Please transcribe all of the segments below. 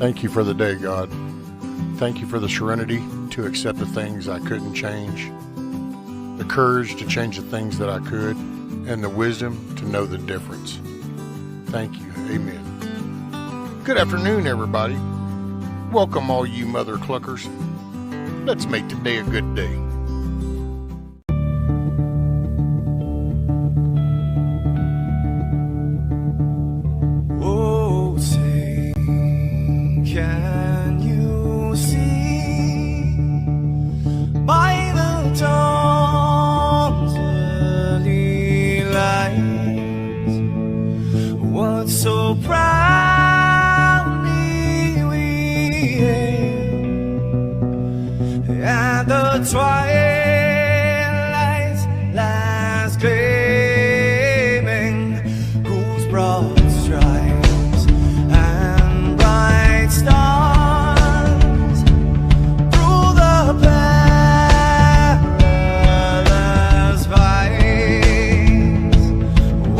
Thank you for the day, God. Thank you for the serenity to accept the things I couldn't change, the courage to change the things that I could, and the wisdom to know the difference. Thank you. Amen. Good afternoon, everybody. Welcome, all you mother cluckers. Let's make today a good day. Oh, say, can you see by the dawn's early light what so proudly we hailed at the twilight's last gleaming, whose broad stripes and bright stars through the perilous fights,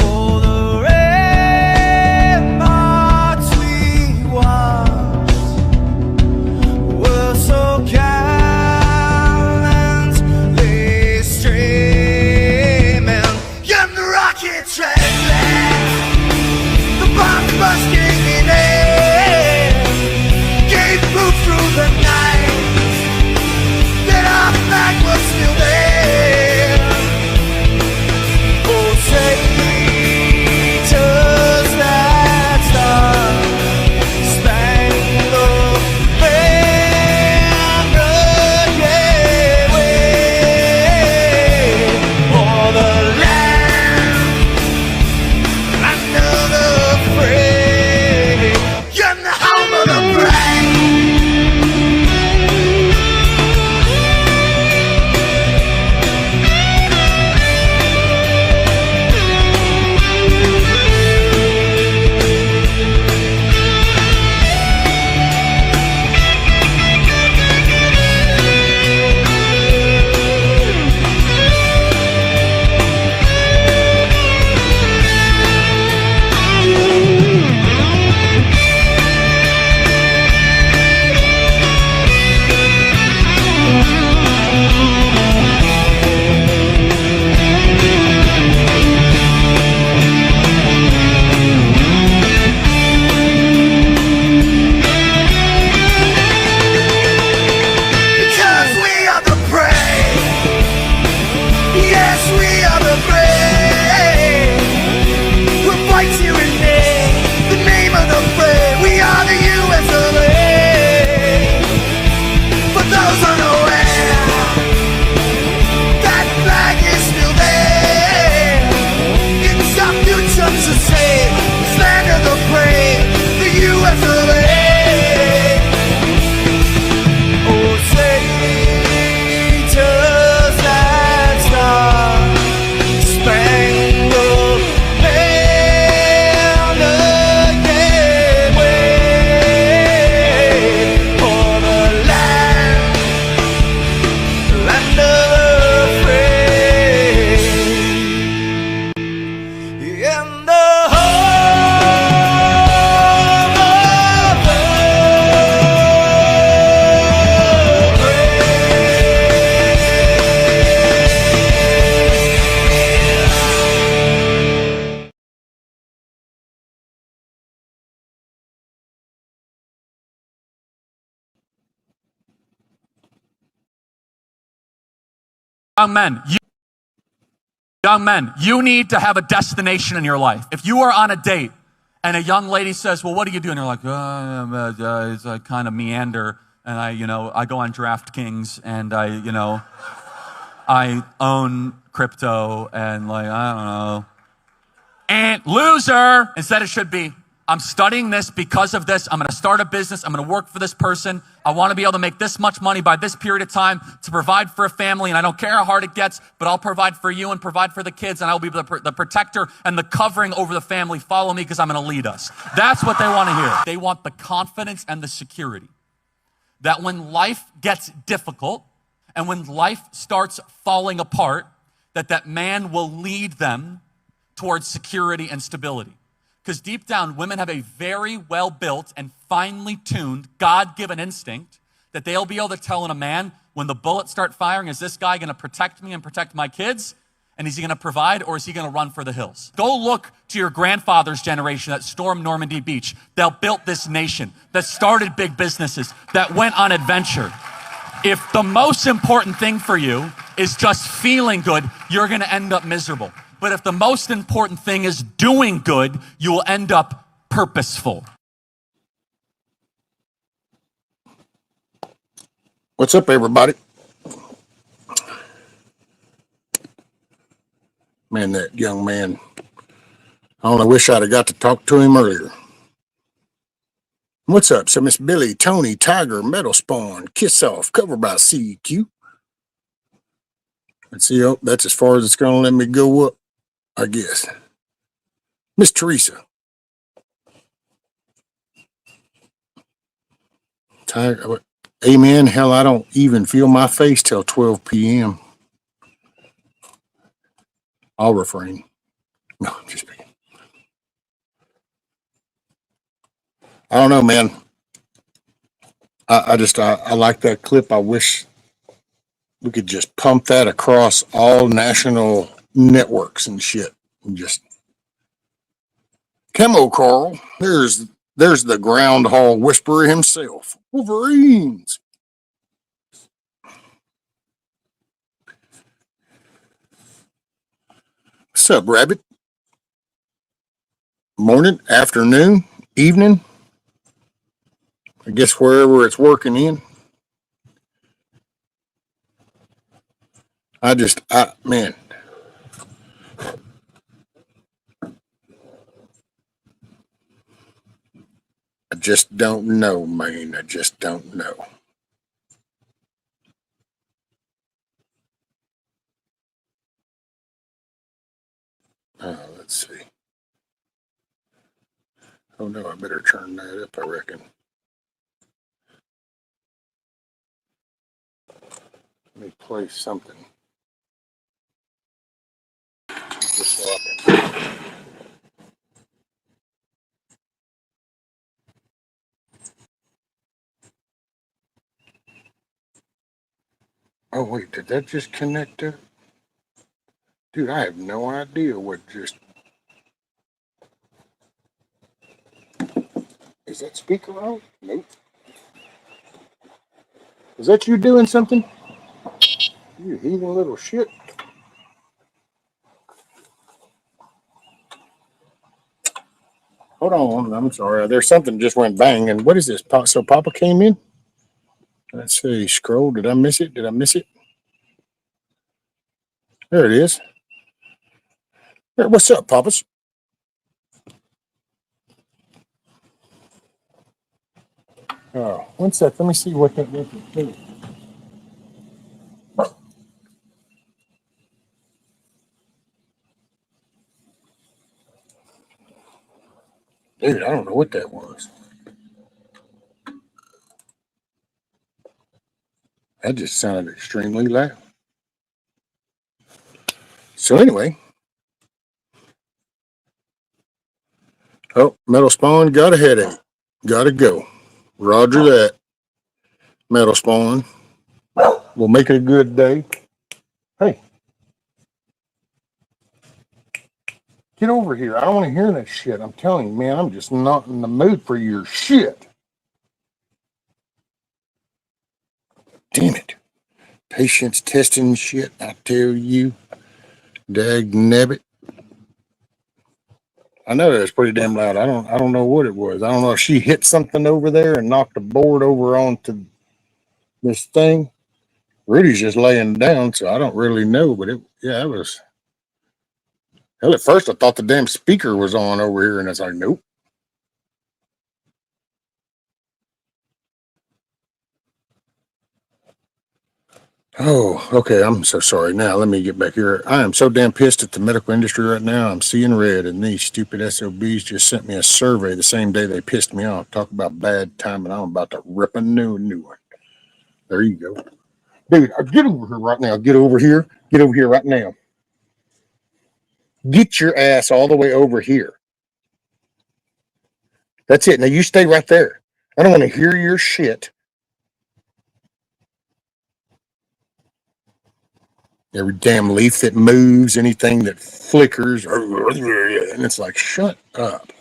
oh, the ramparts we watched were so gallantly streaming, and the rocket trackless, the bombs bursting in air, gave proof through the night that our flag was still there. Oh, say, does that star-spangled banner yet wave o'er the land under the fray, and the home of the brave? Because we are the brave. Yes, we are the brave. Who fights here in the name of the brave. We are the US of A. For those unaware, that flag is still there. In some new terms to say, this land of the brave, the US of A. Oh, say, does that star-spangled banner yet wave o'er the land of the free, and the home of the Young men, you need to have a destination in your life. If you are on a date and a young lady says, well, what do you do? And you're like, it's I kind of meander, and I go on DraftKings, and I own crypto, and I don't know. And loser! Instead it should be, I'm studying this because of this. I'm going to start a business. I'm going to work for this person. I want to be able to make this much money by this period of time to provide for a family. And I don't care how hard it gets, but I'll provide for you and provide for the kids. And I'll be the protector and the covering over the family. Follow me because I'm going to lead us. That's what they want to hear. They want the confidence and the security that when life gets difficult and when life starts falling apart, that man will lead them towards security and stability. Because deep down, women have a very well-built and finely tuned, God-given instinct that they'll be able to tell in a man when the bullets start firing, is this guy going to protect me and protect my kids? And is he going to provide, or is he going to run for the hills? Go look to your grandfather's generation that stormed Normandy Beach, that built this nation, that started big businesses, that went on adventure. If the most important thing for you is just feeling good, you're going to end up miserable. But if the most important thing is doing good, you will end up purposeful. What's up, everybody? Man, that young man, I only wish I'd have got to talk to him earlier. What's up? So Miss Billy, Tony, Tiger, Metal Spawn, Kiss Off, cover by CQ. Let's see, oh, that's as far as it's going to let me go up, I guess. Miss Teresa. Tiger, amen. Hell, I don't even feel my face till 12 p.m. I'll refrain. No, I'm just kidding. I don't know, man. I like that clip. I wish we could just pump that across all national networks and shit. And just Camo Carl. There's the groundhog whisperer himself. Wolverines. What's up, Rabbit? Morning, afternoon, evening. I guess wherever it's working in. Man. I just don't know, man. I just don't know. Let's see. Oh no, I better turn that up, I reckon. Let me play something. Just so I can. Oh wait, did that just connect up? Dude, I have no idea what just. Is that speaker on? Nope. Is that you doing something? You heathen little shit. Hold on, I'm sorry. There's something just went bang. And what is this? So Papa came in? Let's see. Scroll. Did I miss it? Did I miss it? There it is. Hey, what's up, Papas? Oh, one sec. Let me see what that is. Dude, I don't know what that was. That just sounded extremely loud. So anyway. Oh, Metal Spawn got a headache. Gotta go. Roger that. Metal Spawn. We'll make it a good day. Hey. Get over here. I don't want to hear that shit. I'm telling you, man, I'm just not in the mood for your shit. Damn it. Patience testing shit, I tell you. Dag nabbit. I know that was pretty damn loud. I don't know what it was. I don't know if she hit something over there and knocked the board over onto this thing. Rudy's just laying down, so I don't really know, but it was. Hell, at first I thought the damn speaker was on over here, and it's like, nope. Oh, okay. I'm so sorry. Now, let me get back here. I am so damn pissed at the medical industry right now. I'm seeing red, and these stupid SOBs just sent me a survey the same day they pissed me off. Talk about bad timing. I'm about to rip a new one. There you go. Dude, get over here right now. Get over here. Get over here right now. Get your ass all the way over here. That's it. Now you stay right there. I don't want to hear your shit. Every damn leaf that moves, anything that flickers, and it's like, shut up.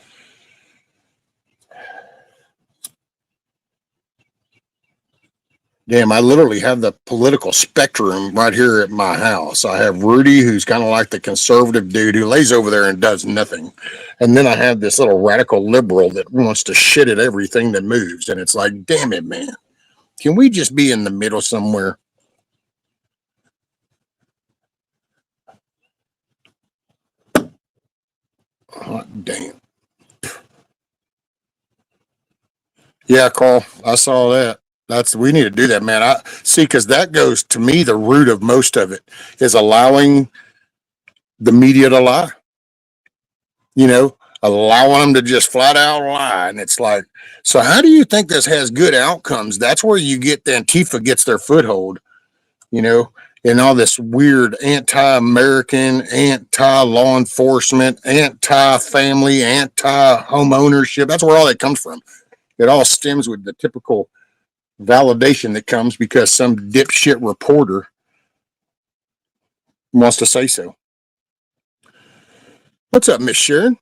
Damn, I literally have the political spectrum right here at my house. I have Rudy, who's kind of like the conservative dude who lays over there and does nothing. And then I have this little radical liberal that wants to shit at everything that moves. And it's like, damn it, man. Can we just be in the middle somewhere? Hot damn. Yeah, Carl, I saw that. We need to do that, man. I see, because that goes to me, the root of most of it is allowing the media to lie, you know, allowing them to just flat out lie. And it's like, so how do you think this has good outcomes? That's where you get the Antifa gets their foothold, you know, and all this weird anti-American, anti-law enforcement, anti-family, anti-home ownership. That's where all that comes from. It all stems with the typical validation that comes because some dipshit reporter wants to say so. What's up, Miss Sharon?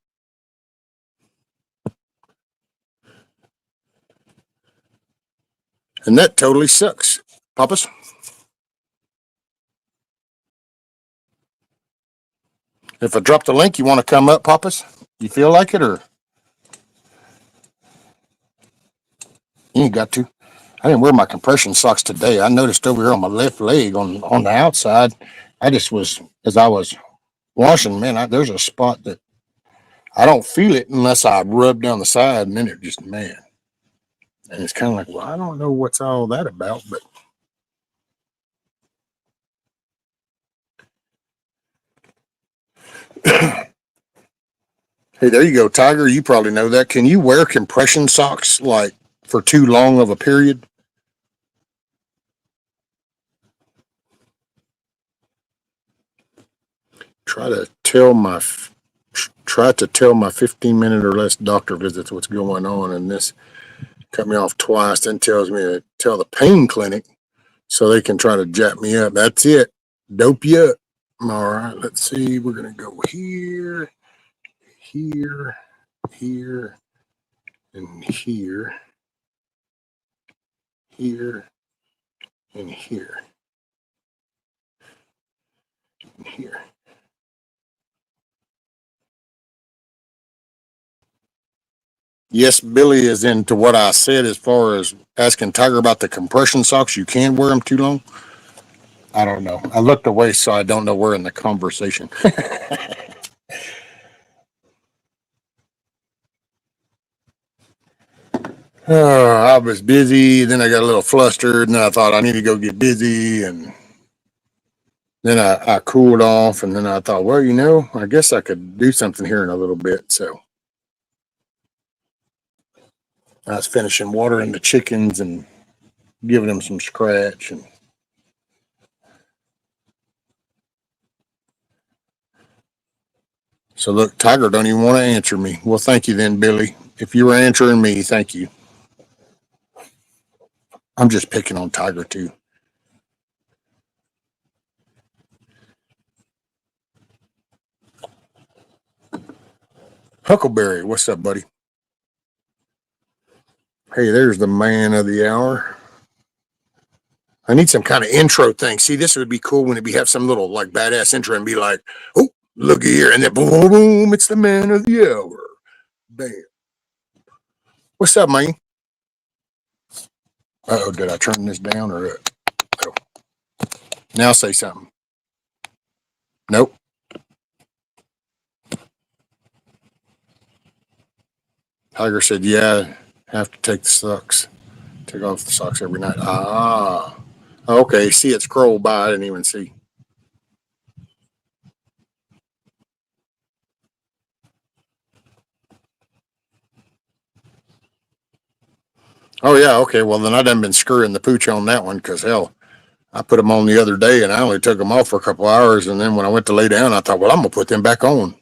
And that totally sucks. Papas? If I drop the link, you want to come up, Papas? You feel like it, or you ain't got to? I didn't wear my compression socks today. I noticed over here on my left leg on the outside, I just was, as I was washing, man, there's a spot that I don't feel it unless I rub down the side, and then it just, man. And it's kind of like, well, I don't know what's all that about, but hey, there you go, Tiger. You probably know that. Can you wear compression socks like for too long of a period? Try to tell my 15-minute or less doctor visits what's going on, and this cut me off twice. Then tells me to tell the pain clinic so they can try to jack me up. That's it. Dope you up. All right. Let's see. We're gonna go here, here, here, and here, here, and here, and here. Yes, Billy is into what I said as far as asking Tiger about the compression socks. You can wear them too long. I don't know. I looked away, so I don't know where in the conversation. I was busy. Then I got a little flustered, and then I thought I need to go get busy, and then I cooled off, and then I thought, well, I guess I could do something here in a little bit. So I was finishing watering the chickens and giving them some scratch, and so look, Tiger don't even want to answer me. Well, thank you then, Billy. If you were answering me, thank you. I'm just picking on Tiger too. Huckleberry, what's up, buddy? Hey, there's the man of the hour. I need some kind of intro thing. See, this would be cool when we have some little like badass intro and be like, oh, looky here, and then boom, boom, boom, it's the man of the hour. Bam. What's up, man? Oh, did I turn this down or up? Oh. Now say something. Nope. Tiger said, yeah, I have to take the socks. Take off the socks every night. Ah. Okay, see it scroll by. I didn't even see. Oh, yeah, okay. Well, then I done been screwing the pooch on that one because, hell, I put them on the other day and I only took them off for a couple hours. And then when I went to lay down, I thought, well, I'm going to put them back on.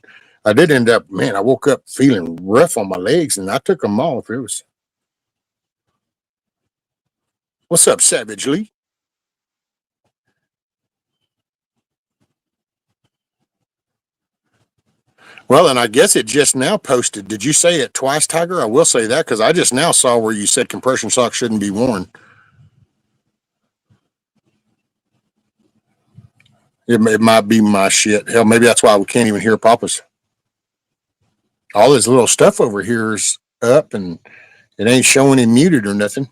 I did end up, man, I woke up feeling rough on my legs and I took them off. It was, what's up, Savage Lee? Well, and I guess it just now posted. Did you say it twice, Tiger? I will say that because I just now saw where you said compression socks shouldn't be worn. It might be my shit. Hell, maybe that's why we can't even hear Papa's. All this little stuff over here is up and it ain't showing him muted or nothing.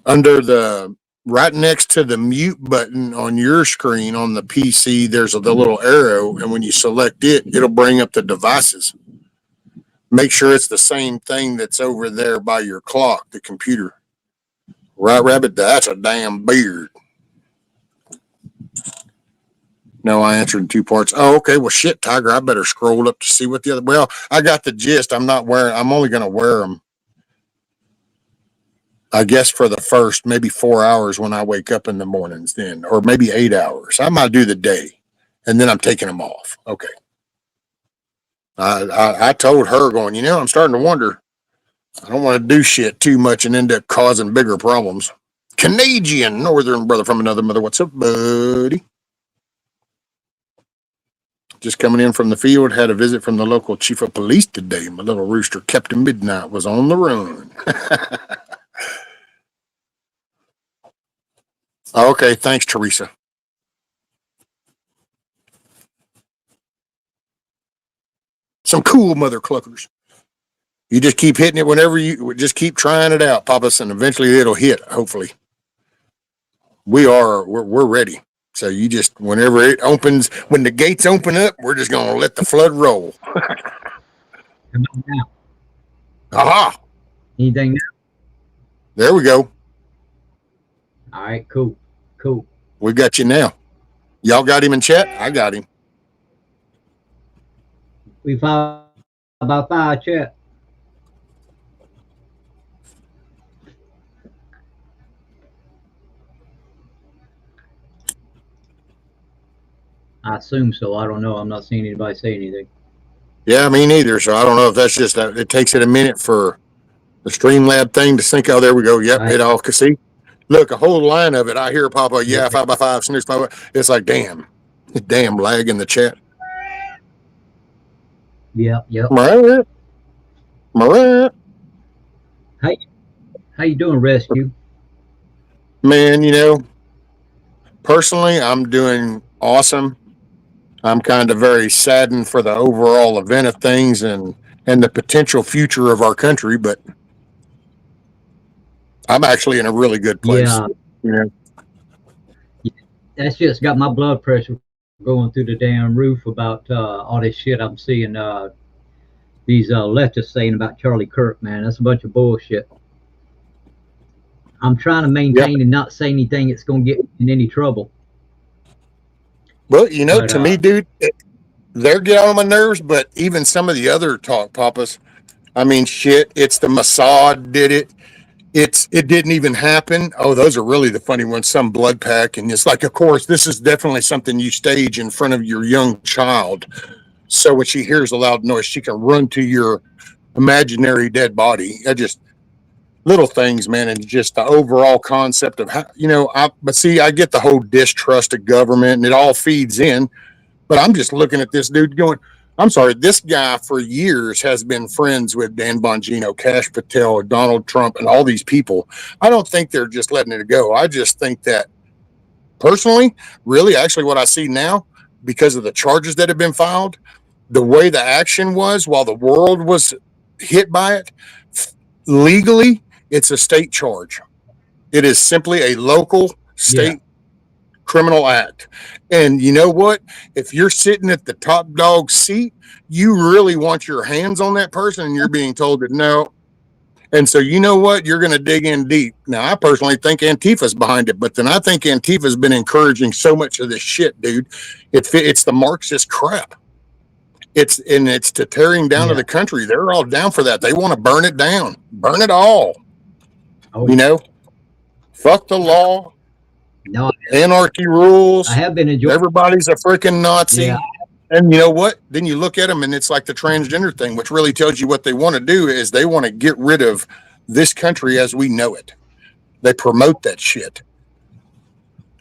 Under the right next to the mute button on your screen on the PC, there's the little arrow, and when you select it, it'll bring up the devices. Make sure it's the same thing that's over there by your clock, the computer. Right, Rabbit? That's a damn beard. No, I answered in two parts. Oh, okay. Well, shit, Tiger. I better scroll up to see what the other. Well, I got the gist. I'm only going to wear them, I guess, for the first maybe 4 hours when I wake up in the mornings, then, or maybe 8 hours. I might do the day, and then I'm taking them off. Okay. I told her, going, I'm starting to wonder. I don't want to do shit too much and end up causing bigger problems. Canadian northern brother from another mother. What's up, buddy? Just coming in from the field. Had a visit from the local chief of police today. My little rooster, Captain Midnight, was on the run. Okay, thanks, Teresa. Some cool mother cluckers. You just keep hitting it whenever you just keep trying it out, Papas, and eventually it'll hit, hopefully. We're ready. So you just, whenever it opens, when the gates open up, we're just going to let the flood roll. Come on now. Aha! Anything now? There we go. All right, cool. We got you now. Y'all got him in chat? I got him. We found about 5 chat. I assume so. I don't know. I'm not seeing anybody say anything. Yeah, me neither. So I don't know if that's just it takes it a minute for the Streamlab thing to sync. Oh, there we go. Yep, Right. it all can see. Look, a whole line of it. I hear Papa, yeah, 5x5, snooze, Papa. It's like, damn lag in the chat. Yep. Marat. How you doing, Rescue? Man, personally, I'm doing awesome. I'm kind of very saddened for the overall event of things and the potential future of our country, but I'm actually in a really good place. Yeah. That's just got my blood pressure going through the damn roof about all this shit I'm seeing these leftists saying about Charlie Kirk, man. That's a bunch of bullshit. I'm trying to maintain and not say anything that's going to get in any trouble. Well, to me, dude, they're getting on my nerves, but even some of the other talk, Papas, I mean, shit, it's the Mossad did it. It didn't even happen. Oh, those are really the funny ones. Some blood pack. And it's like, of course, this is definitely something you stage in front of your young child. So when she hears a loud noise, she can run to your imaginary dead body. Just little things, man. And just the overall concept of how, but see, I get the whole distrust of government and it all feeds in. But I'm just looking at this dude going, I'm sorry, this guy for years has been friends with Dan Bongino, Kash Patel, Donald Trump, and all these people. I don't think they're just letting it go. I just think that personally, really, actually what I see now, because of the charges that have been filed, the way the action was while the world was hit by it, legally, it's a state charge. It is simply a local state criminal act. And you know what? If you're sitting at the top dog seat, you really want your hands on that person and you're being told that no. And so you know what? You're going to dig in deep. Now, I personally think Antifa's behind it, but then I think Antifa's been encouraging so much of this shit, dude. It's the Marxist crap. It's to tearing down of the country. They're all down for that. They want to burn it down, burn it all. Fuck the law. No, Anarchy rules. I have been enjoying. Everybody's a freaking Nazi. Yeah. And you know what? Then you look at them and it's like the transgender thing, which really tells you what they want to do is they want to get rid of this country as we know it. They promote that shit.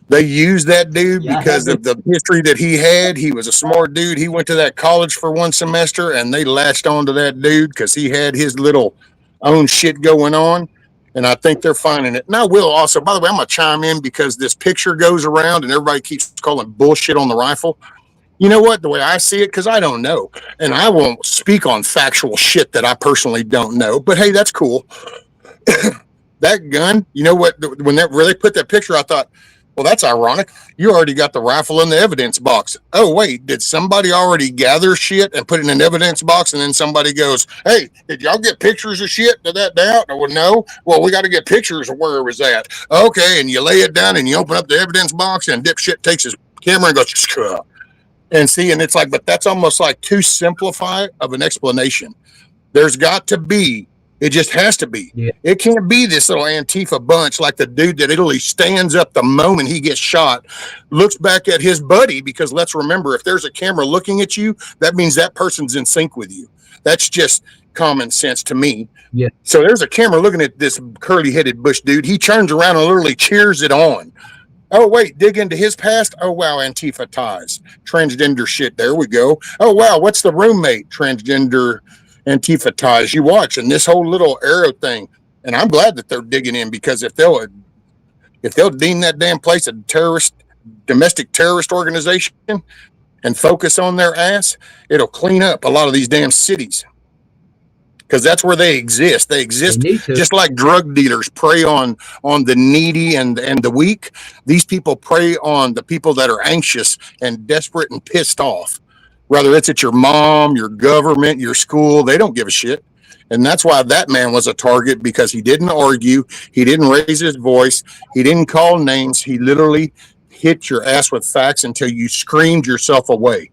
They use that dude because of the history that he had. He was a smart dude. He went to that college for one semester and they latched onto that dude because he had his little own shit going on. And I think they're finding it. And I will also, by the way, I'm going to chime in because this picture goes around and everybody keeps calling bullshit on the rifle. You know what? The way I see it, because I don't know. And I won't speak on factual shit that I personally don't know. But hey, that's cool. That gun, you know what? When they put that picture, I thought, well, that's ironic. You already got the rifle in the evidence box. Oh, wait, did somebody already gather shit and put it in an evidence box? And then somebody goes, hey, did y'all get pictures of shit? Did that down? Well, no. Well, we got to get pictures of where it was at. Okay, and you lay it down and you open up the evidence box and dipshit takes his camera and goes, Skuh. And see, and it's like, but that's almost like too simplified of an explanation. There's got to be. It just has to be. Yeah. It can't be this little Antifa bunch like the dude that literally stands up the moment he gets shot, looks back at his buddy, because let's remember, if there's a camera looking at you, that means that person's in sync with you. That's just common sense to me. Yeah. So there's a camera looking at this curly-headed Bush dude. He turns around and literally cheers it on. Oh, wait, dig into his past. Oh, wow, Antifa ties. Transgender shit. There we go. Oh, wow, what's the roommate? Transgender Antifa ties. You watch, and this whole little arrow thing, and I'm glad that they're digging in, because if they'll deem that damn place a domestic terrorist organization and focus on their ass, it'll clean up a lot of these damn cities, because that's where they exist. They exist just like drug dealers prey on the needy and the weak. These people prey on the people that are anxious and desperate and pissed off. Whether it's at your mom, your government, your school, they don't give a shit. And that's why that man was a target, because he didn't argue. He didn't raise his voice. He didn't call names. He literally hit your ass with facts until you screamed yourself away.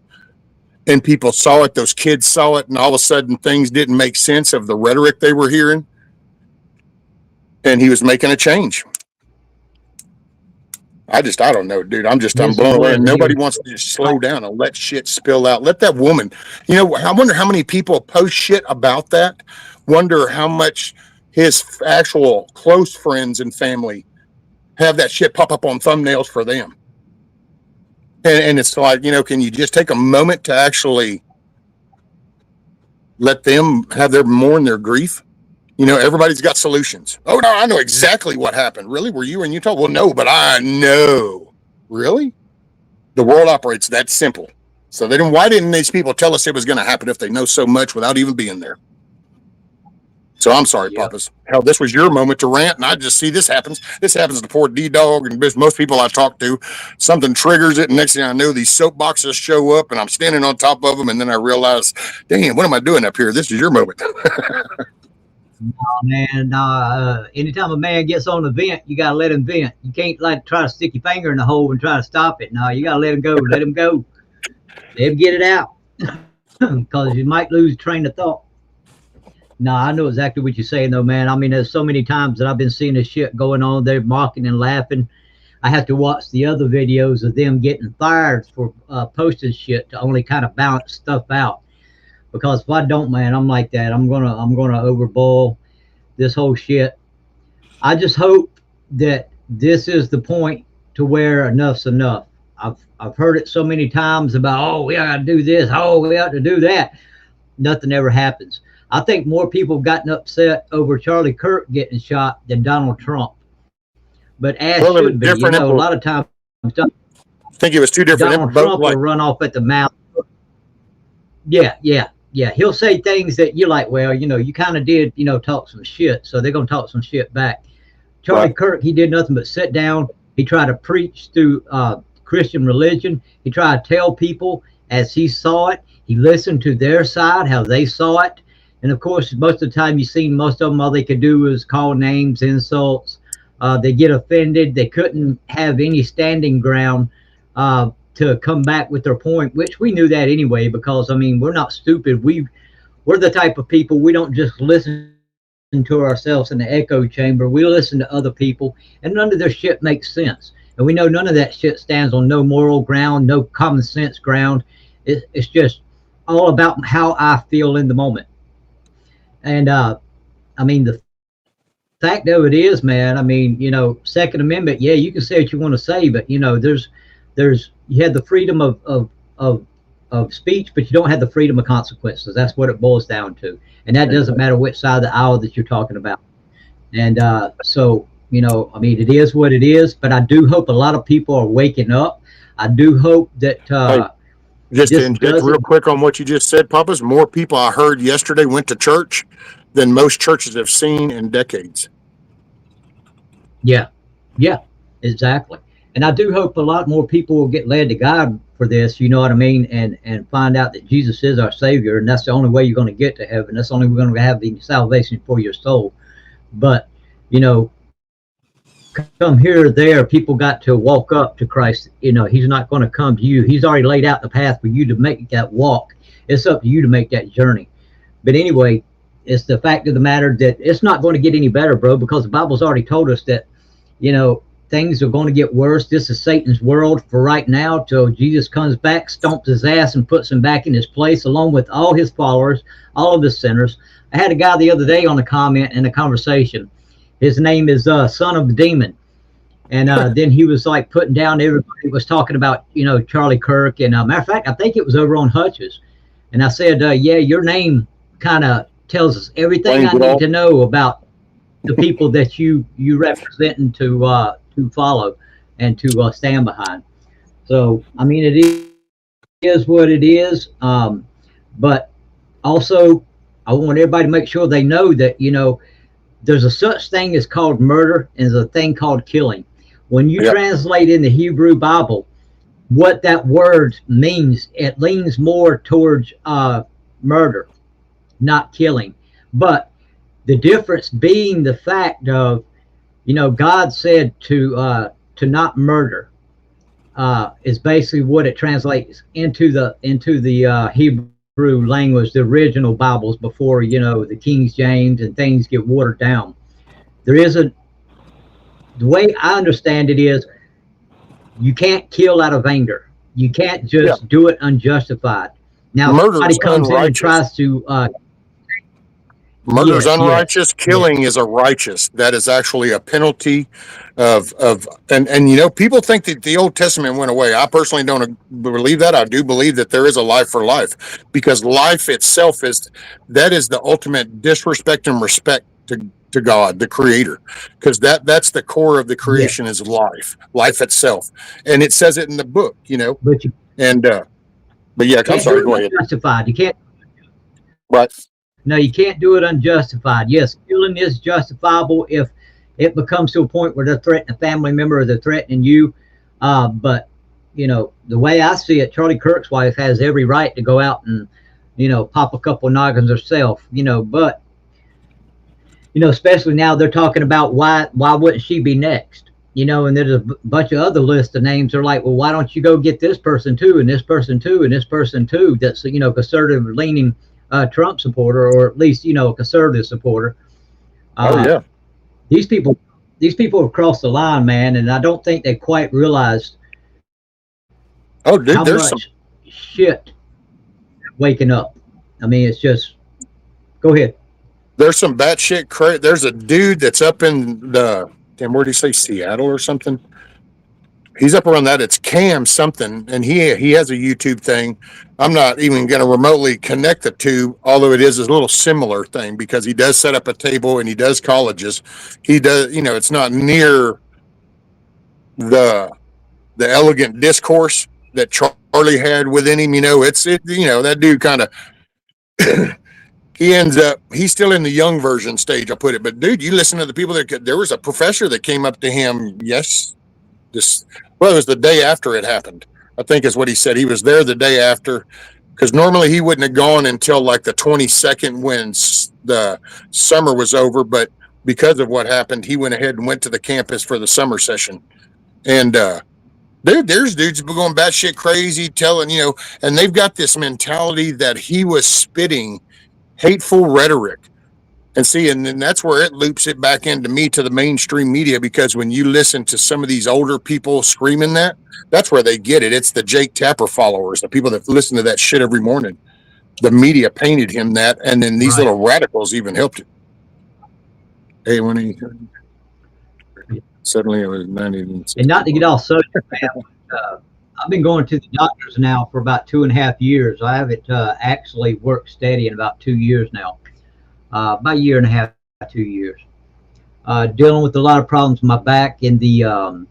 And people saw it. Those kids saw it. And all of a sudden things didn't make sense of the rhetoric they were hearing. And he was making a change. I don't know, dude. I'm blown away. And nobody wants to just slow down and let shit spill out. Let that woman, I wonder how many people post shit about that. Wonder how much his actual close friends and family have that shit pop up on thumbnails for them. And it's like, can you just take a moment to actually let them have their mourn their grief? Everybody's got solutions. Oh, no, I know exactly what happened. Really? Were you in Utah? Well, no, but I know. Really? The world operates that simple. So why didn't these people tell us it was going to happen if they know so much without even being there? So I'm sorry, Papas. Hell, this was your moment to rant, and I just see this happens. This happens to poor D-Dog and most people I talk to. Something triggers it, and next thing I know, these soapboxes show up, and I'm standing on top of them, and then I realize, damn, what am I doing up here? This is your moment. No, man, anytime a man gets on the vent, you got to let him vent. You can't try to stick your finger in the hole and try to stop it. No, you got to let him go. Let him go. Let him get it out, because you might lose train of thought. No, I know exactly what you're saying, though, man. I mean, there's so many times that I've been seeing this shit going on. They're mocking and laughing. I have to watch the other videos of them getting fired for posting shit to only kind of balance stuff out. Because if I don't, man, I'm like that. I'm gonna overboil this whole shit. I just hope that this is the point to where enough's enough. I've heard it so many times about, oh, we got to do this, oh, we have to do that. Nothing ever happens. I think more people have gotten upset over Charlie Kirk getting shot than Donald Trump. But as should be, a lot of times, I think it was two different. Donald Trump will run off at the mouth. Yeah, he'll say things that you're like, well, you kind of did, talk some shit. So they're going to talk some shit back. Charlie Kirk, he did nothing but sit down. He tried to preach through Christian religion. He tried to tell people as he saw it. He listened to their side, how they saw it. And of course, most of the time you've seen most of them, all they could do was call names, insults. They get offended. They couldn't have any standing ground to come back with their point, which we knew that anyway, because, I mean, we're not stupid. We're the type of people, we don't just listen to ourselves in the echo chamber. We listen to other people, and none of their shit makes sense. And we know none of that shit stands on no moral ground, no common sense ground. It's just all about how I feel in the moment. And I mean, the fact of it is, man, I mean, Second Amendment, yeah, you can say what you want to say, but there's you have the freedom of speech, but you don't have the freedom of consequences. That's what it boils down to. And that doesn't matter which side of the aisle that you're talking about. And so, I mean, it is what it is, but I do hope a lot of people are waking up. I do hope that just to inject real quick on what you just said, Papas, more people I heard yesterday went to church than most churches have seen in decades. Yeah, exactly. And I do hope a lot more people will get led to God for this, you know what I mean, and find out that Jesus is our Savior, and that's the only way you're going to get to heaven. That's the only way you're going to have the salvation for your soul. But, come here or there, people got to walk up to Christ. He's not going to come to you. He's already laid out the path for you to make that walk. It's up to you to make that journey. But anyway, it's the fact of the matter that it's not going to get any better, bro, because the Bible's already told us that, things are going to get worse. This is Satan's world for right now till Jesus comes back, stomps his ass, and puts him back in his place along with all his followers, all of his sinners. I had a guy the other day on a comment in a conversation. His name is Son of the Demon. And then he was like putting down, everybody was talking about, Charlie Kirk. And matter of fact, I think it was over on Hutch's. And I said, yeah, your name kind of tells us everything I need to know about the people that you representing to follow and to stand behind. So, I mean, it is what it is. But also, I want everybody to make sure they know that, there's a such thing as called murder and there's a thing called killing. When you translate in the Hebrew Bible, what that word means, it leans more towards murder, not killing. But the difference being the fact of, God said to not murder is basically what it translates into the Hebrew language, the original Bibles before, the King James and things get watered down. The way I understand it is you can't kill out of anger. You can't just do it unjustified. Now, if somebody comes in and tries to murder is unrighteous. Killing is a righteous. That is actually a penalty of people think that the Old Testament went away. I personally don't believe that. I do believe that there is a life for life, because life itself is the ultimate disrespect and respect to God, the Creator, because that's the core of the creation is life itself, and it says it in the book, But I'm sorry. Go ahead. Justified. You can't. Right. No, you can't do it unjustified. Yes, killing is justifiable if it becomes to a point where they're threatening a family member or they're threatening you. But, the way I see it, Charlie Kirk's wife has every right to go out and, pop a couple noggins herself, but, especially now they're talking about why wouldn't she be next? And there's a bunch of other lists of names. They're like, well, why don't you go get this person too, and this person too, and this person too? That's, conservative leaning Trump supporter, or at least a conservative supporter. These people have crossed the line, man, and I don't think they quite realized how much shit waking up. I mean, it's just. Go ahead. There's some batshit crazy. There's a dude that's up in where do you say, Seattle or something? He's up around that. It's Cam something, and he has a YouTube thing. I'm not even going to remotely connect the two, although it is a little similar thing, because he does set up a table and he does colleges. He does, it's not near the elegant discourse that Charlie had within him. That dude kind of he ends up, he's still in the young version stage, I'll put it. But dude, you listen to the people there was a professor that came up to him. It was the day after it happened, I think is what he said. He was there the day after, because normally he wouldn't have gone until like the 22nd when the summer was over. But because of what happened, he went ahead and went to the campus for the summer session. And there's dudes going batshit crazy, telling, and they've got this mentality that he was spitting hateful rhetoric And see, and then that's where it loops it back into me to the mainstream media, because when you listen to some of these older people screaming that's where they get it. It's the Jake Tapper followers, the people that listen to that shit every morning. The media painted him that, and then these Right. little radicals even helped it. Hey, when he suddenly it was 90. And not to get off subject, man, I've been going to the doctors now for about 2.5 years. I haven't actually worked steady in about 2 years now. About a year and a half, 2 years. Dealing with a lot of problems with my back in the L3,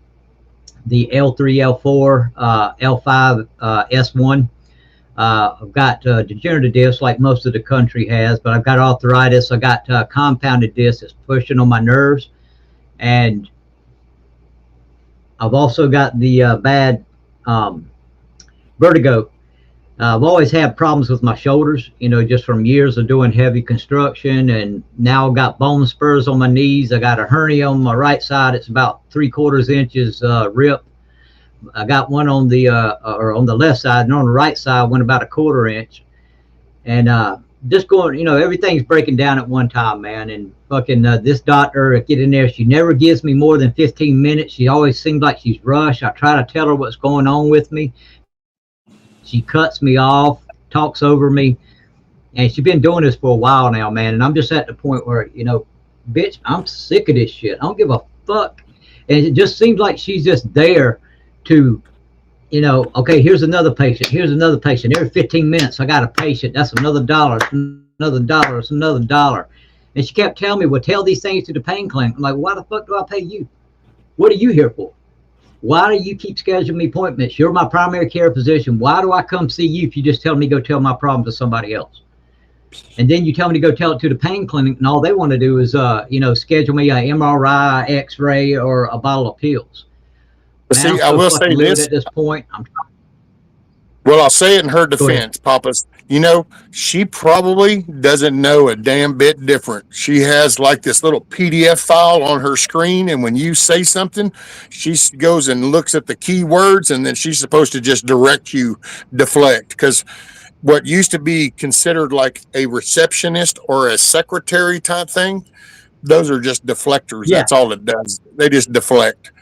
L4, L5, S1. I've got degenerative disc like most of the country has, but I've got arthritis. I got compounded disc that's pushing on my nerves, and I've also got the bad vertigo. I've always had problems with my shoulders, just from years of doing heavy construction, and now I've got bone spurs on my knees. I got a hernia on my right side. It's about 3/4 inches rip. I got one on the on the left side, and on the right side went about 1/4 inch. And just going, everything's breaking down at one time, man. And fucking this doctor, get in there. She never gives me more than 15 minutes. She always seems like she's rushed. I try to tell her what's going on with me. She cuts me off, talks over me, and she's been doing this for a while now, man. And I'm just at the point where, bitch, I'm sick of this shit. I don't give a fuck. And it just seems like she's just there to, okay, here's another patient. Here's another patient. Every 15 minutes, I got a patient. That's another $1. It's another $1. It's another $1. And she kept telling me, well, tell these things to the pain clinic. I'm like, why the fuck do I pay you? What are you here for? Why do you keep scheduling me appointments? You're my primary care physician. Why do I come see you if you just tell me go tell my problem to somebody else? And then you tell me to go tell it to the pain clinic, and all they want to do is, schedule me an MRI, X-ray, or a bottle of pills. But see, I will say this at this point. Well, I'll say it in her defense, Papas. She probably doesn't know a damn bit different. She has like this little PDF file on her screen, and when you say something, she goes and looks at the keywords, and then she's supposed to just deflect. Because what used to be considered like a receptionist or a secretary type thing, those are just deflectors. Yeah. That's all it does. They just deflect.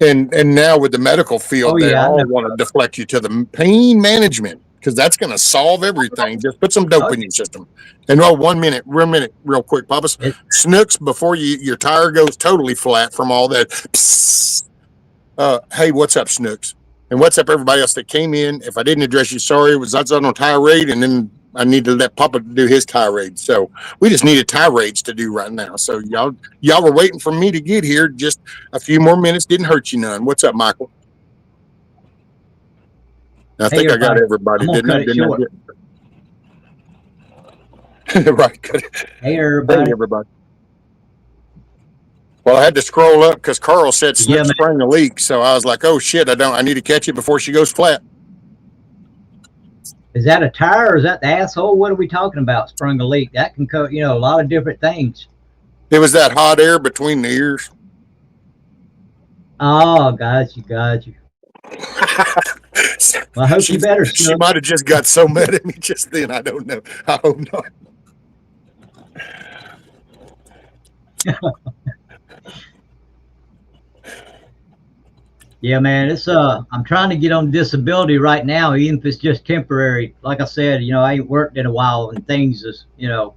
And now with the medical field, they all want to deflect you to the pain management, because that's going to solve everything. Just put some dope in your system. And one minute, real quick, Papas. Snooks, before your tire goes totally flat from all that. Hey, what's up, Snooks? And what's up, everybody else that came in? If I didn't address you, sorry. It was that's on tirade, and then I need to let Papa do his tirade. So we just needed tirades to do right now. So y'all were waiting for me to get here. Just a few more minutes didn't hurt you none. What's up, Michael? I think I got everybody. Didn't I? Right. Good. Hey, everybody. Hey, everybody. Well, I had to scroll up because Carl said Snip sprang a leak. So I was like, oh shit, I need to catch it before she goes flat. Is that a tire or is that the asshole? What are we talking about? Sprung a leak. That can cover, a lot of different things. It was that hot air between the ears. Oh, got you. Well, I hope you better. She might have just got so mad at me just then. I don't know. I hope not. Yeah, man, it's I'm trying to get on disability right now, even if it's just temporary. Like I said, I ain't worked in a while, and things is, if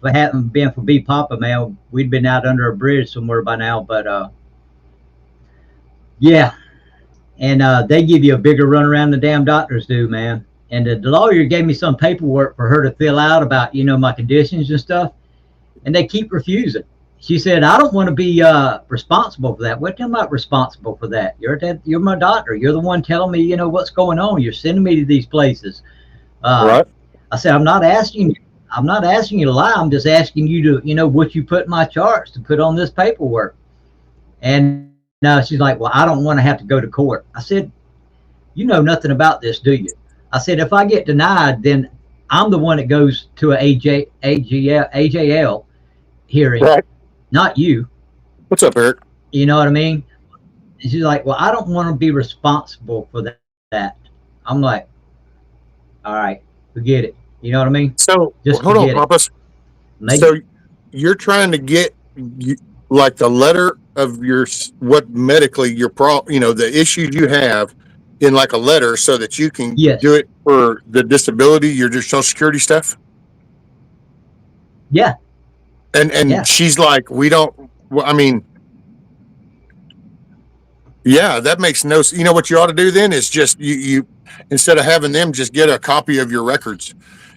it hadn't been for B Papa, man, we'd been out under a bridge somewhere by now. But yeah, and they give you a bigger runaround than damn doctors do, man. And the lawyer gave me some paperwork for her to fill out about, my conditions and stuff, and they keep refusing. She said, I don't want to be responsible for that. What am I responsible for that? You're my doctor. You're the one telling me, what's going on. You're sending me to these places. Right. I said, I'm not asking you to lie. I'm just asking you to, what you put in my charts to put on this paperwork. And she's like, well, I don't want to have to go to court. I said, you know nothing about this, do you? I said, if I get denied, then I'm the one that goes to a AJL hearing. Right. Not you. What's up, Eric? You know what I mean? And she's like, well, I don't want to be responsible for that. I'm like, all right, forget it. You know what I mean? So, hold on, Papas. So you're trying to get like the letter of your what medically your the issues you have in like a letter so that you can Yes. do it for the disability, your Social Security stuff. Yeah. And Yeah. she's like, we don't. Well, I mean, yeah, that makes no. You know what you ought to do then is just you instead of having them just get a copy of your records,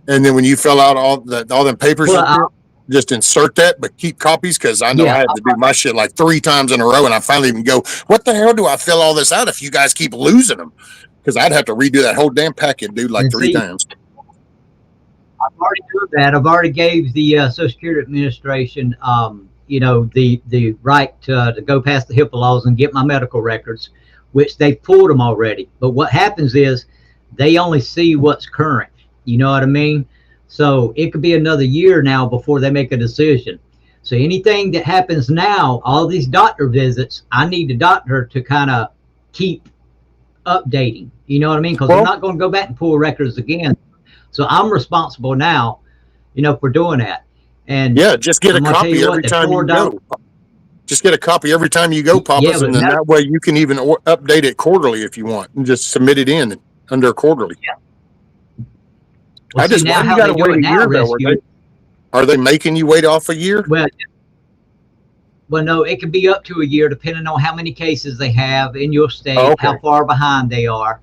and then when you fill out all them papers Well, and shit, just insert that, but keep copies because I know Yeah. I had to do my shit like 3 times in a row, and I finally even go, what the hell do I fill all this out if you guys keep losing them? Because I'd have to redo that whole damn packet, dude, like And 3 see, times. I've already done that. I've already gave the Social Security Administration, the right to go past the HIPAA laws and get my medical records, which they pulled them already. But what happens is they only see what's current. You know what I mean? So it could be another year now before they make a decision. So anything that happens now, all these doctor visits, I need the doctor to kind of keep updating. You know what I mean? Because I'm not going to go back and pull records again. So I'm responsible now, for doing that. And yeah, just get a copy every time you go. Just get a copy every time you go, Papas, and then that way you can even update it quarterly if you want, and just submit it in under quarterly. Yeah. Well, I just why you got to wait a year though? Are they making you wait off a year? Well, no, it can be up to a year depending on how many cases they have in your state, how far behind they are.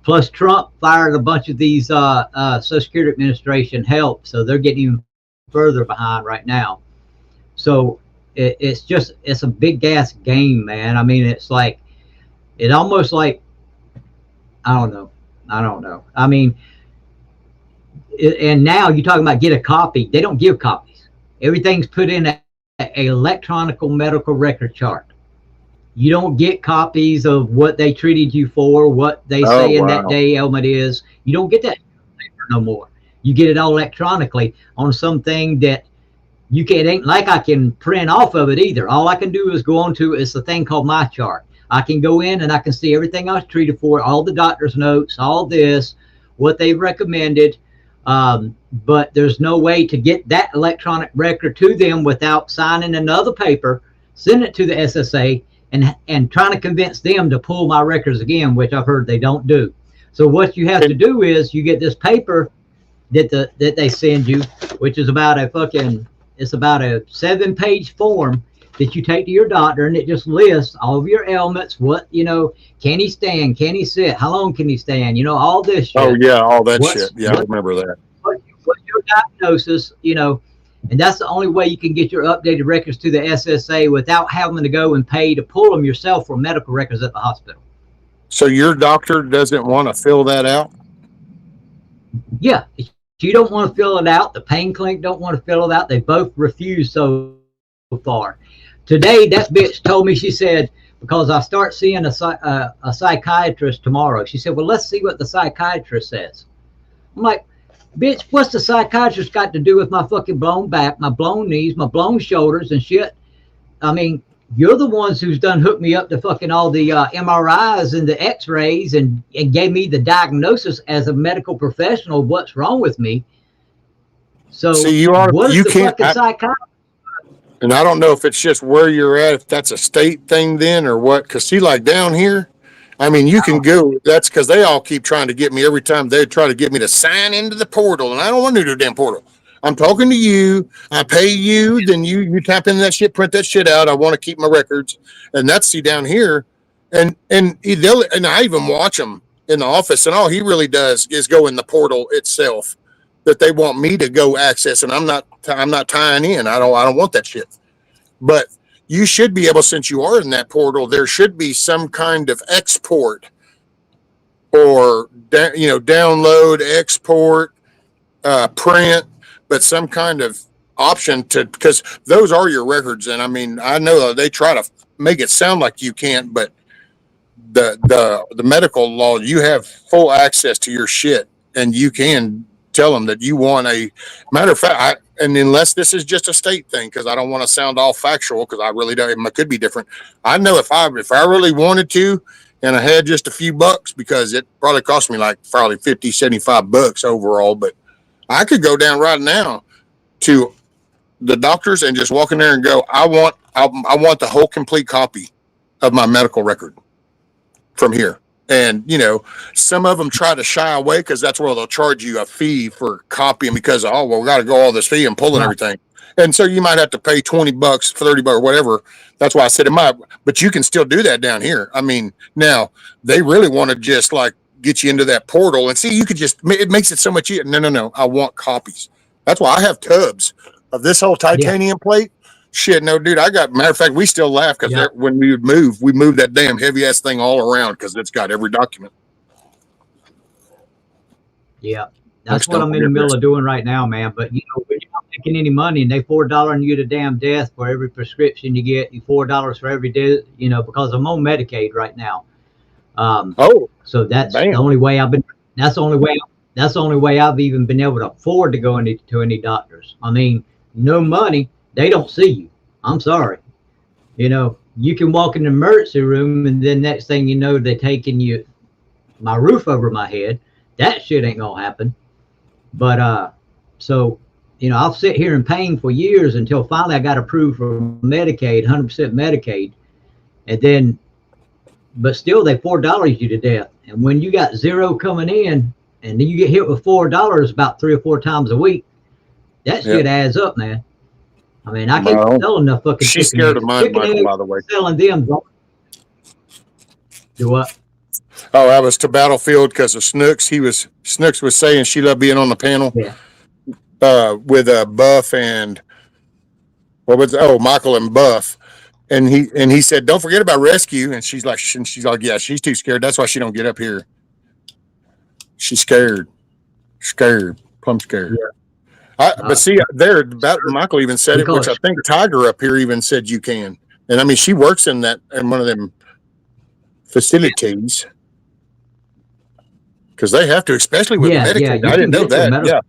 Plus, Trump fired a bunch of these Social Security Administration help, so they're getting even further behind right now. So it's a big gas game, man. I mean, it's almost like, I don't know. I mean, and now you're talking about get a copy. They don't give copies. Everything's put in a electronic medical record chart. You don't get copies of what they treated you for, what they say in that day ailment is. You don't get that paper no more. You get it all electronically on something that you can't. It ain't like I can print off of it either. All I can do is go on to is the thing called My Chart. I can go in and I can see everything I was treated for, all the doctor's notes, all this, what they've recommended. But there's no way to get that electronic record to them without signing another paper, send it to the SSA, and trying to convince them to pull my records again, which I've heard they don't do. So what you have to do is you get this paper that they send you, which is about a 7-page form that you take to your doctor, and it just lists all of your ailments. What, can he stand? Can he sit? How long can he stand? All this shit. Oh yeah, all that shit. Yeah, I remember that. What's your diagnosis? And that's the only way you can get your updated records to the SSA without having to go and pay to pull them yourself from medical records at the hospital. So your doctor doesn't want to fill that out? Yeah. You don't want to fill it out. The pain clinic don't want to fill it out. They both refuse so far. Today, that bitch told me, she said, because I start seeing a psychiatrist tomorrow. She said, well, let's see what the psychiatrist says. I'm like, bitch, what's the psychiatrist got to do with my fucking blown back, my blown knees, my blown shoulders and shit? I mean, you're the ones who's done hooked me up to fucking all the MRIs and the x-rays and gave me the diagnosis as a medical professional of what's wrong with me. So you can't, psychiatrist? And I don't know if it's just where you're at, if that's a state thing then or what, because see, like down here, I mean, you can go, that's because they all keep trying to get me every time they try to get me to sign into the portal, and I don't want to do the damn portal. I'm talking to you. I pay you. Then you tap into that shit, print that shit out. I want to keep my records, and that's see down here, and I even watch him in the office, and all he really does is go in the portal itself that they want me to go access, and I'm not tying in. I don't want that shit. But you should be able, since you are in that portal, there should be some kind of export or download, export, print. But some kind of option because those are your records. And I mean, I know they try to make it sound like you can't, but the medical law, you have full access to your shit, and you can tell them that you want a matter of fact. And unless this is just a state thing, because I don't want to sound all factual, because I really don't, it could be different. I know if I really wanted to, and I had just a few bucks, because it probably cost me like probably $50, $75 overall, but I could go down right now to the doctors and just walk in there and go, I want the whole complete copy of my medical record from here. And, some of them try to shy away because that's where they'll charge you a fee for copying because, oh, well, we got to go all this fee and pulling everything. And so you might have to pay $20, $30, whatever. That's why I said it might, but you can still do that down here. I mean, now they really want to just like get you into that portal and see, you could just, it makes it so much easier. No. I want copies. That's why I have tubs of this whole titanium plate. Shit, no, dude. Matter of fact, we still laugh because when we would move, we moved that damn heavy ass thing all around because it's got every document. Yeah, that's what I'm in the middle of doing right now, man. But when you're not making any money and they $4 you to damn death for every prescription you get, you $4 for every day, because I'm on Medicaid right now. So that's the only way I've been. That's the only way I've even been able to afford to go to any doctors. I mean, no money. They don't see you. I'm sorry. You can walk in the emergency room and then next thing you know, they're taking my roof over my head. That shit ain't gonna happen. But so I'll sit here in pain for years until finally I got approved for Medicaid, 100% Medicaid, and then, but still they $4 you to death. And when you got zero coming in, and then you get hit with $4 about 3 or 4 times a week, that shit adds up, man. I mean, I can't sell enough fucking. She's scared of mine, Michael, by the way. Selling them. Do what? Oh, I was to Battlefield because of Snooks. Snooks was saying she loved being on the panel. Yeah. With Buff and Michael and Buff, and he said, "Don't forget about rescue." And she's like, "Yeah, she's too scared. That's why she don't get up here. She's scared, plumb scared." Yeah. But see, Michael even said it, which I think Tiger up here even said you can. And I mean, she works in one of them facilities because they have to, especially with Medicaid. I didn't know that.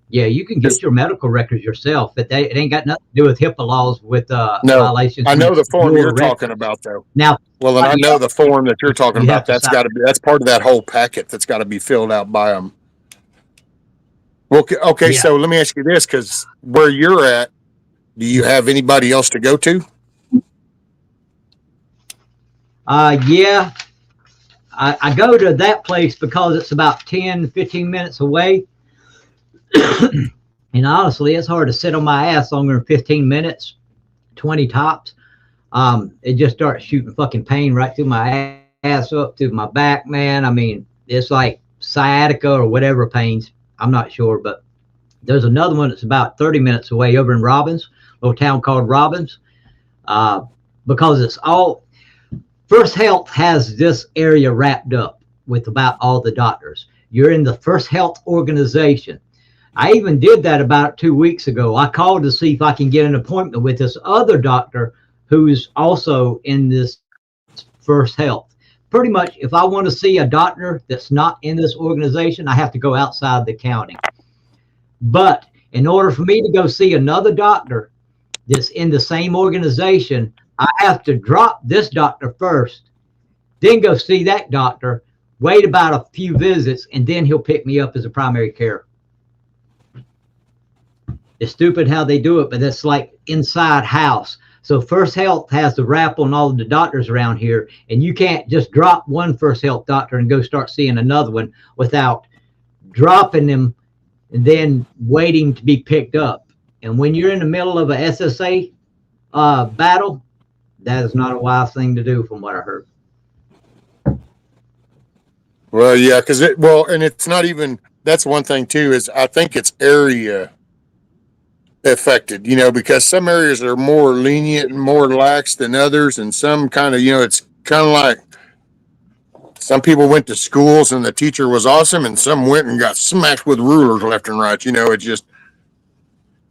Yeah, you can get your medical records yourself, but it ain't got nothing to do with HIPAA laws with violations. I know the form you're talking about, though. Now, and I know the form that you're talking about. That's part of that whole packet that's got to be filled out by them. Okay, so let me ask you this, because where you're at, do you have anybody else to go to? Yeah. I go to that place because it's about 10, 15 minutes away. And honestly, it's hard to sit on my ass longer than 15 minutes, 20 tops. It just starts shooting fucking pain right through my ass up through my back, man. I mean, it's like sciatica or whatever pains. I'm not sure, but there's another one that's about 30 minutes away over in Robbins, a little town called Robbins, because it's all First Health has this area wrapped up with about all the doctors. You're in the First Health organization. I even did that about 2 weeks ago. I called to see if I can get an appointment with this other doctor who's also in this First Health. Pretty much, if I want to see a doctor that's not in this organization, I have to go outside the county. But in order for me to go see another doctor that's in the same organization, I have to drop this doctor first, then go see that doctor, wait about a few visits, and then he'll pick me up as a primary care. It's stupid how they do it, but it's like inside house. So First Health has the wrap on all of the doctors around here, and you can't just drop one First Health doctor and go start seeing another one without dropping them and then waiting to be picked up. And when you're in the middle of a SSA battle, that is not a wise thing to do from what I heard. Well, yeah, and it's not even, that's one thing too, is I think it's area affected, because some areas are more lenient and more lax than others, and some kind of, it's kind of like some people went to schools and the teacher was awesome, and some went and got smacked with rulers left and right. It just,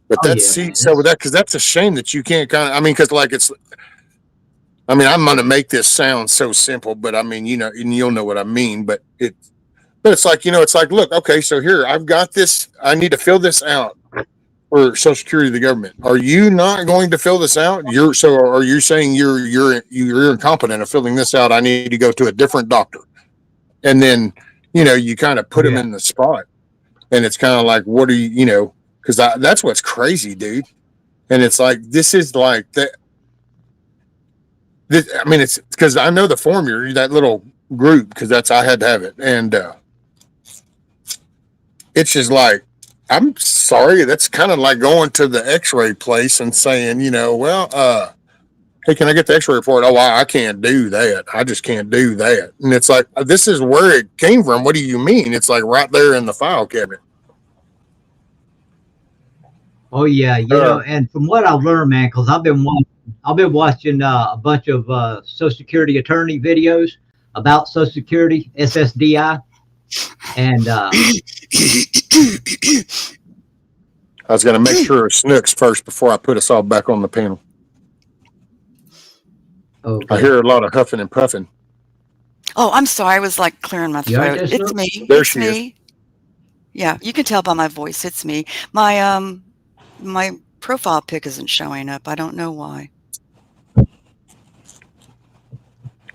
but because that's a shame that you can't because I'm going to make this sound so simple, but and you'll know what I mean, but it's like, look, okay, so here, I've got this, I need to fill this out for Social Security of the government. Are you not going to fill this out? Are you saying you're incompetent of filling this out? I need to go to a different doctor. And then, you kind of put them in the spot. And it's kind of like, what are you, because that's what's crazy, dude. And it's like this is like that. I mean, it's because I know the formula, that little group, because that's I had to have it, and it's just like I'm sorry. That's kind of like going to the X-ray place and saying, well, hey, can I get the X-ray report? Oh, I can't do that. I just can't do that. And it's like this is where it came from. What do you mean? It's like right there in the file cabinet. Oh yeah, and from what I've learned, man, because I've been watching a bunch of Social Security attorney videos about Social Security, SSDI, and I was going to make sure of Snooks first before I put us all back on the panel. okay. I hear a lot of huffing and puffing. Oh, I'm sorry. I was like clearing my throat. It's me. There it's she me. is. Yeah, you can tell by my voice. It's me. My profile pic isn't showing up. I don't know why.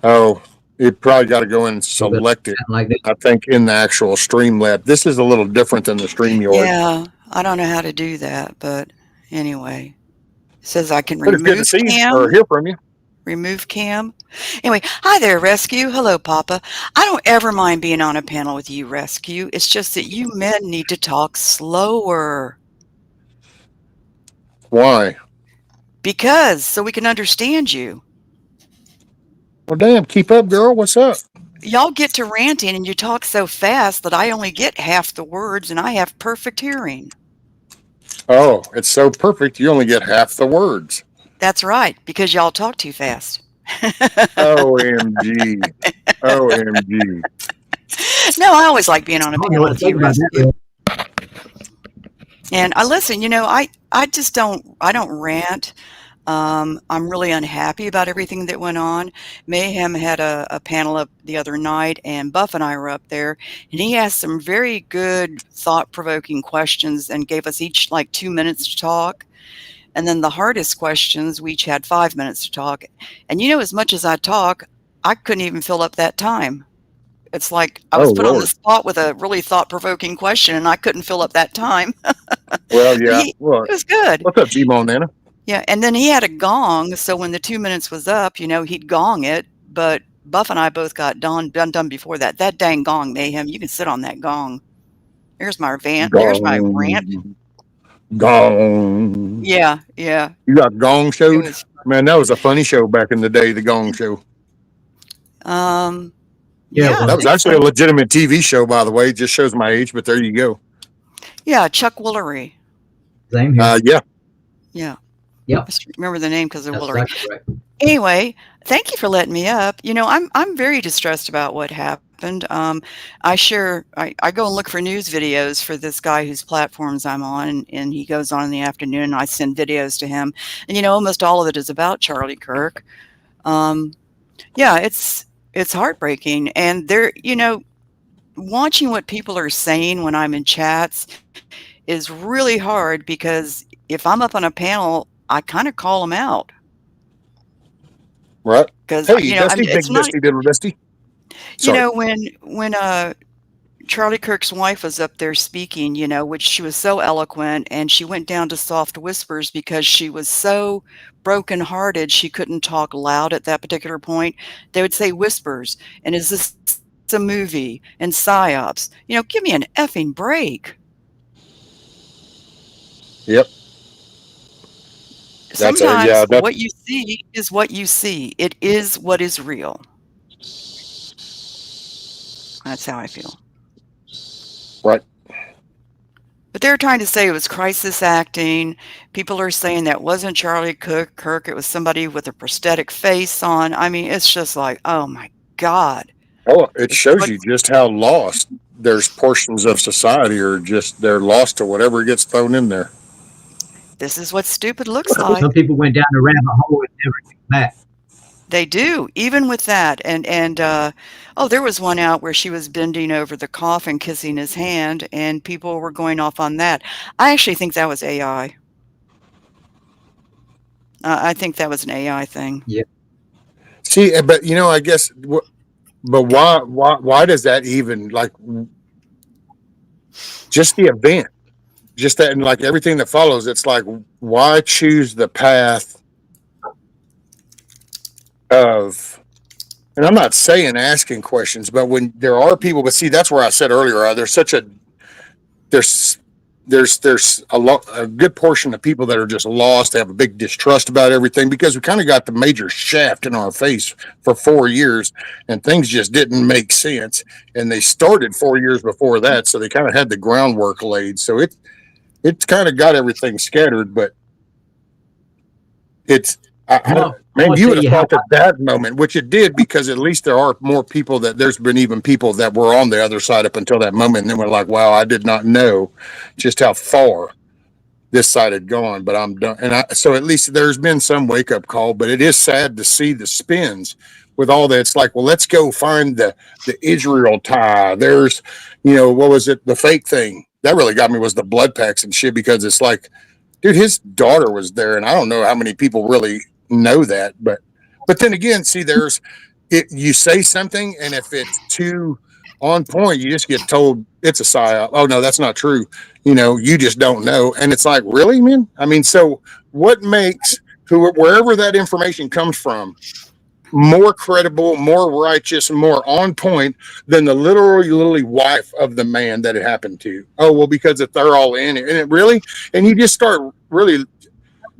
Oh, you probably got to go and select it. Like that. I think in the actual Streamlab. This is a little different than the StreamYard. Yeah, I don't know how to do that, but anyway, it says I can But it's good to remove see you cam. or hear from you. Remove cam. Anyway, hi there, Rescue. Hello, Papa. I don't ever mind being on a panel with you, Rescue. It's just that you men need to talk slower. Why? Because, so we can understand you. Well, damn, keep up, girl. What's up? Y'all get to ranting and you talk so fast that I only get half the words and I have perfect hearing. Oh, it's so perfect. You only get half the words. That's right, because y'all talk too fast. OMG. OMG. No, I always like being on a I don't know panel what to with think you, about that. Rescue. And I listen, I just don't rant. I'm really unhappy about everything that went on. Mayhem had a panel up the other night, and Buff and I were up there, and he asked some very good, thought-provoking questions and gave us each like 2 minutes to talk. And then the hardest questions, we each had 5 minutes to talk. And as much as I talk, I couldn't even fill up that time. It's like I was put on the spot with a really thought-provoking question, and I couldn't fill up that time. Well, yeah. It was good. What's up, G-Mo Nana? Yeah, and then he had a gong, so when the 2 minutes was up, he'd gong it, but Buff and I both got done before that. That dang gong, Mayhem, you can sit on that gong. There's my rant. There's my rant. Gong. Yeah. You got Gong showed? Man, that was a funny show back in the day, the Gong Show. Yeah, that was actually a legitimate TV show, by the way. It just shows my age, but there you go. Yeah, Chuck Woolery. Same here. Yeah. Yeah. Yep. I just remember the name because of That's Woolery. exactly right. Anyway, thank you for letting me up. I'm very distressed about what happened. I go and look for news videos for this guy whose platforms I'm on, and he goes on in the afternoon, and I send videos to him. And almost all of it is about Charlie Kirk. Yeah, it's heartbreaking. And they're, watching what people are saying when I'm in chats is really hard, because if I'm up on a panel, I kind of call them out. Right. Because hey, Dusty, big Dusty, little Dusty. When Charlie Kirk's wife was up there speaking, which she was so eloquent, and she went down to soft whispers because she was so brokenhearted she couldn't talk loud at that particular point. They would say whispers, and is this a movie? And psyops? Give me an effing break. Yep. Sometimes what you see is what you see. It is what is real. That's how I feel. Right. But they're trying to say it was crisis acting. People are saying that wasn't Charlie Kirk. It was somebody with a prosthetic face on. I mean, it's just like, oh my God. Oh, it shows you just how lost there's portions of society are just, they're lost to whatever gets thrown in there. This is what stupid looks like. Some people went down the rabbit hole and never came back. They do, even with that. And there was one out where she was bending over the coffin, kissing his hand, and people were going off on that. I actually think that was AI. I think that was an AI thing. Yeah. See, but I guess, but why does that even, like, just the event? just that, and like everything that follows, it's like, why choose the path of, and I'm not saying asking questions, but when there are people, but see, that's where I said earlier, there's such a, there's, there's a good portion of people that are just lost. They have a big distrust about everything because we kind of got the major shaft in our face for 4 years and things just didn't make sense. And they started 4 years before that. So they kind of had the groundwork laid. So it's kind of got everything scattered, but it's, man, you would have thought that moment, which it did, because at least there are more people that there's been even people that were on the other side up until that moment. And then we're like, wow, I did not know just how far this side had gone, but I'm done. And so at least there's been some wake up call, but it is sad to see the spins with all that. It's like, well, let's go find the Israel tie. There's, what was it? The fake thing that really got me was the blood packs and shit, because it's like, dude, his daughter was there. And I don't know how many people really know that, but then again, see, there's it, you say something, and if it's too on point, you just get told it's a psyop. Oh no, that's not true. You just don't know. And it's like, really, man? I mean, so what makes wherever that information comes from more credible, more righteous, more on point than the literally wife of the man that it happened to? Oh, well, because if they're all in it, and it really, and you just start really.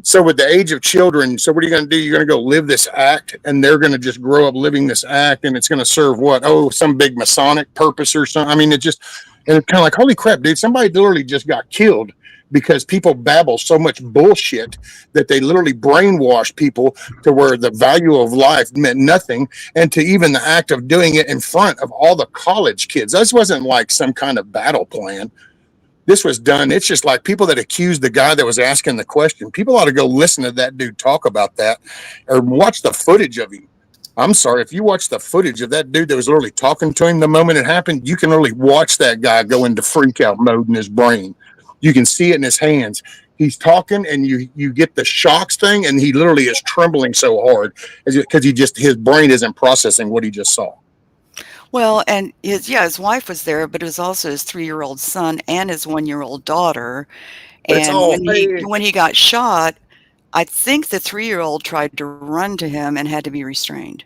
So with the age of children, so what are you going to do? You're going to go live this act, and they're going to just grow up living this act, and it's going to serve what? Oh, some big Masonic purpose or something. I mean, and it's kind of like, holy crap, dude, somebody literally just got killed because people babble so much bullshit that they literally brainwash people to where the value of life meant nothing, and to even the act of doing it in front of all the college kids. This wasn't like some kind of battle plan. This was done. It's just like people that accused the guy that was asking the question. People ought to go listen to that dude talk about that, or watch the footage of him. I'm sorry, if you watch the footage of that dude that was literally talking to him the moment it happened, you can really watch that guy go into freak out mode in his brain. You can see it in his hands. He's talking, and you get the shocks thing, and he literally is trembling so hard because his brain isn't processing what he just saw. Well, and his wife was there, but it was also his 3-year-old son and his 1-year-old daughter. And when he got shot, I think the 3-year-old tried to run to him and had to be restrained.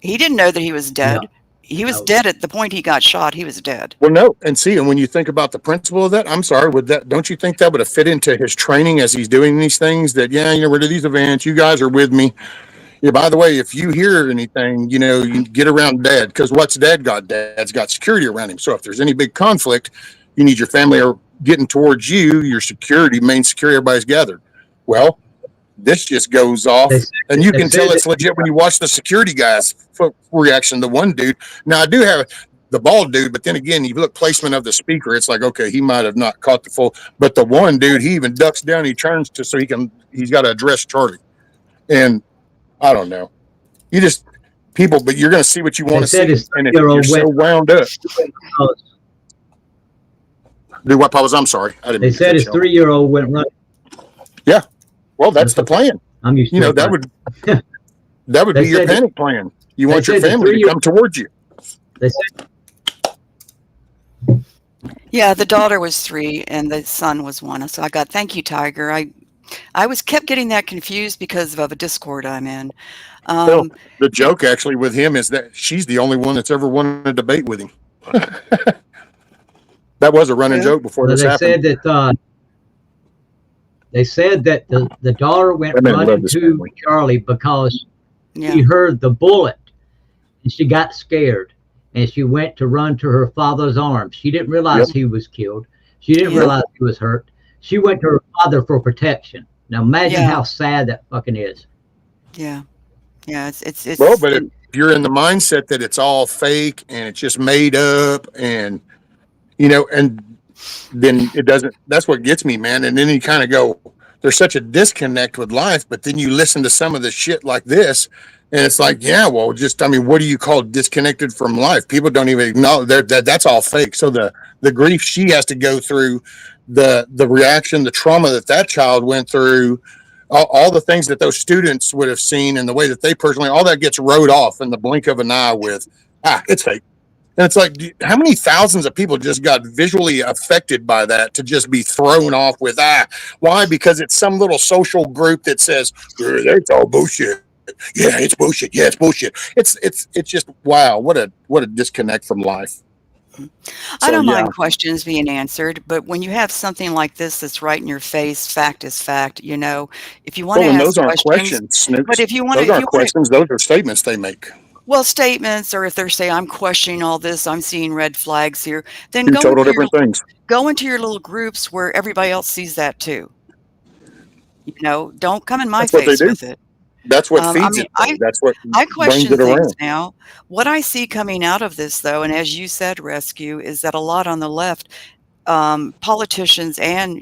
He didn't know that he was dead. No. He was dead at the point he got shot. He was dead. Well, no. And see, and when you think about the principle of that, I'm sorry, with that, don't you think that would have fit into his training as he's doing these things? That, we're to these events, you guys are with me. Yeah, by the way, if you hear anything, you get around Dad, because what's Dad got? Dad's got security around him. So if there's any big conflict, you need your family are getting towards you, your security, main security, everybody's gathered. Well, this just goes off, and you can tell it's legit when you watch the security guys' reaction. The one dude, now I do have the bald dude, but then again, you look placement of the speaker, it's like, okay, he might have not caught the full, but the one dude, he even ducks down, he turns to, so he's got to address Charlie. And I don't know. You just people, but you're going to see what you want to see, and if you're so wound up. Do what, Paulus? I'm sorry, I didn't. They said his 3-year-old went running. Yeah, well, that's the plan. I'm used to that would be your panic plan. You want your family to come towards you. They said. Yeah, the daughter was 3 and the son was 1. So thank you, Tiger. I kept getting that confused because of a Discord I'm in. Well, the joke actually with him is that she's the only one that's ever won a debate with him. That was a running joke before this happened. They said that the daughter went running to Charlie because she heard the bullet and she got scared, and she went to run to her father's arms. She didn't realize he was killed. She didn't realize he was hurt. She went to her father for protection. Now imagine how sad that fucking is. Yeah. Yeah. It's well, but if you're in the mindset that it's all fake and it's just made up, and and then it doesn't, that's what gets me, man. And then you kind of go, there's such a disconnect with life, but then you listen to some of the shit like this, and it's like, what do you call disconnected from life? People don't even acknowledge that's all fake. So the grief she has to go through, the reaction, the trauma that child went through, all the things that those students would have seen, and the way that they personally, all that gets wrote off in the blink of an eye with, it's fake. And it's like, how many thousands of people just got visually affected by that to just be thrown off with why? Because it's some little social group that says that's all bullshit. Yeah, it's bullshit. Yeah, it's bullshit. It's just wow. What a disconnect from life. I So don't yeah. mind questions being answered, but when you have something like this that's right in your face, fact is fact, if you want to Well, and ask those aren't questions, questions, but Snooks. if you want to, Those aren't questions. Those are statements they make. well, statements, or if they're saying, I'm questioning all this, I'm seeing red flags here, then Two total different things. go into your little groups where everybody else sees that too. Don't come in my That's what they face do. with it. That's what I feeds mean, it, though. That's what I brings question it things around. now. What I see coming out of this, though, and as you said, Rescue, is that a lot on the left, politicians and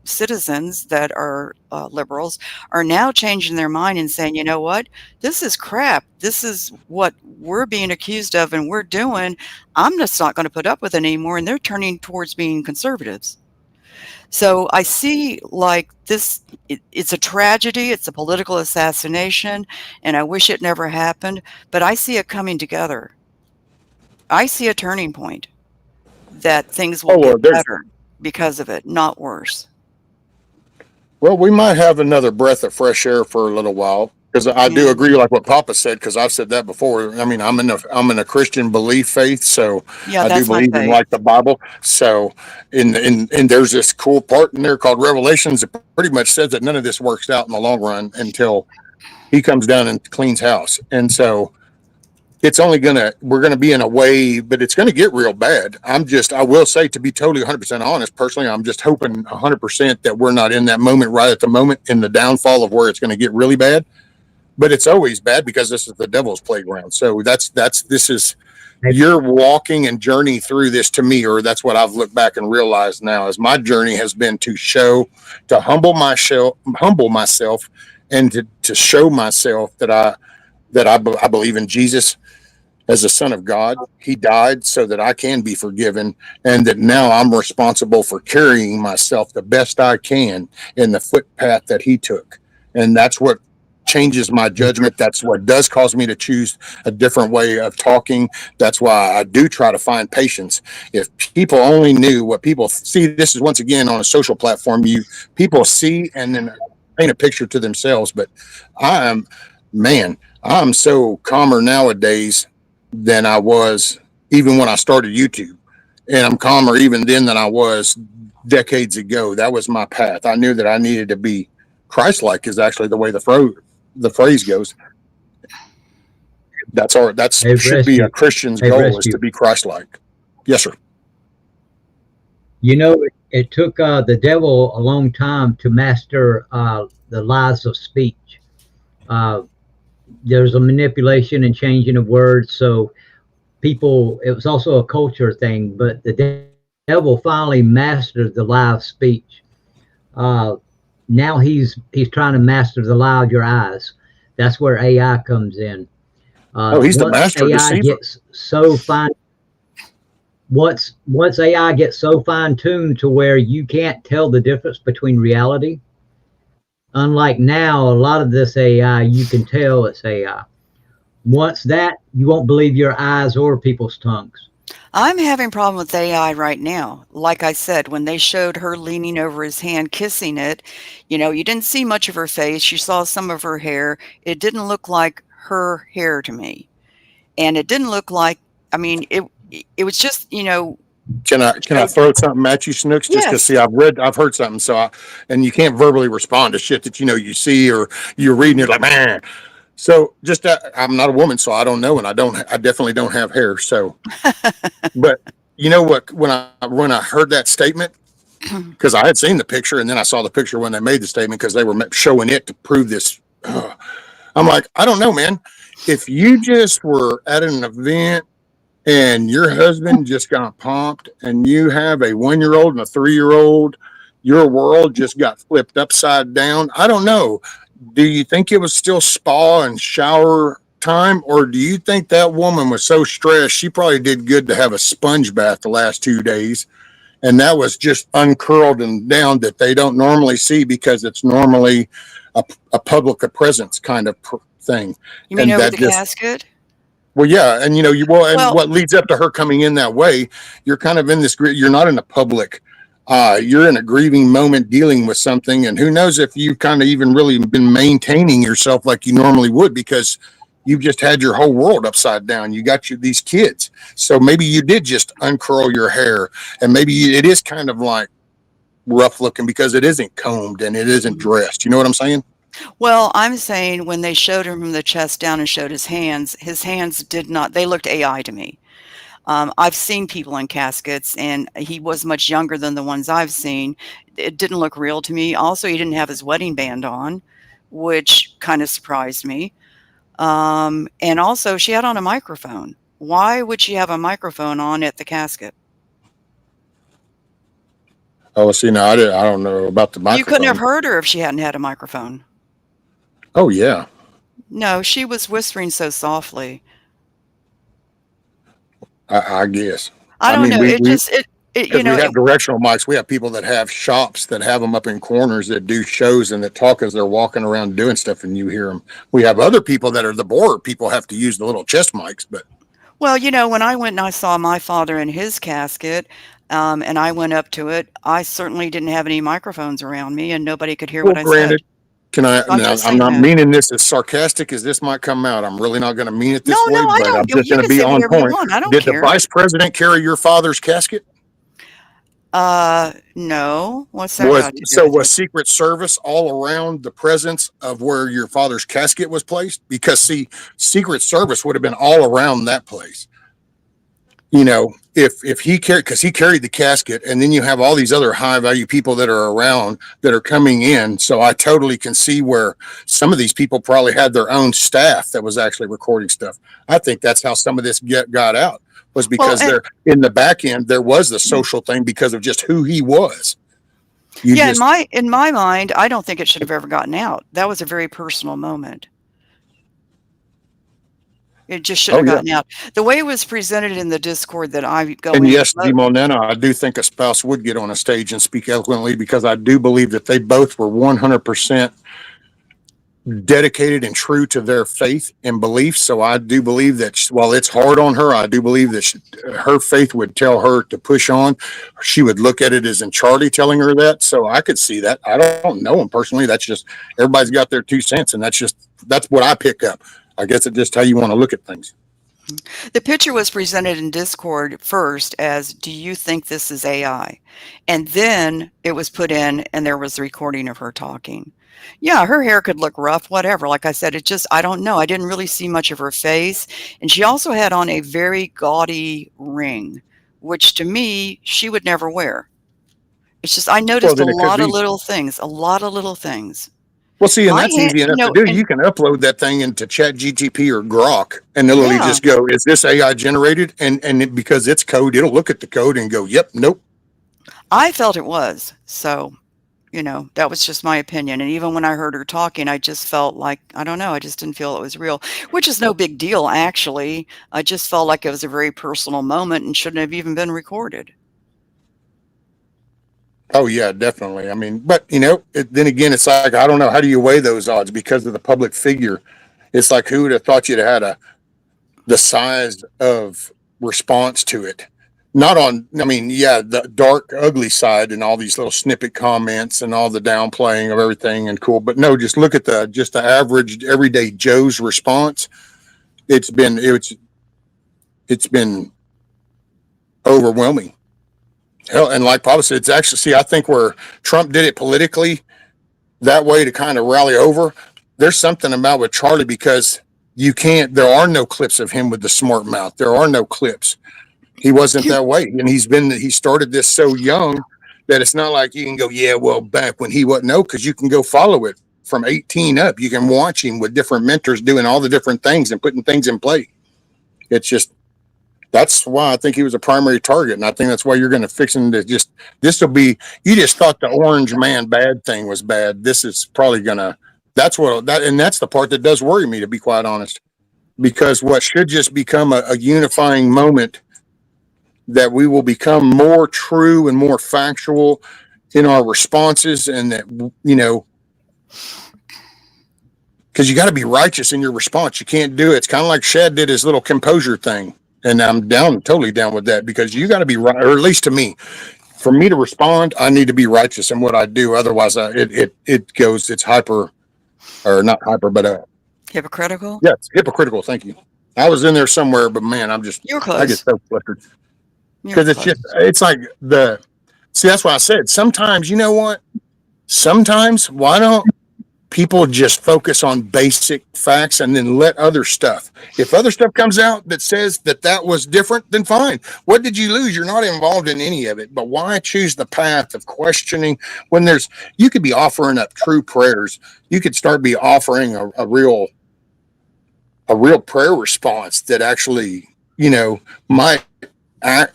citizens that are liberals are now changing their mind and saying, you know what, this is crap. This is what we're being accused of, and we're doing. I'm just not going to put up with it anymore, and they're turning towards being conservatives. So I see like this, it's a tragedy, it's a political assassination, and I wish it never happened, but I see it coming together. I see a turning point that things will Oh, well, get there's better because of it, not worse. Well, we might have another breath of fresh air for a little while because I do Yeah. agree, like what Papa said, because I've said that before. I mean, I'm in a Christian belief faith, so Yeah, I do that's my believe in faith. like the Bible. So, in there's this cool part in there called Revelations that pretty much says that none of this works out in the long run until He comes down and cleans house, and so we're gonna be in a way, but it's gonna get real bad. I will say, to be totally 100% honest, personally, I'm just hoping 100% that we're not in that moment right at the moment in the downfall of where it's going to get really bad. But it's always bad because this is the devil's playground. So this is Hey, you're walking and journey through this to me, or that's what I've looked back and realized now is my journey has been to humble myself, and to show myself I believe in Jesus as the Son of God. He died so that I can be forgiven, and that now I'm responsible for carrying myself the best I can in the footpath that He took. And that's what changes my hey, judgment. That's what does cause me to choose a different way of talking. That's why I do try to find patience. If people only knew what people see, this is once again on a social platform, people see and then paint a picture to themselves. But I am, man, I'm so calmer nowadays than I was even when I started YouTube. And I'm calmer even then than I was decades ago. That was my path. I knew that I needed to be Christ-like, is actually the way the phrase goes. That's hey, should be a rescue, Christian's hey, goal, is to rescue. be Christ-like. Yes, sir. It took the devil a long time to master the lies of speech. Uh, there's a manipulation and changing of words, so it was also a culture thing, but the devil finally mastered the lie of speech. Uh, now he's trying to master the lie of your eyes. That's where AI comes in. Oh, he's the Once master AI deceiver. gets so fine, once AI gets so fine tuned to where you can't tell the difference between reality. Unlike now, a lot of this AI, you can tell it's AI. Once that, you won't believe your eyes or people's tongues. I'm having a problem with AI right now. Like I said, when they showed her leaning over his hand, kissing it, you didn't see much of her face. You saw some of her hair. It didn't look like her hair to me. And it didn't look like, I mean, it was just, Can I showed, throw something at you, Snooks? Just because, yes. see, I've heard something, and you can't verbally respond to shit that you see, or you're reading it Mhm. like, man. So just I'm not a woman, so I don't know, and I definitely don't have hair. So, but you know what? When I heard that statement, because I had seen the picture, and then I saw the picture when they made the statement, because they were showing it to prove this. I'm like, I don't know, man. If you just were at an event and your husband just got pumped, and you have a 1 year old and a 3 year old, your world just got flipped upside down. I don't know. Do you think it was still spa and shower time, or do you think that woman was so stressed she probably did good to have a sponge bath the last 2 days, and that was just uncurled and down that they don't normally see because it's normally a public presence kind of thing, You mean and over that the just casket? Well, yeah, and and Well, what leads up to her coming in that way, you're kind of in this. You're not in the public. You're in a grieving moment, dealing with something, and who knows if you've kind of even really been maintaining yourself like you normally would, because you've just had your whole world upside down. You got these kids, so maybe you did just uncurl your hair, and maybe it is kind of like rough looking because it isn't combed and it isn't dressed. You know what I'm saying? well, I'm saying when they showed him from the chest down and showed his hands did not, they looked AI to me. I've seen people in caskets, and he was much younger than the ones I've seen. It didn't look real to me. Also, he didn't have his wedding band on, which kind of surprised me. And also, she had on a microphone. Why would she have a microphone on at the casket? Oh, see, now I don't know about the You couldn't have microphone. heard her if she hadn't had a microphone. Oh yeah, No, she was whispering so softly. I guess. I I don't mean, know. we It we just it because we have directional mics. We have people that have shops that have them up in corners that do shows and that talk as they're walking around doing stuff, and you hear them. We have other people that are the board people have to use the little chest mics, but well, when I went and I saw my father in his casket, and I went up to it, I certainly didn't have any microphones around me, and nobody could hear well, what I said. granted, can I? So I'm Now, just I'm saying not that. meaning this as sarcastic as this might come out. I'm really not going to mean it No, this no, way, I but I'm don't. just You going to can be say on whatever you point. want. I don't Did the care. vice president carry your father's casket? No. What's that got to do with Was it? Secret Service all around the presence of where your father's casket was placed? Because see, Secret Service would have been all around that place. If he carried, because he carried the casket, and then you have all these other high value people that are around that are coming in. So I totally can see where some of these people probably had their own staff that was actually recording stuff. I think that's how some of this got out, was Well, because and there in the back end there was the social thing because of just who he was. You yeah, in just my mind, I don't think it should have ever gotten out. That was a very personal moment. It just shouldn't Oh have yeah. gotten out. The way it was presented in the Discord that I go And in, yes, Demonena, I do think a spouse would get on a stage and speak eloquently, because I do believe that they both were 100% dedicated and true to their faith and beliefs. So I do believe that while it's hard on her, I do believe that her faith would tell her to push on. She would look at it as in Charlie telling her that. So I could see that. I don't know him personally. That's just, everybody's got their 2 cents, and that's what I pick up. I guess it's just how you want to look at things. the picture was presented in Discord first as, "Do you think this is AI?" And then it was put in, and there was a recording of her talking. Yeah, her hair could look rough, whatever. Like I said, I don't know. I didn't really see much of her face. And she also had on a very gaudy ring, which to me, she would never wear. It's just, I Well, noticed then it could be. a lot of little things. Well, see, and My that's hand, easy enough to do. and You can upload that thing into Chat GTP or Grok, and it'll literally yeah, just go, "Is this AI generated?" Because it's code, it'll look at the code and go, "Yep, nope." I felt it was. So, that was just my opinion. And even when I heard her talking, I just felt like, I don't know, I just didn't feel it was real, which is no big deal, actually. I just felt like it was a very personal moment and shouldn't have even been recorded. Oh yeah, definitely. I mean, but then again, it's like I don't know. How do you weigh those odds because of the public figure? It's like, who would have thought you'd had the size of response to it? Not on, I mean, yeah, the dark, ugly side and all these little snippet comments and all the downplaying of everything and cool. But no, just look at the average everyday Joe's response. It's been it's been overwhelming. Hell, and like Papa said, it's actually, see, I think where Trump did it politically that way to kind of rally over, there's something about with Charlie, because there are no clips of him with the smart mouth. There are no clips. He wasn't that way. And he started this so young that it's not like you can go, yeah, well, back when he wasn't. No, because you can go follow it from 18 up. You can watch him with different mentors doing all the different things and putting things in play. It's just, that's why I think he was a primary target. And I think that's why you're going to fix him to just, this will be, you just thought the orange man bad thing was bad. This is probably going to, and that's the part that does worry me, to be quite honest, because what should just become a unifying moment, that we will become more true and more factual in our responses, and that, because you got to be righteous in your response. You can't do it. It's kind of like Shad did his little composure thing. And I'm totally down with that, because you got to be right, or at least to me, for me to respond, I need to be righteous in what I do. Otherwise, it's hyper, or not hyper, but Hypocritical? yeah, it's hypocritical. Thank you. I was in there somewhere, but man, You were I get close. so flustered, You were because close. it's like see, that's why I said sometimes, you know what? Sometimes, why don't people just focus on basic facts and then let other stuff, if other stuff comes out that says that was different, then fine. What did you lose? You're not involved in any of it. But why choose the path of questioning when you could be offering up true prayers? You could start be offering a real prayer response that actually, might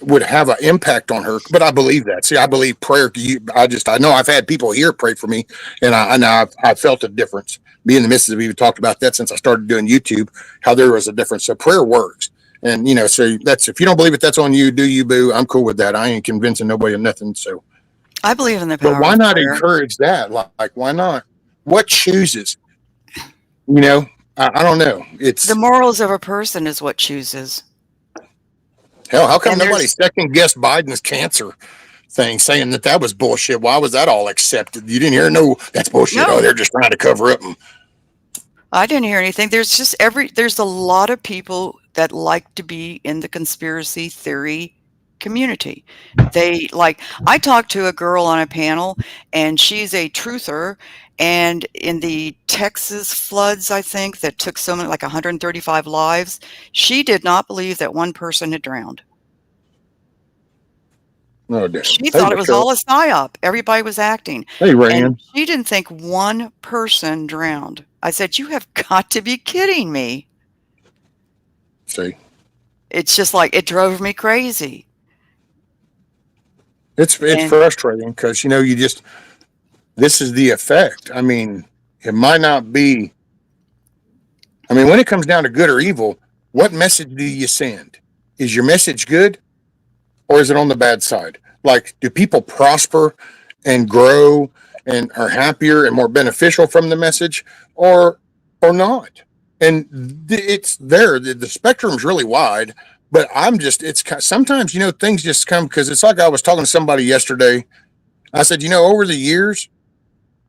would have an impact on her. But I believe that. See, I believe prayer. I know I've had people here pray for me, and I felt a difference. Me and the missus have even talked about that since I started doing YouTube, how there was a difference. So prayer works. And, so that's, if you don't believe it, that's on you. Do you, boo? I'm cool with that. I ain't convincing nobody of nothing. So, I believe in the but power why of not prayer. encourage that? Like, why not? What chooses? I don't know. The morals of a person is what chooses. Hell, how come And nobody there's, second guessed Biden's cancer thing, saying that was bullshit? Why was that all accepted? You didn't hear? No, that's bullshit. Oh, no, they're just trying to cover up. I didn't hear anything. There's a lot of people that like to be in the conspiracy theory community. I talked to a girl on a panel, and she's a truther. And in the Texas floods, I think, that took so many, like 135 lives, she did not believe that one person had drowned. Oh, damn. She Hey, thought it was Michelle. all a psyop. Everybody was acting. Hey, And Rand. she didn't think one person drowned. I said, "You have got to be kidding me." See, It's just like, it drove me crazy. it's And frustrating because this is the effect. I mean, it might not be. I mean, when it comes down to good or evil, what message do you send? Is your message good, or is it on the bad side? Like, do people prosper and grow and are happier and more beneficial from the message, or not? And it's there. The spectrum's really wide, but it's sometimes, things just come, because it's like I was talking to somebody yesterday. I said, over the years,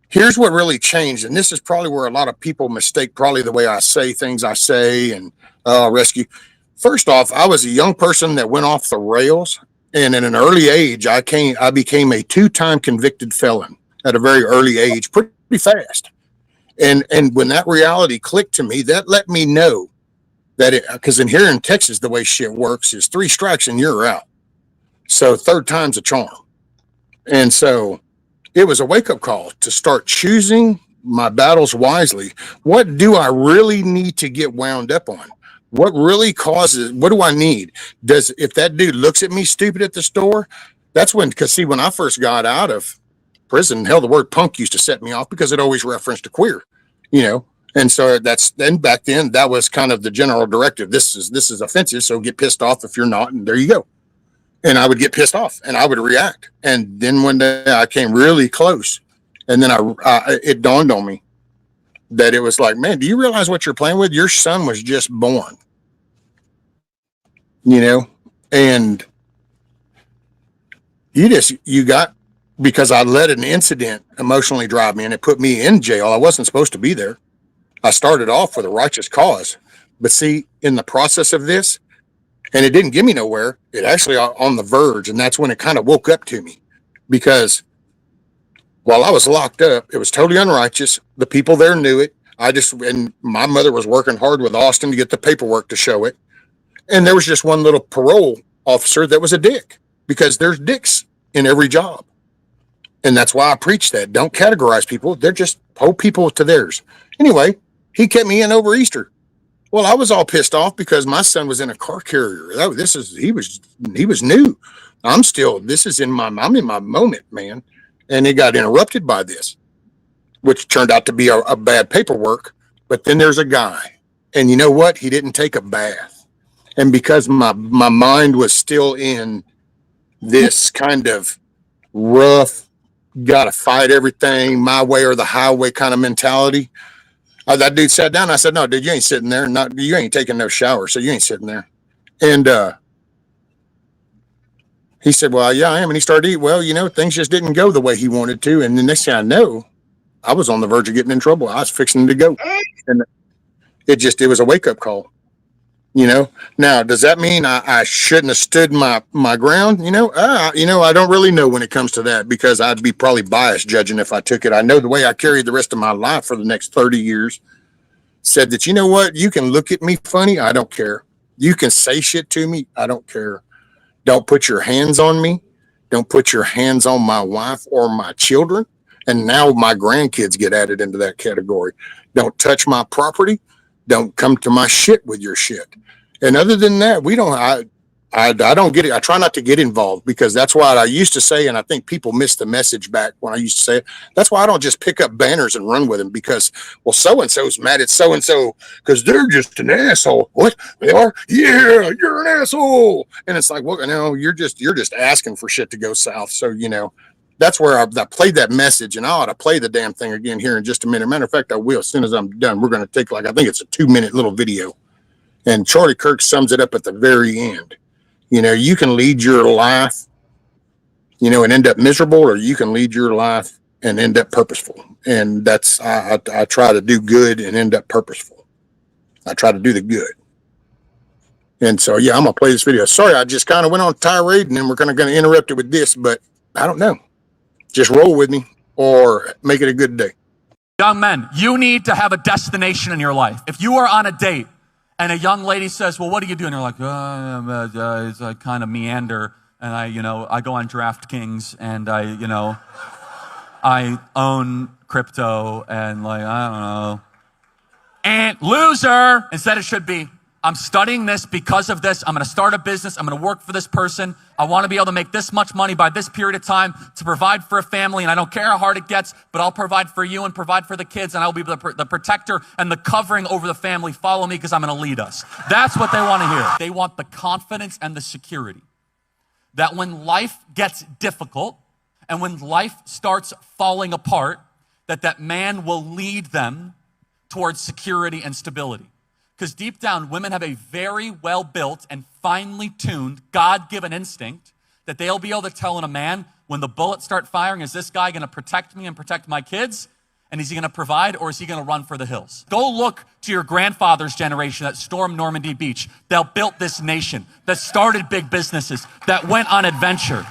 here's what really changed. And this is probably where a lot of people mistake probably the way I say things I say, and rescue. First off, I was a young person that went off the rails. And at an early age, I became a 2-time convicted felon at a very early age, pretty fast. And when that reality clicked to me, that let me know that because in here in Texas, the way shit works is 3 strikes and you're out. So third time's a charm. And so it was a wake up call to start choosing my battles wisely. What do I really need to get wound up on? What really causes, what do I need? If that dude looks at me stupid at the store, that's when, because see, when I first got out of prison, hell, the word punk used to set me off because it always referenced a queer, you know? And so back then, that was kind of the general directive. This is offensive. So get pissed off if you're not. And there you go. And I would get pissed off and I would react. And then one day I came really close. And then it dawned on me that it was like, man, do you realize what you're playing with? Your son was just born, and because I let an incident emotionally drive me and it put me in jail. I wasn't supposed to be there. I started off with a righteous cause, but see, in the process of this, and it didn't get me nowhere. It actually on the verge. And that's when it kind of woke up to me, because while I was locked up, it was totally unrighteous. The people there knew it. And my mother was working hard with Austin to get the paperwork to show it. And there was just one little parole officer that was a dick, because there's dicks in every job. And that's why I preach that. Don't categorize people. They're just hold people to theirs. Anyway, he kept me in over Easter. Well, I was all pissed off because my son was in a car carrier. He was new. I'm in my moment, man. And it got interrupted by this, which turned out to be a bad paperwork. But then there's a guy, and you know what? He didn't take a bath. And because my mind was still in this kind of rough, got to fight everything my way or the highway kind of mentality, That dude sat down. I said, no, dude, you ain't sitting there. You ain't taking no shower, so you ain't sitting there. And he said, well, yeah, I am. And he started to eat. Well, things just didn't go the way he wanted to. And the next thing I know, I was on the verge of getting in trouble. I was fixing to go. And it was a wake up call. Now, does that mean I shouldn't have stood my ground? I don't really know when it comes to that, because I'd be probably biased judging if I took it. I know the way I carried the rest of my life for the next 30 years said that, you know what, you can look at me funny. I don't care. You can say shit to me. I don't care. Don't put your hands on me. Don't put your hands on my wife or my children. And now my grandkids get added into that category. Don't touch my property. Don't come to my shit with your shit. And other than that, I don't get it. I try not to get involved, because that's what I used to say. And I think people miss the message back when I used to say it. That's why I don't just pick up banners and run with them, because, well, so-and-so's mad at so-and-so because they're just an asshole. What? They are? Yeah, you're an asshole. And it's like, well, no, you're just asking for shit to go south. So, that's where I played that message, and I ought to play the damn thing again here in just a minute. Matter of fact, I will. As soon as I'm done, we're going to take, I think it's a 2-minute little video. And Charlie Kirk sums it up at the very end. You can lead your life, and end up miserable, or you can lead your life and end up purposeful. And that's, I try to do good and end up purposeful. I try to do the good. And so, yeah, I'm going to play this video. Sorry, I just kind of went on a tirade, and then we're going to interrupt it with this, but I don't know. Just roll with me or make it a good day. Young men, you need to have a destination in your life. If you are on a date and a young lady says, well, what do you do? And you're like, it's I kind of meander, and I go on DraftKings, and I own crypto, and I don't know. And loser! Instead it should be, I'm studying this because of this. I'm going to start a business. I'm going to work for this person. I want to be able to make this much money by this period of time to provide for a family. And I don't care how hard it gets, but I'll provide for you and provide for the kids. And I'll be the protector and the covering over the family. Follow me, because I'm going to lead us. That's what they want to hear. They want the confidence and the security that when life gets difficult and when life starts falling apart, that man will lead them towards security and stability. Because deep down, women have a very well-built and finely tuned, God-given instinct that they'll be able to tell in a man, when the bullets start firing, is this guy going to protect me and protect my kids? And is he going to provide, or is he going to run for the hills? Go look to your grandfather's generation that stormed Normandy Beach, that built this nation, that started big businesses, that went on adventure.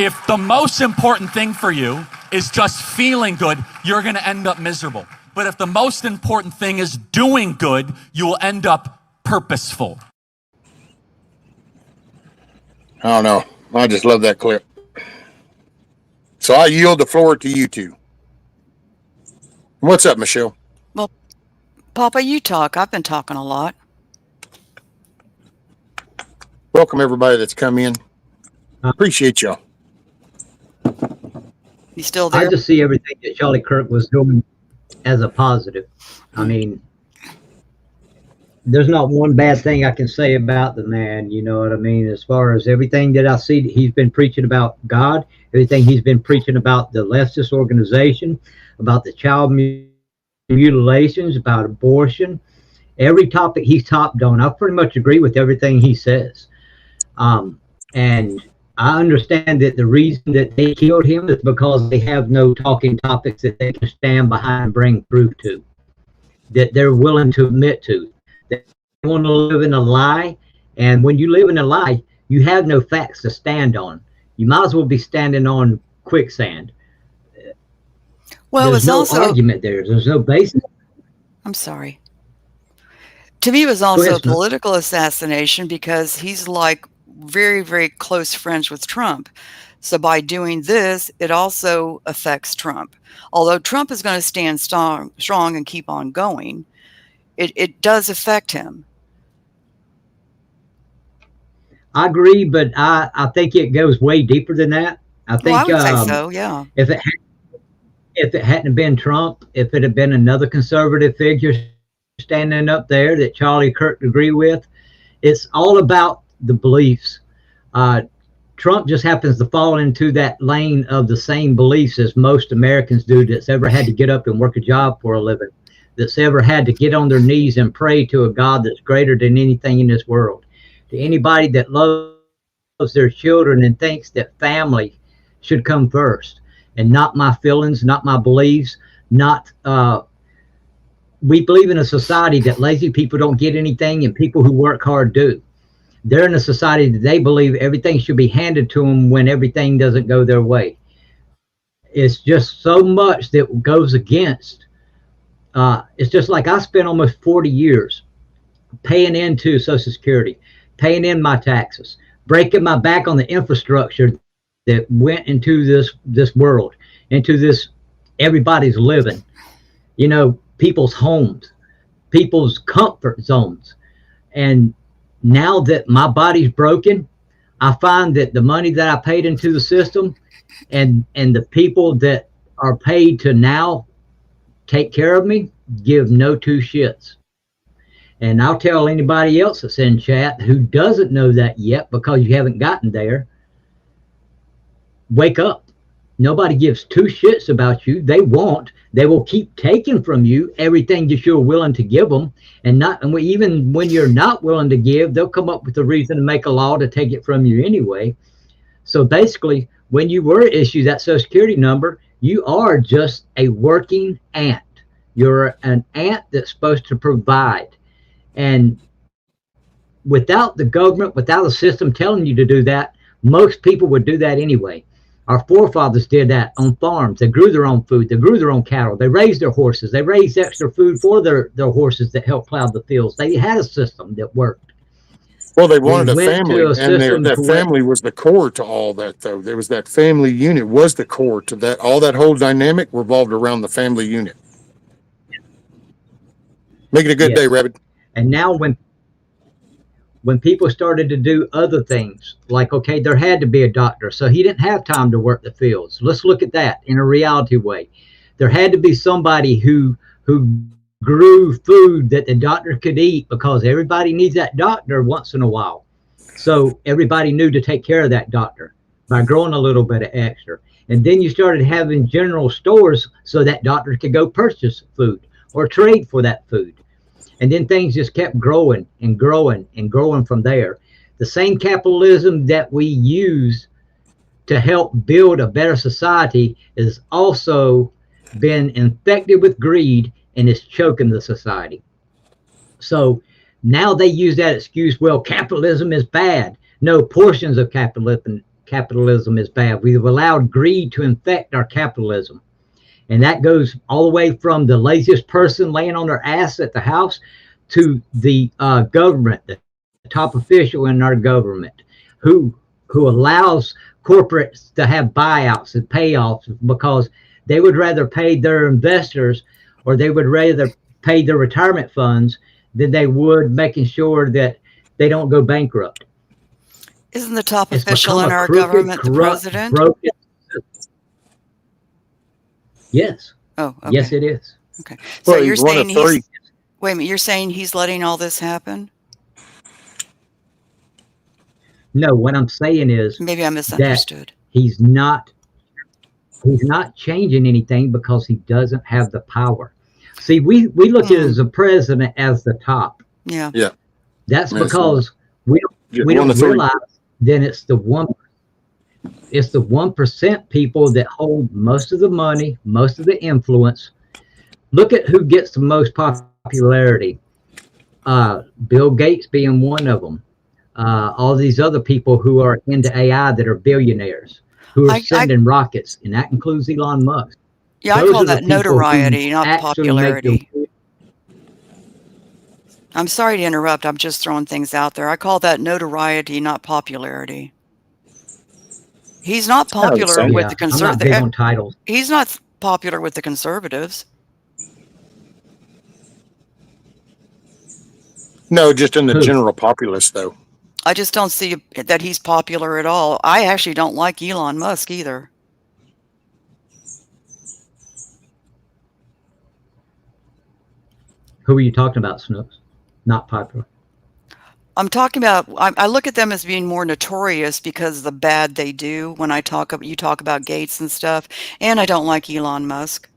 If the most important thing for you is just feeling good, you're going to end up miserable. But if the most important thing is doing good, you will end up purposeful. I don't know. I just love that clip. So I yield the floor to you two. What's up, Michelle? Well, Papa, you talk. I've been talking a lot. Welcome, everybody that's come in. I appreciate y'all. You still there? I just see everything that Charlie Kirk was doing as a positive. I mean, there's not one bad thing I can say about the man, you know what I mean? As far as everything that I see, he's been preaching about God, everything he's been preaching about the leftist organization, about the child mutilations, about abortion, every topic he's topped on. I pretty much agree with everything he says. And I understand that the reason that they killed him is because they have no talking topics that they can stand behind and bring proof to, that they're willing to admit to. They want to live in a lie, and when you live in a lie, you have no facts to stand on. You might as well be standing on quicksand. Well, there's no also argument there. There's no basis. I'm sorry. To me, it was also a political assassination, because he's like very, very close friends with Trump. So by doing this, it also affects Trump. Although Trump is going to stand strong and keep on going, it does affect him. I agree, but I think it goes way deeper than that. I think I would say so, yeah. If it hadn't been Trump, if it had been another conservative figure standing up there that Charlie Kirk agree with, it's all about the beliefs. Trump just happens to fall into that lane of the same beliefs as most Americans do that's ever had to get up and work a job for a living. that's ever had to get on their knees and pray to a God that's greater than anything in this world. To anybody that loves their children and thinks that family should come first and not my feelings, not my beliefs, not we believe in a society that lazy people don't get anything and people who work hard do. They're in a society that they believe everything should be handed to them when everything doesn't go their way. It's just so much that goes against. It's just like I spent almost 40 years paying into Social Security, paying in my taxes, breaking my back on the infrastructure that went into this world, into this everybody's living, you know, people's homes, people's comfort zones. And now that my body's broken, I find that the money that I paid into the system and the people that are paid to now take care of me give no two shits. And I'll tell anybody else that's in chat who doesn't know that yet because you haven't gotten there, wake up. Nobody gives two shits about you. They will keep taking from you everything that you're willing to give them. And even when you're not willing to give, they'll come up with a reason to make a law to take it from you anyway. So basically, when you were issued that Social Security number, you are just a working ant. You're an ant that's supposed to provide. And without the government, without a system telling you to do that, most people would do that anyway. Our forefathers did that on farms. They grew their own food. They grew their own cattle. They raised their horses. They raised extra food for their horses that helped plow the fields. They had a system that worked. Well, they wanted a family, and that family was the core to all that, though. There was that family unit was the core to that. All that whole dynamic revolved around the family unit. Make it a good day, Rabbit. And now when people started to do other things, like, okay, there had to be a doctor, so he didn't have time to work the fields. Let's look at that in a reality way. There had to be somebody who grew food that the doctor could eat because everybody needs that doctor once in a while. So everybody knew to take care of that doctor by growing a little bit of extra. And then you started having general stores so that doctor could go purchase food or trade for that food. And then things just kept growing and growing and growing from there. The same capitalism that we use to help build a better society is also been infected with greed and is choking the society. So now they use that excuse, well, capitalism is bad. No, portions of capitalism is bad. We've allowed greed to infect our capitalism. And that goes all the way from the laziest person laying on their ass at the house to the government, the top official in our government, who allows corporates to have buyouts and payoffs because they would rather pay their investors or they would rather pay their retirement funds than they would making sure that they don't go bankrupt. Isn't the top official in our government the president? Yes. Oh, okay. Yes, it is. Okay. So Well, you're he's one saying of three. wait a minute, you're saying he's letting all this happen? No, what I'm saying is Maybe I misunderstood. he's not changing anything because he doesn't have the power. See, we look at it as a president as the top. Yeah. Yeah. That's because we don't realize then it's the 1% people that hold most of the money, most of the influence. Look at who gets the most popularity. Bill Gates being one of them. All these other people who are into AI that are billionaires, who are sending rockets, and that includes Elon Musk. Yeah, I call that notoriety, not popularity. I'm sorry to interrupt. I'm just throwing things out there. I call that notoriety, not popularity. He's not popular with the conservatives. I'm not big on titles. He's not popular with the conservatives. No, just in the general populace, though. I just don't see that he's popular at all. I actually don't like Elon Musk either. Who are you talking about, Snooks? Not popular. I'm talking about, I look at them as being more notorious because of the bad they do when you talk about Gates and stuff. And I don't like Elon Musk.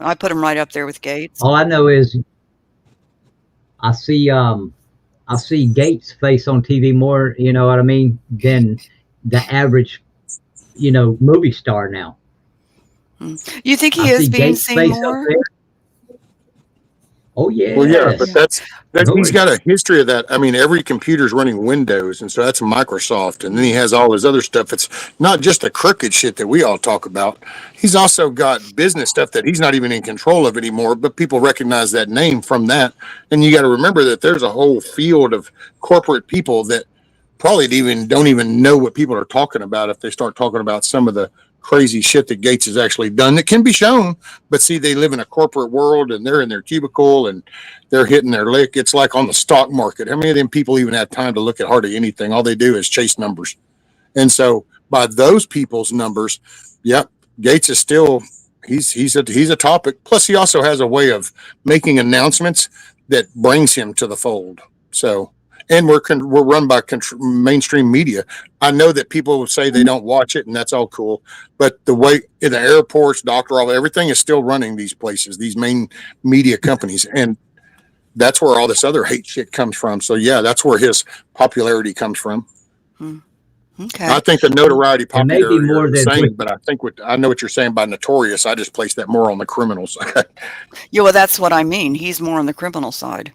I put him right up there with Gates. All I know is I see Gates' face on TV more, you know what I mean, than the average, movie star now. You think he I is see being Gates' seen face up more? there. Oh yes. Well, yeah, but that's Oh, he's got a history of that. I mean, every computer's running Windows, and so that's Microsoft, and then he has all his other stuff. It's not just the crooked shit that we all talk about. He's also got business stuff that he's not even in control of anymore, but people recognize that name from that. And you got to remember that there's a whole field of corporate people that probably don't even know what people are talking about if they start talking about some of the crazy shit that Gates has actually done that can be shown. But see, they live in a corporate world and they're in their cubicle and they're hitting their lick. It's like on the stock market. How many of them people even have time to look at hardly anything? All they do is chase numbers. And so by those people's numbers, yep, Gates is still he's a topic. Plus, he also has a way of making announcements that brings him to the fold. So, and we're run by mainstream media. I know that people will say they don't watch it, and that's all cool. But the way in the airports, everything is still running these places, these main media companies, and that's where all this other hate shit comes from. So yeah, that's where his popularity comes from. Okay. I think the notoriety, It may be popularity more are the than same, but I know what you're saying by notorious. I just place that more on the criminal side. Yeah, well, that's what I mean. He's more on the criminal side.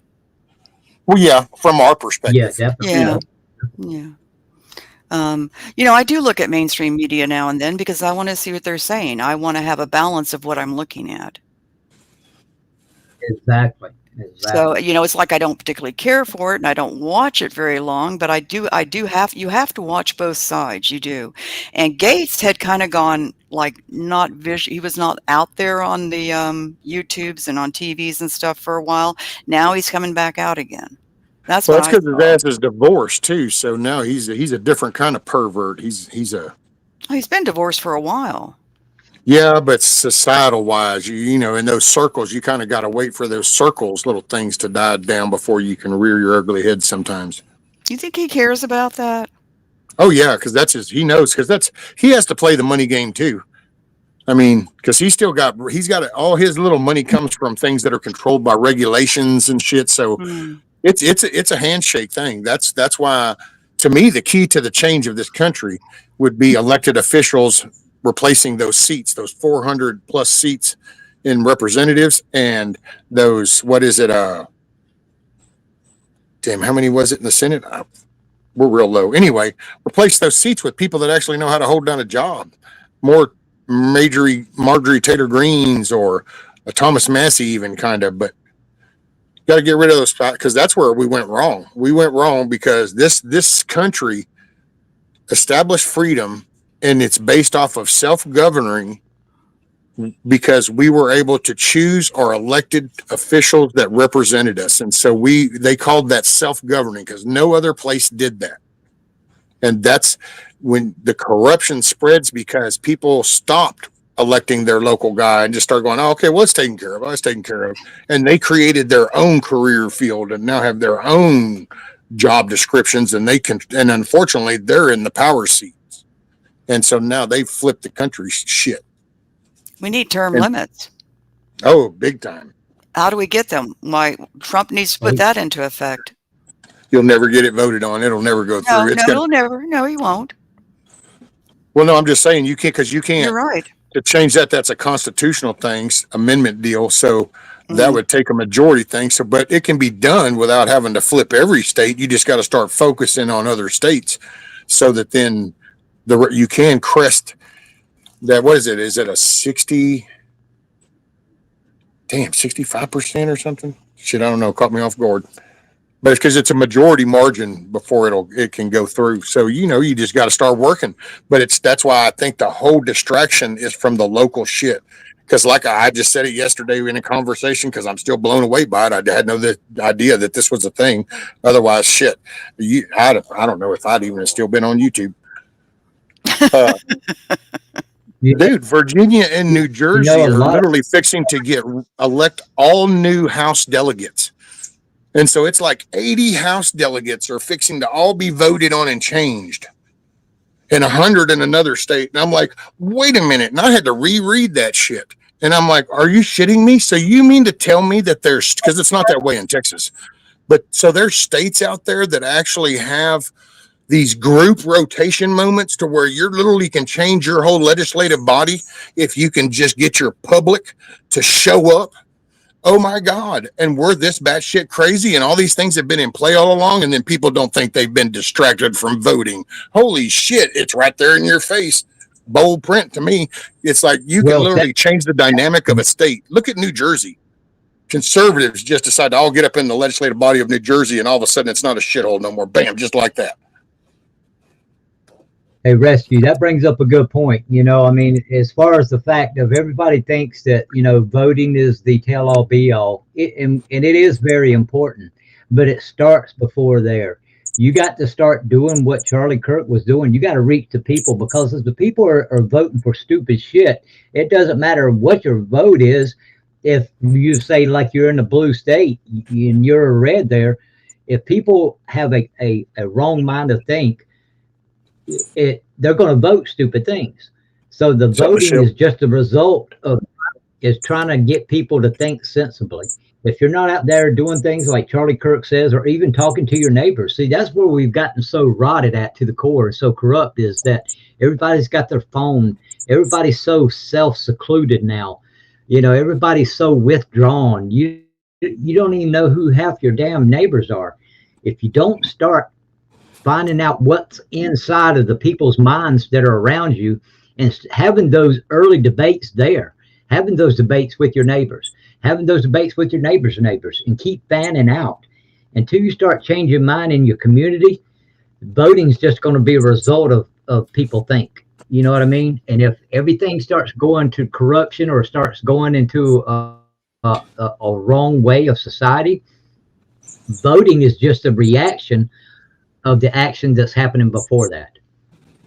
Well, yeah, from our yeah, perspective. definitely. Yeah. Yeah. I do look at mainstream media now and then because I want to see what they're saying. I want to have a balance of what I'm looking at. Exactly. So, it's like I don't particularly care for it and I don't watch it very long, but you have to watch both sides. You do. And Gates had kind of gone like not visual. He was not out there on the YouTubes and on TVs and stuff for a while. Now he's coming back out again. That's Well, what that's I because his saw. ass is divorced too. So now he's a different kind of pervert. He's He's been divorced for a while. yeah, but societal wise, in those circles, you kind of got to wait for those circles, little things to die down before you can rear your ugly head sometimes. Do you think he cares about that? Oh yeah, because he knows because he has to play the money game too. I mean, because he's got all his little money comes from things that are controlled by regulations and shit. So it's a handshake thing. That's why, to me, the key to the change of this country would be elected officials replacing those seats, those 400 plus seats in representatives, and those what is it? Damn, how many was it in the Senate? We're real low. Anyway, replace those seats with people that actually know how to hold down a job. More Marjorie Taylor Greens or a Thomas Massey, even kind of, but got to get rid of those because that's where we went wrong. We went wrong because this country established freedom and it's based off of self-governing because we were able to choose our elected officials that represented us. And so they called that self-governing because no other place did that. And that's when the corruption spreads because people stopped electing their local guy and just started going, oh, okay, well, it's taken care of. Oh, it's taken care of. And they created their own career field and now have their own job descriptions and and unfortunately they're in the power seats. And so now they've flipped the country shit. We need term limits. Oh, big time. How do we get them? Why Trump needs to put that into effect. You'll never get it voted on. It'll never go through. He'll never. No, he won't. Well, no, I'm just saying you can't because you can't. You're right. To change that's a constitutional amendment deal. So that would take a majority thing. So, but it can be done without having to flip every state. You just got to start focusing on other states so that then you can crest that. What is it? Is it a 65% or something? Shit, I don't know. Caught me off guard. But it's because it's a majority margin before it can go through. So, you just got to start working. But that's why I think the whole distraction is from the local shit. Because like I just said it yesterday in a conversation because I'm still blown away by it. I had no idea that this was a thing. Otherwise, shit, I don't know if I'd even have still been on YouTube. Dude, Virginia and New Jersey are literally fixing to elect all new House delegates. And so it's like 80 House delegates are fixing to all be voted on and changed. And 100 in another state. And I'm like, wait a minute. And I had to reread that shit And I'm like, are you shitting me? So you mean to tell me that there's, because it's not that way in Texas, but so there's states out there that actually have these group rotation moments to where you literally can change your whole legislative body if you can just get your public to show up. Oh my God. And we're this batshit crazy, and all these things have been in play all along, and then people don't think they've been distracted from voting. Holy shit, it's right there in your face. Bold print to me. It's like you can Well, literally change the dynamic of a state. Look at New Jersey. Conservatives just decide to all get up in the legislative body of New Jersey, and all of a sudden it's not a shithole no more. Bam, just like that. hey, Rescue, that brings up a good point. I mean, as far as the fact of everybody thinks that, voting is the tell all be all, and it is very important, but it starts before there. You got to start doing what Charlie Kirk was doing. You got to reach the people, because if the people are voting for stupid shit, it doesn't matter what your vote is. If you say, like, you're in a blue state and you're a red there, if people have a wrong mind to think, they're going to vote stupid things. So the voting is just a result of is trying to get people to think sensibly. If you're not out there doing things like Charlie Kirk says, or even talking to your neighbors, see, that's where we've gotten so rotted at to the core, so corrupt, is that everybody's got their phone. Everybody's so self-secluded now. Everybody's so withdrawn. You don't even know who half your damn neighbors are. If you don't start finding out what's inside of the people's minds that are around you, and having those early debates there, having those debates with your neighbors, having those debates with your neighbors' neighbors, and keep fanning out until you start changing mind in your community. Voting is just going to be a result of people think. You know what I mean? And if everything starts going to corruption or starts going into a wrong way of society, voting is just a reaction of the action that's happening before that.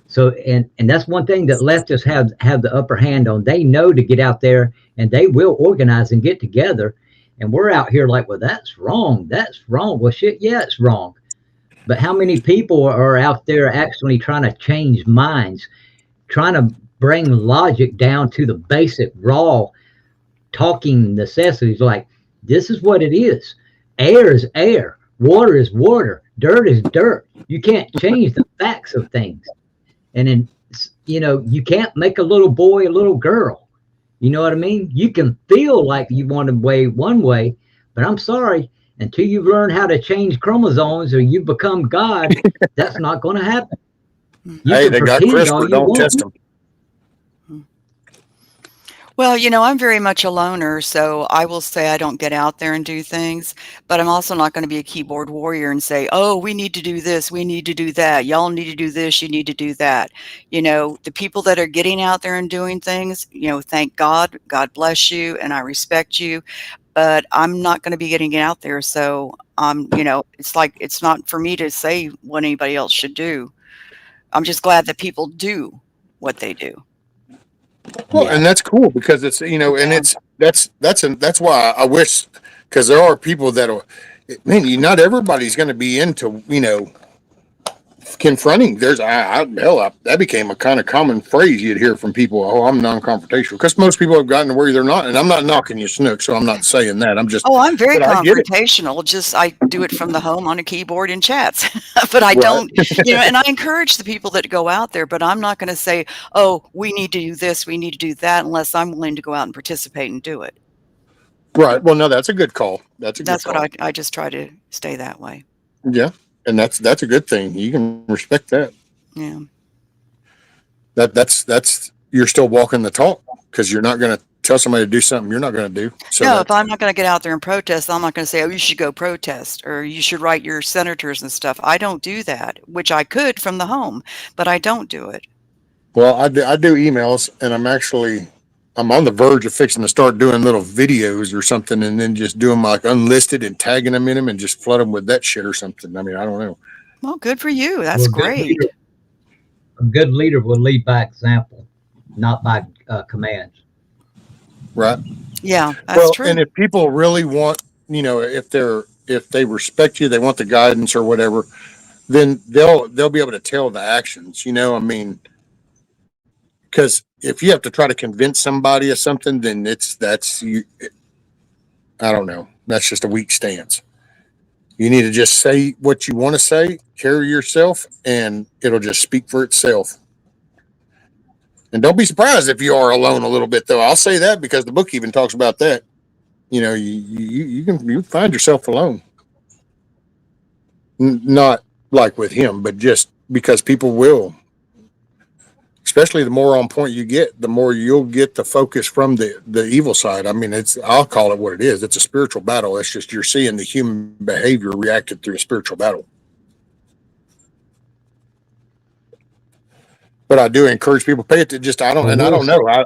So, and that's one thing that leftists have the upper hand on. They know to get out there, and they will organize and get together. And we're out here like, well, that's wrong. That's wrong. Well, shit, yeah, it's wrong. But how many people are out there actually trying to change minds, trying to bring logic down to the basic, raw, talking necessities? Like, this is what it is. Air is air. Water is water. Dirt is dirt. You can't change the facts of things. And then, you can't make a little boy a little girl. You know what I mean? You can feel like you want to weigh one way, but I'm sorry, until you learn how to change chromosomes or you become God, that's not going to happen. Hey, they got CRISPR, don't test them. Well, I'm very much a loner, so I will say I don't get out there and do things, but I'm also not going to be a keyboard warrior and say, oh, we need to do this, we need to do that, y'all need to do this, you need to do that. The people that are getting out there and doing things, thank God, God bless you, and I respect you, but I'm not going to be getting out there. So it's like, it's not for me to say what anybody else should do. I'm just glad that people do what they do. Well, and that's cool, because it's, and it's that's why I wish, because there are people that'll, man, not everybody's going to be into, confronting. That became a kind of common phrase you'd hear from people. Oh, I'm non-confrontational, because most people have gotten to where they're not. And I'm not knocking you, Snook, so I'm not saying that. I'm just, I'm very but I get it. confrontational. Just I do it from the home on a keyboard in chats, but I Right. don't, and I encourage the people that go out there, but I'm not going to say, oh, we need to do this, we need to do that, unless I'm willing to go out and participate and do it. Right. Well, no, that's a good call. That's a good That's call. what I just try to stay that way. Yeah. And that's a good thing. You can respect that. Yeah. That's you're still walking the talk, because you're not going to tell somebody to do something you're not going to do. So No, if I'm not going to get out there and protest, I'm not going to say, oh, you should go protest, or you should write your senators and stuff. I don't do that, which I could from the home, but I don't do it. well, I do emails, and I'm on the verge of fixing to start doing little videos or something, and then just doing like unlisted and tagging them in them and just flood them with that shit or something. I mean, I don't know. Well, good for you. That's great. A good leader will lead by example, not by commands. Right. Yeah, that's true. And if people really want, if they respect you, they want the guidance or whatever, then they'll be able to tell the actions. I mean, Because if you have to try to convince somebody of something, then that's you. I don't know. That's just a weak stance. You need to just say what you want to say, carry yourself, and it'll just speak for itself. And don't be surprised if you are alone a little bit, though. I'll say that because the book even talks about that. You know, you find yourself alone, not like with him, but just because people will. Especially the more on point you get, the more you'll get the focus from the evil side. I mean, I'll call it what it is. It's a spiritual battle. It's just you're seeing the human behavior reacted through a spiritual battle. But I do encourage people pay it to just I don't know.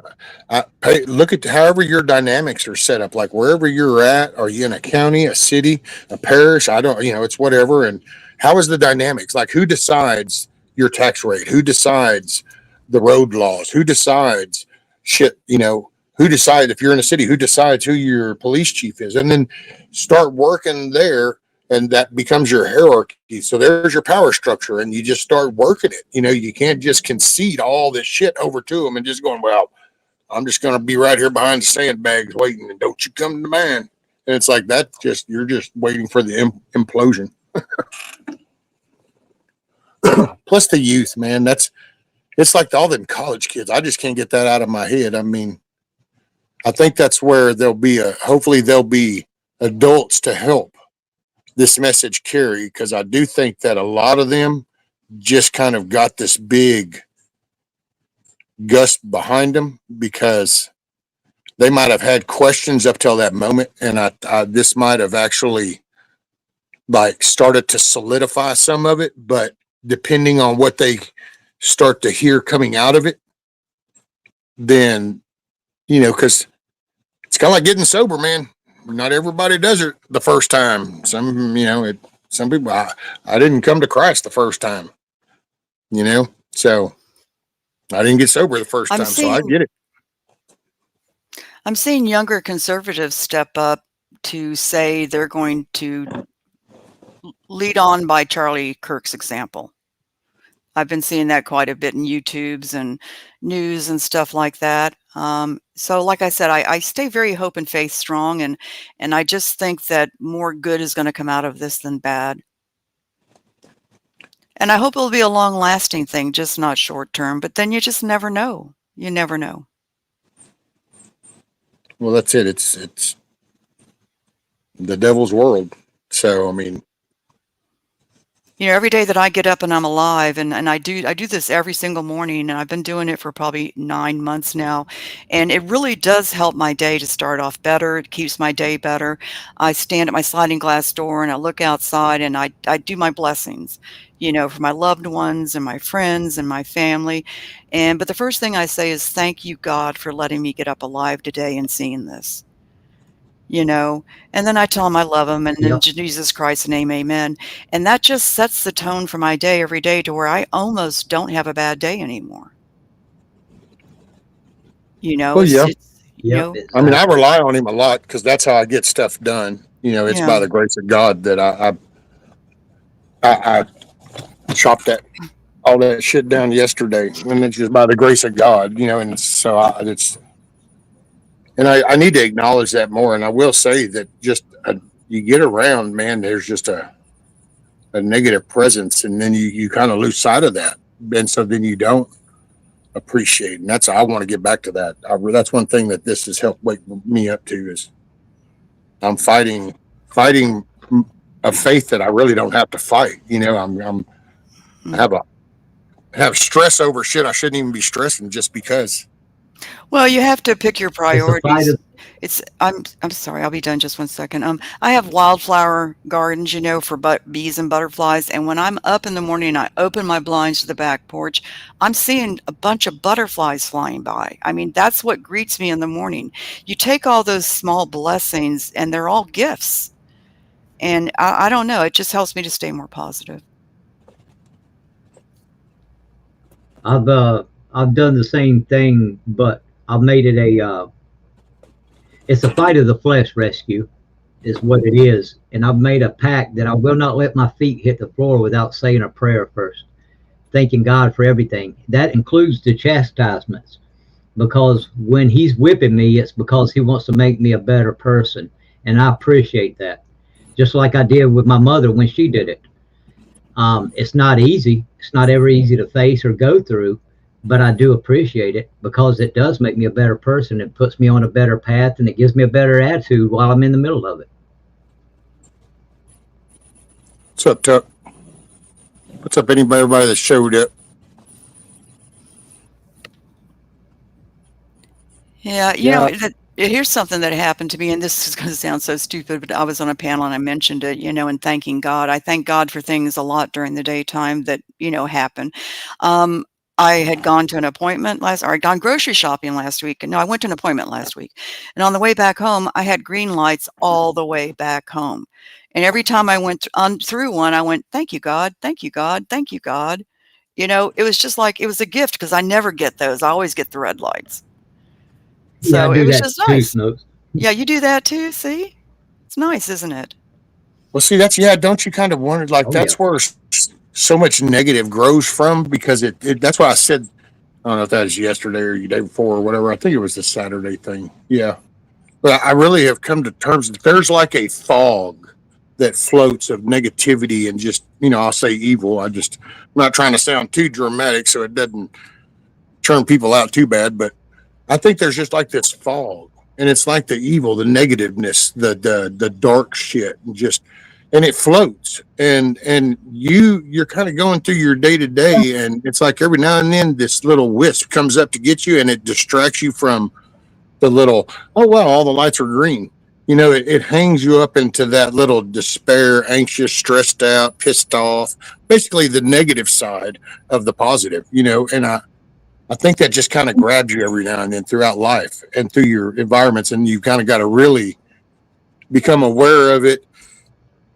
I pay look at however your dynamics are set up, like wherever you're at. Are you in a county, a city, a parish? I don't, it's whatever. And how is the dynamics? Like who decides your tax rate? Who decides the road laws? Who decides shit? Who decides if you're in a city? Who decides who your police chief is? And then start working there, and that becomes your hierarchy. So there's your power structure, and you just start working it. You can't just concede all this shit over to them and just going, well, I'm just going to be right here behind the sandbags waiting, and don't you come to man. And it's like that. You're just waiting for the implosion. Plus the youth, man. It's like all them college kids. I just can't get that out of my head. I mean, I think that's where hopefully there'll be adults to help this message carry, because I do think that a lot of them just kind of got this big gust behind them because they might have had questions up till that moment, and this might have actually like started to solidify some of it. But depending on what they start to hear coming out of it, then because it's kind of like getting sober, man. Not everybody does it the first time. Some people. I didn't come to Christ the first time, so I didn't get sober the first time. So I get it. I'm seeing younger conservatives step up to say they're going to lead on by Charlie Kirk's example. I've been seeing that quite a bit in YouTubes and news and stuff like that. So like I said, I stay very hope and faith strong, and I just think that more good is going to come out of this than bad. And I hope it'll be a long lasting thing, just not short term, but then you just never know. You never know. Well, that's it. It's the devil's world. So, I mean, every day that I get up and I'm alive, and I do this every single morning, and I've been doing it for probably 9 months now, and it really does help my day to start off better. It keeps my day better. I stand at my sliding glass door and I look outside and I do my blessings, for my loved ones and my friends and my family. But the first thing I say is, thank you, God, for letting me get up alive today and seeing this. And then I tell him I love him, and in Jesus Christ's name, amen. And that just sets the tone for my day every day to where I almost don't have a bad day anymore. Well, yeah. I mean, I rely on him a lot because that's how I get stuff done. It's by the grace of God that I chopped all that shit down yesterday, and it's just by the grace of God, and so I need to acknowledge that more. And I will say that just you get around, man, there's just a negative presence, and then you kind of lose sight of that. And so then you don't appreciate. And I want to get back to that. That's one thing that this has helped wake me up to is I'm fighting a faith that I really don't have to fight. I have stress over shit I shouldn't even be stressing just because. Well, you have to pick your priorities. I'm sorry, I'll be done just 1 second. I have wildflower gardens, for bees and butterflies. And when I'm up in the morning, I open my blinds to the back porch. I'm seeing a bunch of butterflies flying by. I mean, that's what greets me in the morning. You take all those small blessings, and they're all gifts. And I don't know, it just helps me to stay more positive. I've done the same thing, but I've made it it's a fight of the flesh rescue is what it is. And I've made a pact that I will not let my feet hit the floor without saying a prayer first. thanking God for everything. That includes the chastisements, because when he's whipping me, it's because he wants to make me a better person. And I appreciate that. Just like I did with my mother when she did it. It's not easy. It's not ever easy to face or go through, but I do appreciate it because it does make me a better person. It puts me on a better path, and it gives me a better attitude while I'm in the middle of it. What's up, Tuck? What's up, everybody that showed up? Yeah, you know, here's something that happened to me, and this is going to sound so stupid, but I was on a panel and I mentioned it, and thanking God. I thank God for things a lot during the daytime that, happen. I had gone to an appointment I'd gone grocery shopping last week. No, I went to an appointment last week. And on the way back home, I had green lights all the way back home. And every time I went through one, I went, thank you, God. Thank you, God. Thank you, God. It was just like, it was a gift because I never get those. I always get the red lights. Yeah, I So do it was that just too, nice. Snooks. Yeah, you do that too, see? It's nice, isn't it? Well, see, don't you kind of wonder, like, Oh, yeah. that's where so much negative grows from? Because that's why I said, I don't know if that was yesterday or the day before or whatever. I think it was the Saturday thing. Yeah. But I really have come to terms that there's like a fog that floats of negativity and just, I'll say evil. I'm not trying to sound too dramatic so it doesn't turn people out too bad, but I think there's just like this fog, and it's like the evil, the negativeness, the dark shit, and it floats, and you're kind of going through your day to day, and it's like every now and then this little wisp comes up to get you, and it distracts you from the little, oh wow, all the lights are green. It hangs you up into that little despair, anxious, stressed out, pissed off, basically the negative side of the positive. And I think that just kind of grabs you every now and then throughout life and through your environments, and you kind of got to really become aware of it.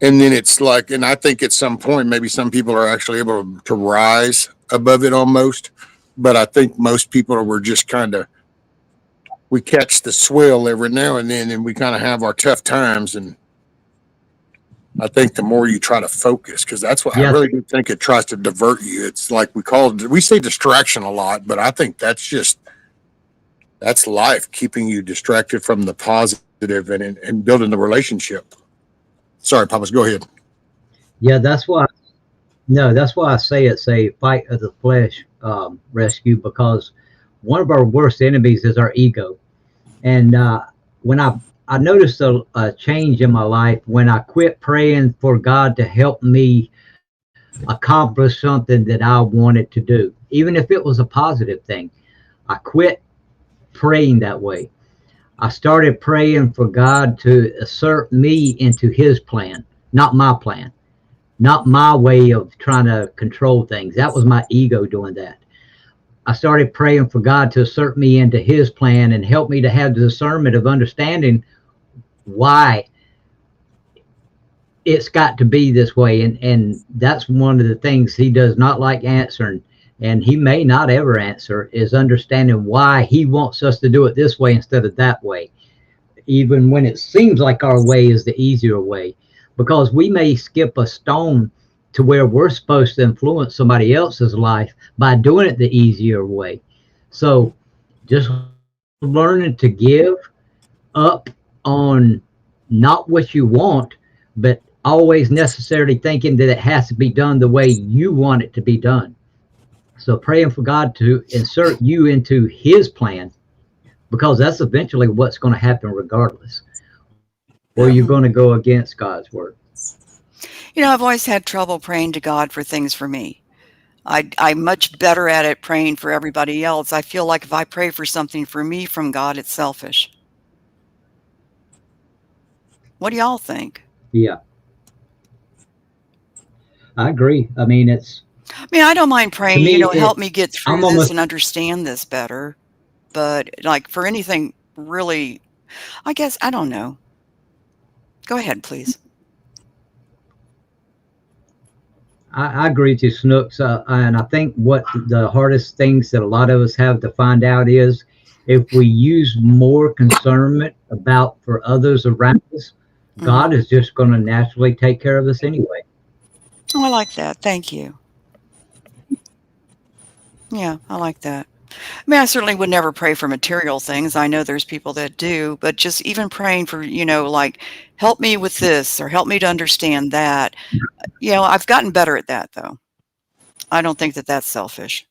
And then it's like, and I think at some point, maybe some people are actually able to rise above it almost, but I think most people were just kind of, we catch the swell every now and then, and we kind of have our tough times. And I think the more you try to focus, because that's what I Yes. really do think it tries to divert you. It's like we say distraction a lot, but I think that's life, keeping you distracted from the positive and building the relationship. Sorry, Papas, go ahead. Yeah, that's why. No, that's why I say it's a fight of the flesh rescue, because one of our worst enemies is our ego. And when I noticed a change in my life when I quit praying for God to help me accomplish something that I wanted to do, even if it was a positive thing. I quit praying that way. I started praying for God to assert me into his plan, not my plan, not my way of trying to control things. That was my ego doing that. I started praying for God to assert me into his plan and help me to have the discernment of understanding why it's got to be this way. And that's one of the things he does not like answering, and he may not ever answer, is understanding why he wants us to do it this way instead of that way, even when it seems like our way is the easier way, because we may skip a stone to where we're supposed to influence somebody else's life by doing it the easier way. So just learning to give up on not what you want, but always necessarily thinking that it has to be done the way you want it to be done. So praying for God to insert you into his plan, because that's eventually what's going to happen regardless, or you're going to go against God's word. I've always had trouble praying to God for things for me. I'm much better at it praying for everybody else. I feel like if I pray for something for me from God, it's selfish. What do y'all think? Yeah, I agree. I mean, I don't mind to praying, me, help me get I'm through this almost, and understand this better. But like for anything really, I guess, I don't know. Go ahead, please. I agree with you, Snooks. And I think what the hardest things that a lot of us have to find out is if we use more concernment about for others around us, God is just going to naturally take care of us anyway. Oh, I like that. Thank you. Yeah, I like that. I mean, I certainly would never pray for material things. I know there's people that do, but just even praying for, like, help me with this or help me to understand that. I've gotten better at that, though. I don't think that that's selfish.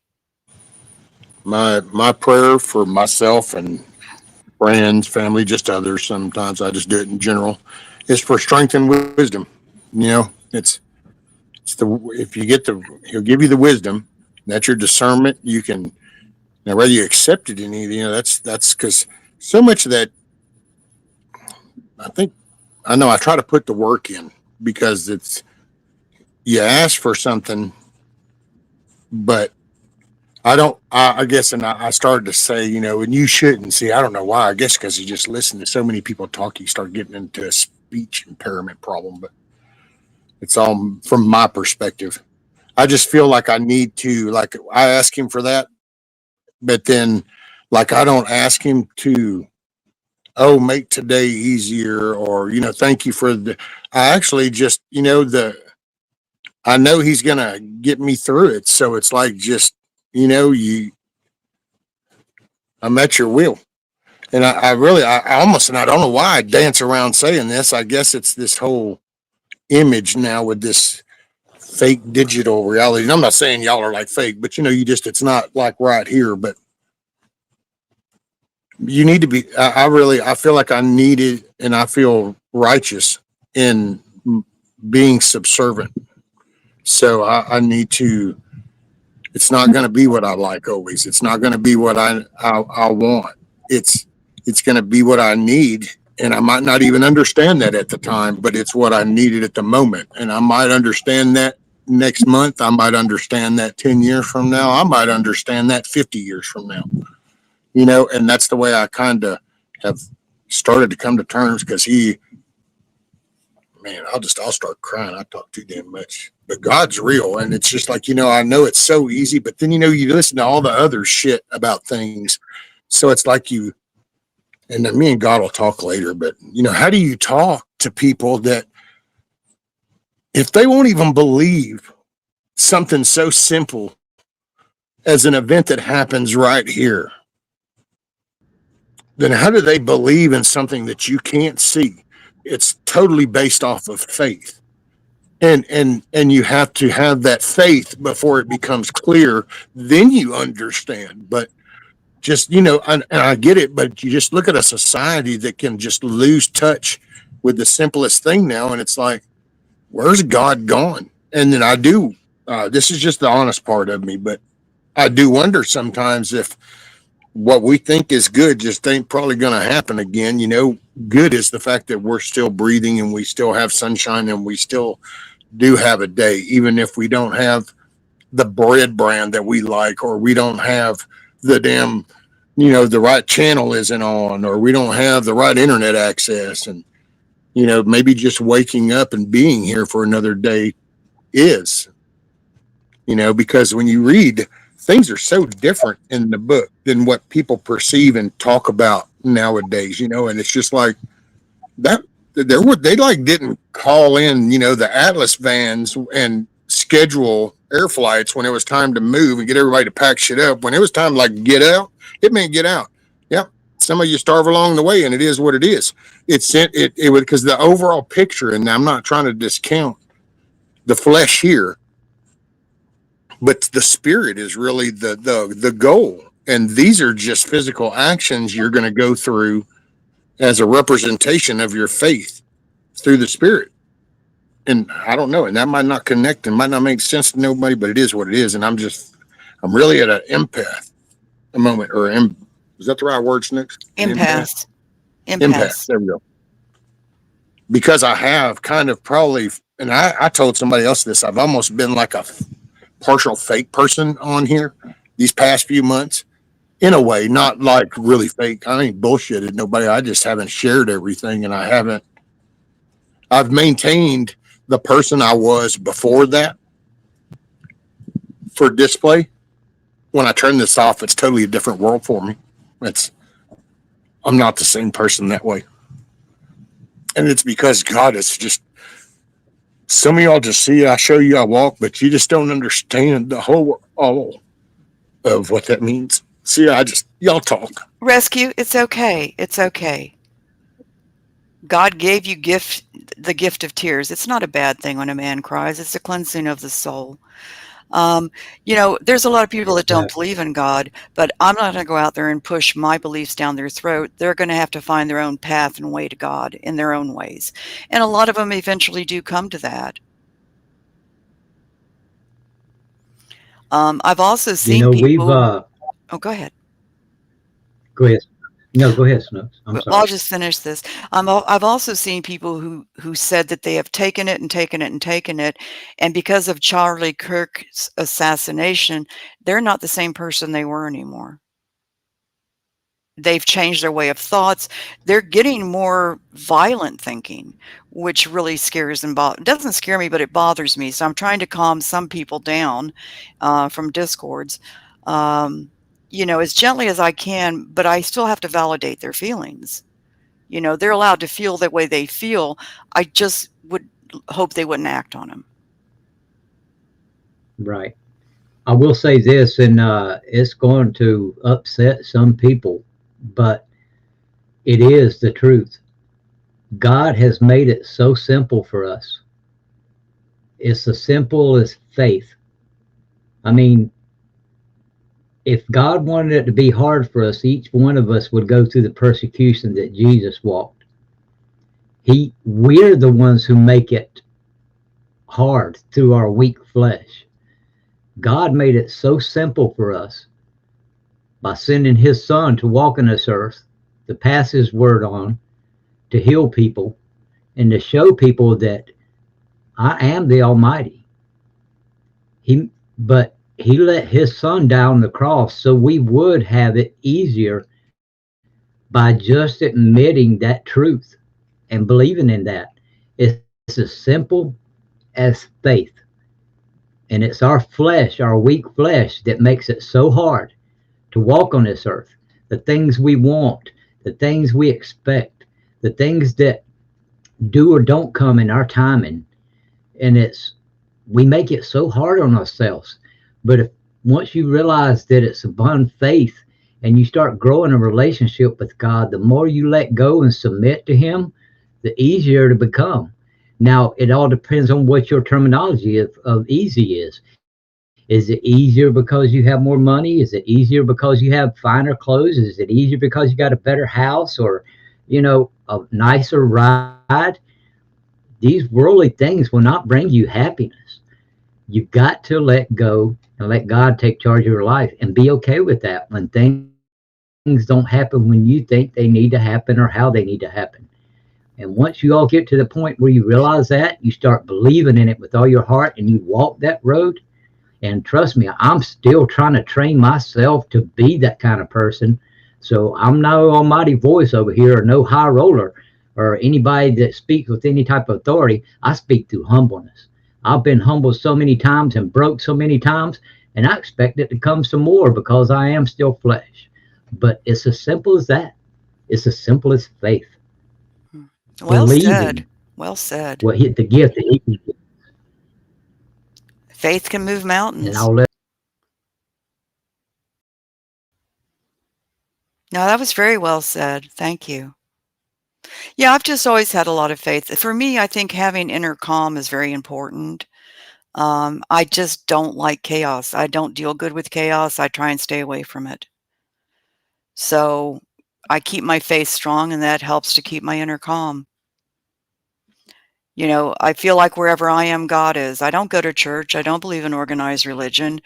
My prayer for myself and friends, family, just others. Sometimes I just do it in general. Is for strength and wisdom. It's the if you get he'll give you the wisdom. That's your discernment. You can now whether you accept it in either. That's because so much of that. I think I know. I try to put the work in because it's you ask for something, but I don't. I guess, and I started to say, and you shouldn't see. I don't know why. I guess because you just listen to so many people talk, you start getting into a speech impairment problem. But it's all from my perspective. I just feel like I need to, like, I ask him for that, but then, like, I don't ask him to, oh, make today easier or, thank you for the, I actually just, I know he's going to get me through it. So it's like, just, I'm at your will. And I really, I almost, and I don't know why I dance around saying this. I guess it's this whole image now with this fake digital reality. And I'm not saying y'all are like fake, but it's not like right here. But you need to be. I feel like I need it, and I feel righteous in being subservient. So I need to. It's not going to be what I like always. It's not going to be what I want. It's it's going to be what I need, and I might not even understand that at the time, but it's what I needed at the moment, and I might understand that next month. I might understand that 10 years from now. I might understand that 50 years from now. And that's the way I kind of have started to come to terms because man, I'll start crying. I talk too damn much. But God's real. And it's just like, I know it's so easy, but then, you listen to all the other shit about things. So it's like and then me and God will talk later, but, how do you talk to people that if they won't even believe something so simple as an event that happens right here, then how do they believe in something that you can't see? It's totally based off of faith. And you have to have that faith before it becomes clear, then you understand. But just, and I get it, but you just look at a society that can just lose touch with the simplest thing now, and it's like, where's God gone? And then I do, this is just the honest part of me, but I do wonder sometimes if what we think is good just ain't probably going to happen again. Good is the fact that we're still breathing and we still have sunshine and we still do have a day, even if we don't have the bread brand that we like, or we don't have the damn, the right channel isn't on, or we don't have the right internet access. And, maybe just waking up and being here for another day is, because when you read, things are so different in the book than what people perceive and talk about nowadays, and it's just like that they like didn't call in, the Atlas vans and schedule air flights when it was time to move and get everybody to pack shit up. When it was time to like get out, it meant get out. Yep. Some of you starve along the way, and it is what it is. It would, because the overall picture, and I'm not trying to discount the flesh here, but the spirit is really the goal. And these are just physical actions you're going to go through as a representation of your faith through the spirit. And I don't know, and that might not connect and might not make sense to nobody, but it is what it is. And I'm really at an empath a moment, or is that the right word, Snooks? Impasse. Empath. There we go. Because I have kind of probably, and I told somebody else this, I've almost been like a partial fake person on here these past few months. In a way, not like really fake. I ain't bullshitted nobody. I just haven't shared everything, and I've maintained the person I was before that for display. When I turn this off, it's totally a different world for me. I'm not the same person that way. And it's because God is just, some of y'all just see, I show you, I walk, but you just don't understand the whole, all of what that means. So yeah, y'all talk. Rescue, it's okay. It's okay. God gave you the gift of tears. It's not a bad thing when a man cries. It's a cleansing of the soul. Um, there's a lot of people that don't Exactly. believe in God, but I'm not going to go out there and push my beliefs down their throat. They're going to have to find their own path and way to God in their own ways. And a lot of them eventually do come to that. I've also You seen know, we've people. Oh, go ahead. go ahead. No, go ahead, Snooks. I'm Well, I'll sorry. just finish this. I've also seen people who said that they have taken it and taken it and taken it, and because of Charlie Kirk's assassination, they're not the same person they were anymore. They've changed their way of thoughts. They're getting more violent thinking, which really scares and doesn't scare me, but it bothers me. So I'm trying to calm some people down from discords, um, as gently as I can, but I still have to validate their feelings. They're allowed to feel the way they feel. I just would hope they wouldn't act on them. Right. I will say this, and it's going to upset some people, but it is the truth. God has made it so simple for us. It's as simple as faith. I mean, if God wanted it to be hard for us, each one of us would go through the persecution that Jesus walked. We're the ones who make it hard through our weak flesh. God made it so simple for us by sending his son to walk on this earth, to pass his word on, to heal people, and to show people that I am the Almighty. But he let his son die on the cross so we would have it easier by just admitting that truth and believing in that. It's as simple as faith. And it's our flesh, our weak flesh, that makes it so hard to walk on this earth. The things we want, the things we expect, the things that do or don't come in our timing. And we make it so hard on ourselves. But if once you realize that it's upon faith and you start growing a relationship with God, the more you let go and submit to him, the easier to become. Now, it all depends on what your terminology of easy is. Is it easier because you have more money? Is it easier because you have finer clothes? Is it easier because you got a better house or, a nicer ride? These worldly things will not bring you happiness. You've got to let go and let God take charge of your life and be okay with that when things don't happen when you think they need to happen or how they need to happen. And once you all get to the point where you realize that, you start believing in it with all your heart and you walk that road. And trust me, I'm still trying to train myself to be that kind of person. So I'm no almighty voice over here or no high roller or anybody that speaks with any type of authority. I speak through humbleness. I've been humbled so many times and broke so many times, and I expect it to come some more because I am still flesh. But it's as simple as that. It's as simple as faith. Well said. Believing Well said. the gift that he can give. Faith can move And mountains. I'll let No, that was very well said. Thank you. Yeah, I've just always had a lot of faith. For me, I think having inner calm is very important. I just don't like chaos. I don't deal good with chaos. I try and stay away from it. So I keep my faith strong, and that helps to keep my inner calm. I feel like wherever I am, God is. I don't go to church. I don't believe in organized religion.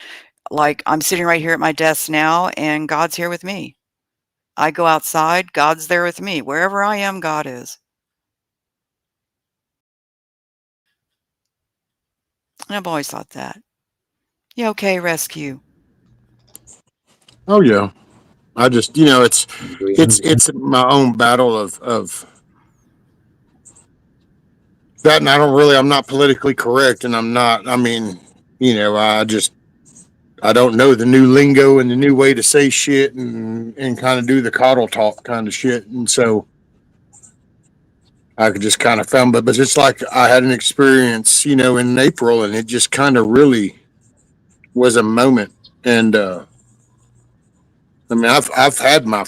Like, I'm sitting right here at my desk now, and God's here with me. I go outside, God's there with me. Wherever I am, God is. And I've always thought that. Yeah, okay, rescue. Oh yeah. I just, it's agree. it's my own battle of that, and I'm not politically correct, and I'm not. I mean, I don't know the new lingo and the new way to say shit and kind of do the coddle talk kind of shit, and so I could just kind of found, but it's like I had an experience, in April, and it just kind of really was a moment, and I mean, I've had my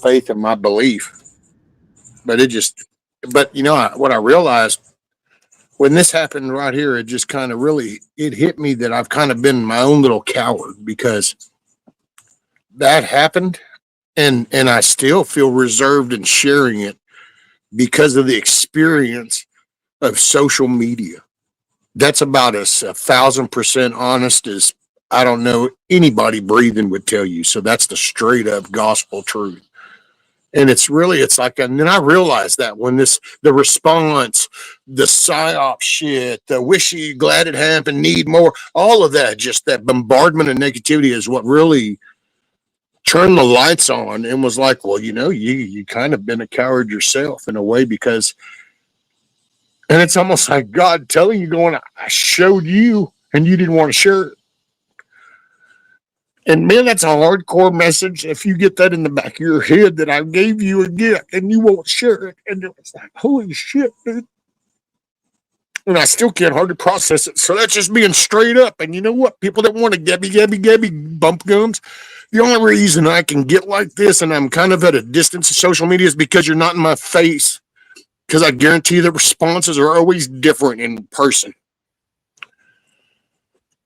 faith and my belief, but but what I realized when this happened right here, it just kind of really it hit me that I've kind of been my own little coward because that happened, and I still feel reserved in sharing it because of the experience of social media. That's about as 1,000% honest as I don't know anybody breathing would tell you. So that's the straight up gospel truth. And it's like, and then I realized that when the response, the psyop shit, the wish you glad it happened, need more, all of that, just that bombardment of negativity is what really turned the lights on and was like, well, you kind of been a coward yourself in a way because, and it's almost like God telling you, going, I showed you and you didn't want to share it. And man, that's a hardcore message. If you get that in the back of your head that I gave you a gift and you won't share it, and it's like, holy shit, dude. And I still can't hardly process it. So that's just being straight up. And you know what? People that want to Gabby bump gums, the only reason I can get like this and I'm kind of at a distance of social media is because you're not in my face. Because I guarantee the responses are always different in person.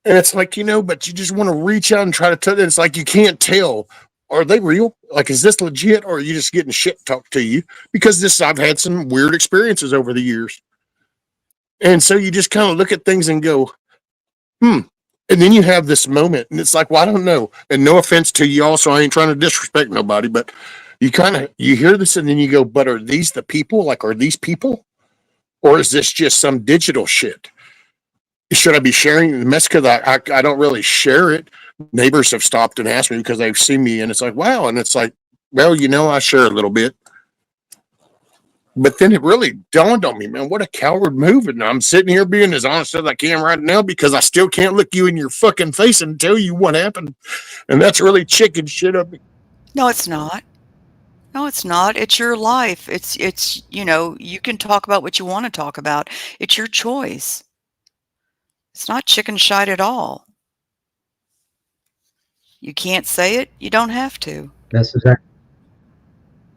And it's like, but you just want to reach out and try to tell them. It's like you can't tell. Are they real? Like, is this legit? Or are you just getting shit talked to you? Because I've had some weird experiences over the years. And so you just kind of look at things and go, And then you have this moment. And it's like, well, I don't know. And no offense to you all, so I ain't trying to disrespect nobody. But you hear this and then you go, but are these the people? Like, are these people? Or is this just some digital shit? Should I be sharing the mess? Because I don't really share it. Neighbors have stopped and asked me because they've seen me, and it's like, wow. And it's like, well, I share a little bit. But then it really dawned on me, man, what a coward move. And I'm sitting here being as honest as I can right now because I still can't look you in your fucking face and tell you what happened. And that's really chicken shit of me. No, it's not. No, it's not. It's your life. It's you can talk about what you want to talk about. It's your choice. It's not chicken shite at all. You can't say it. You don't have to. That's exactly.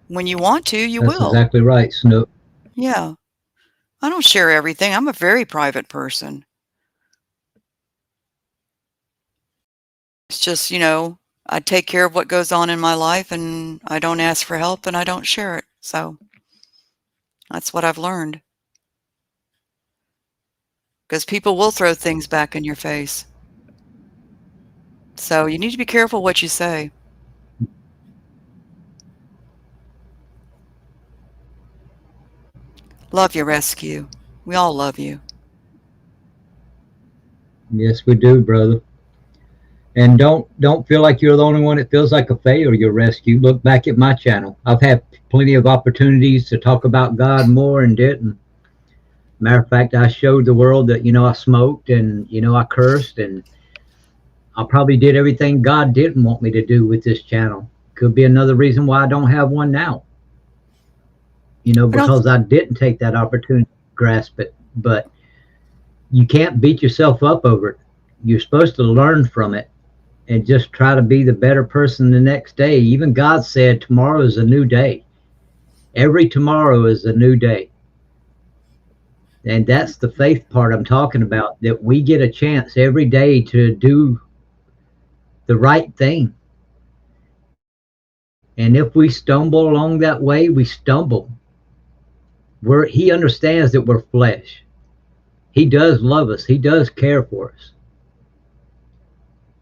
When you want to, you That's will. exactly right, Snoop. Yeah. I don't share everything. I'm a very private person. It's just, I take care of what goes on in my life and I don't ask for help and I don't share it. So that's what I've learned. Because people will throw things back in your face. So you need to be careful what you say. Love you, Rescue. We all love you. Yes, we do, brother. And don't feel like you're the only one that feels like a failure, Rescue. Look back at my channel. I've had plenty of opportunities to talk about God more and didn't. Matter of fact, I showed the world that, I smoked and, I cursed, and I probably did everything God didn't want me to do with this channel. Could be another reason why I don't have one now. Because I didn't take that opportunity to grasp it. But you can't beat yourself up over it. You're supposed to learn from it and just try to be the better person the next day. Even God said tomorrow is a new day. Every tomorrow is a new day. And that's the faith part I'm talking about, that we get a chance every day to do the right thing. And if we stumble along that way, we stumble. He understands that we're flesh. He does love us. He does care for us.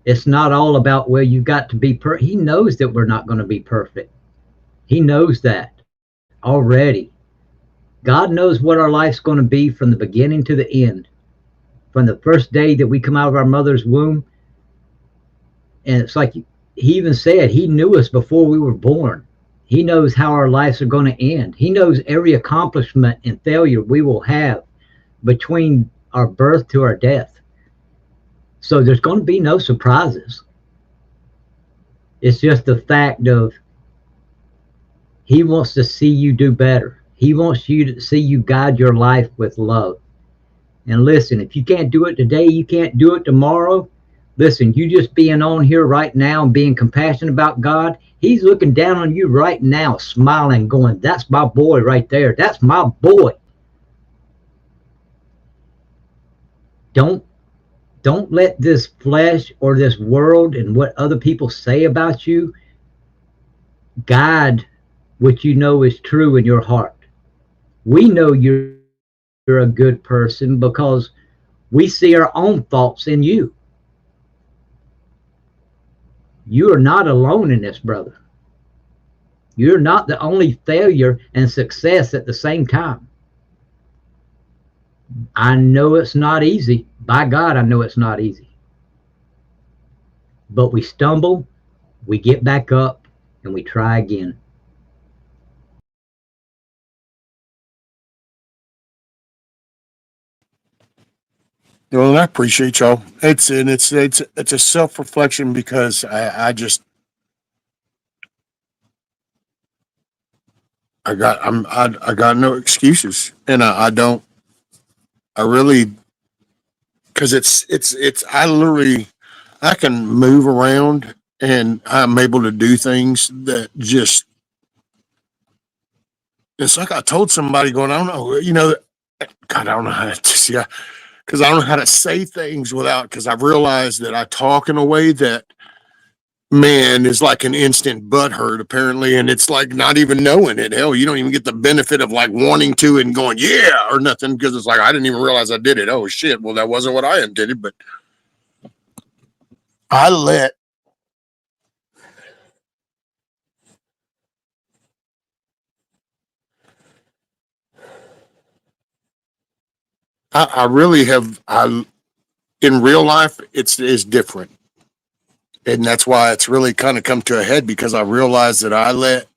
It's not all about, well, you've got to be He knows that we're not going to be perfect. He knows that already. God knows what our life's going to be from the beginning to the end. From the first day that we come out of our mother's womb. And it's like he even said he knew us before we were born. He knows how our lives are going to end. He knows every accomplishment and failure we will have between our birth to our death. So there's going to be no surprises. It's just the fact of he wants to see you do better. He wants you to see you guide your life with love. And listen, if you can't do it today, you can't do it tomorrow, Listen, you just being on here right now and being compassionate about God, he's looking down on you right now, smiling, going, that's my boy right there. That's my boy. Don't don't let this flesh or this world and what other people say about you guide what you know is true in your heart. We know you're a good person because we see our own faults in you. You are not alone in this, brother. You're not the only failure and success at the same time. I know it's not easy. By God, I know it's not easy. But we stumble, we get back up, and we try again. Well, I appreciate y'all. It's a self reflection because I got no excuses, and I don't I really because it's I literally I can move around and I'm able to do things that just it's like I told somebody going I don't know God I don't know how to just yeah because I don't know how to say things without because I've realized that I talk in a way that man is like an instant butt hurt apparently and it's like not even knowing it hell you don't even get the benefit of like wanting to and going yeah or nothing because it's like I didn't even realize I did it oh shit well that wasn't what I intended but I let I really have I in real life it's different and that's why it's really kind of come to a head because I realized that I let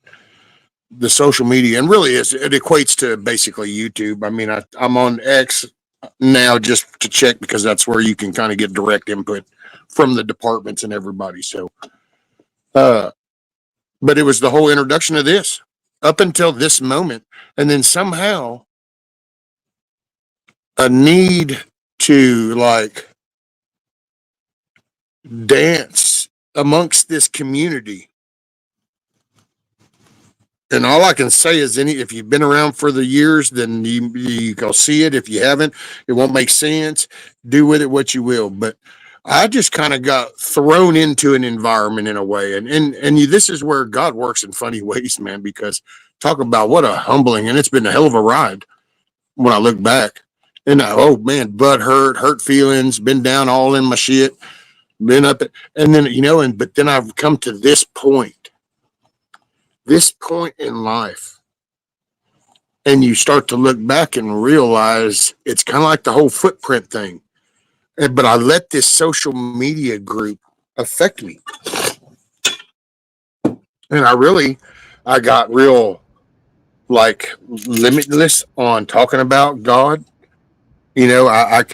the social media and really is it equates to basically YouTube. I mean, I'm on X now just to check because that's where you can kind of get direct input from the departments and everybody. So, uh, but it was the whole introduction of this up until this moment, and then somehow a need to like dance amongst this community. And all I can say is, if you've been around for the years, then you go see it. If you haven't, it won't make sense. Do with it what you will. But I just kind of got thrown into an environment in a way, and this is where God works in funny ways, man. Because talk about what a humbling, and it's been a hell of a ride when I look back. And oh man, butt hurt feelings, been down all in my shit, been up, and then but then I've come to this point in life and you start to look back and realize it's kind of like the whole footprint thing but I let this social media group affect me and I got real like limitless on talking about God I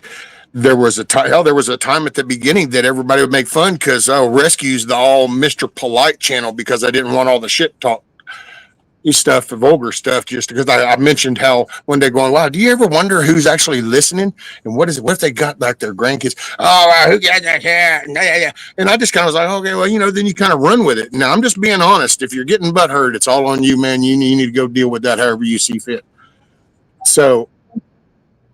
there was a time hell there was a time at the beginning that everybody would make fun because rescues the all Mr. Polite channel because I didn't want all the shit talk stuff, the vulgar stuff, just because I mentioned how one day going, wow, do you ever wonder who's actually listening and what is it? What if they got like their grandkids? Oh, who got that? Yeah. And I just kind of was like, okay, well, then you kind of run with it. Now I'm just being honest. If you're getting butt hurt, it's all on you, man. You need to go deal with that however you see fit. So,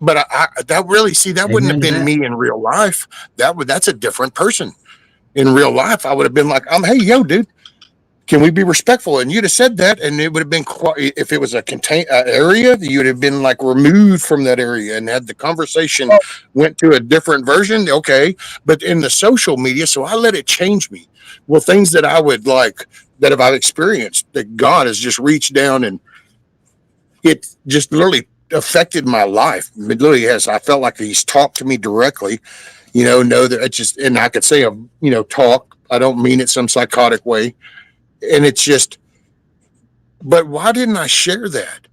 but that really that wouldn't have been me in real life. That's a different person. In real life, I would have been like, hey, yo, dude. Can we be respectful? And you'd have said that, and it would have been if it was a contain area, you'd have been like removed from that area and had the conversation went to a different version. Okay, but in the social media, so I let it change me. Well, things that I would like that I've experienced, that God has just reached down and it just literally affected my life. It literally has. I felt like He's talked to me directly. Know that it's just, and I could say talk. I don't mean it some psychotic way. And it's just, but why didn't I share that?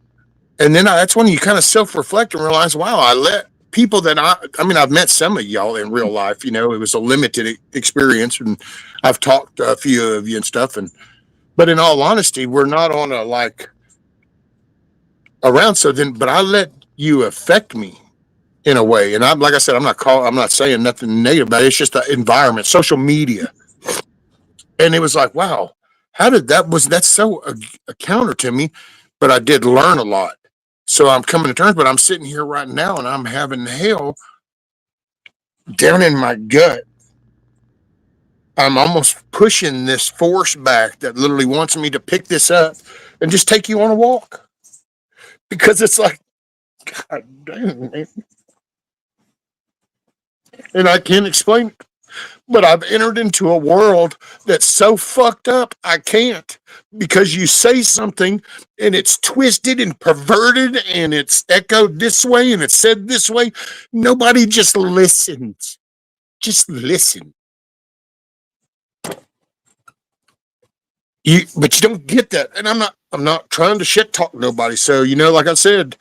And then that's when you kind of self-reflect and realize, wow, I let people that I mean, I've met some of y'all in real life, it was a limited experience and I've talked to a few of you and stuff. But in all honesty, we're not on a like around. So then, but I let you affect me in a way. And I'm like I said, I'm not saying nothing negative about it. It's just the environment, social media. And it was like, wow, how did that's so a counter to me, but I did learn a lot. So I'm coming to terms, but I'm sitting here right now and I'm having hell down in my gut. I'm almost pushing this force back that literally wants me to pick this up and just take you on a walk because it's like, God damn, man. And I can't explain it. But I've entered into a world that's so fucked up, I can't. Because you say something and it's twisted and perverted and it's echoed this way and it's said this way. Nobody just listens. Just listen. But you don't get that. And I'm not trying to shit talk nobody. So, like I said,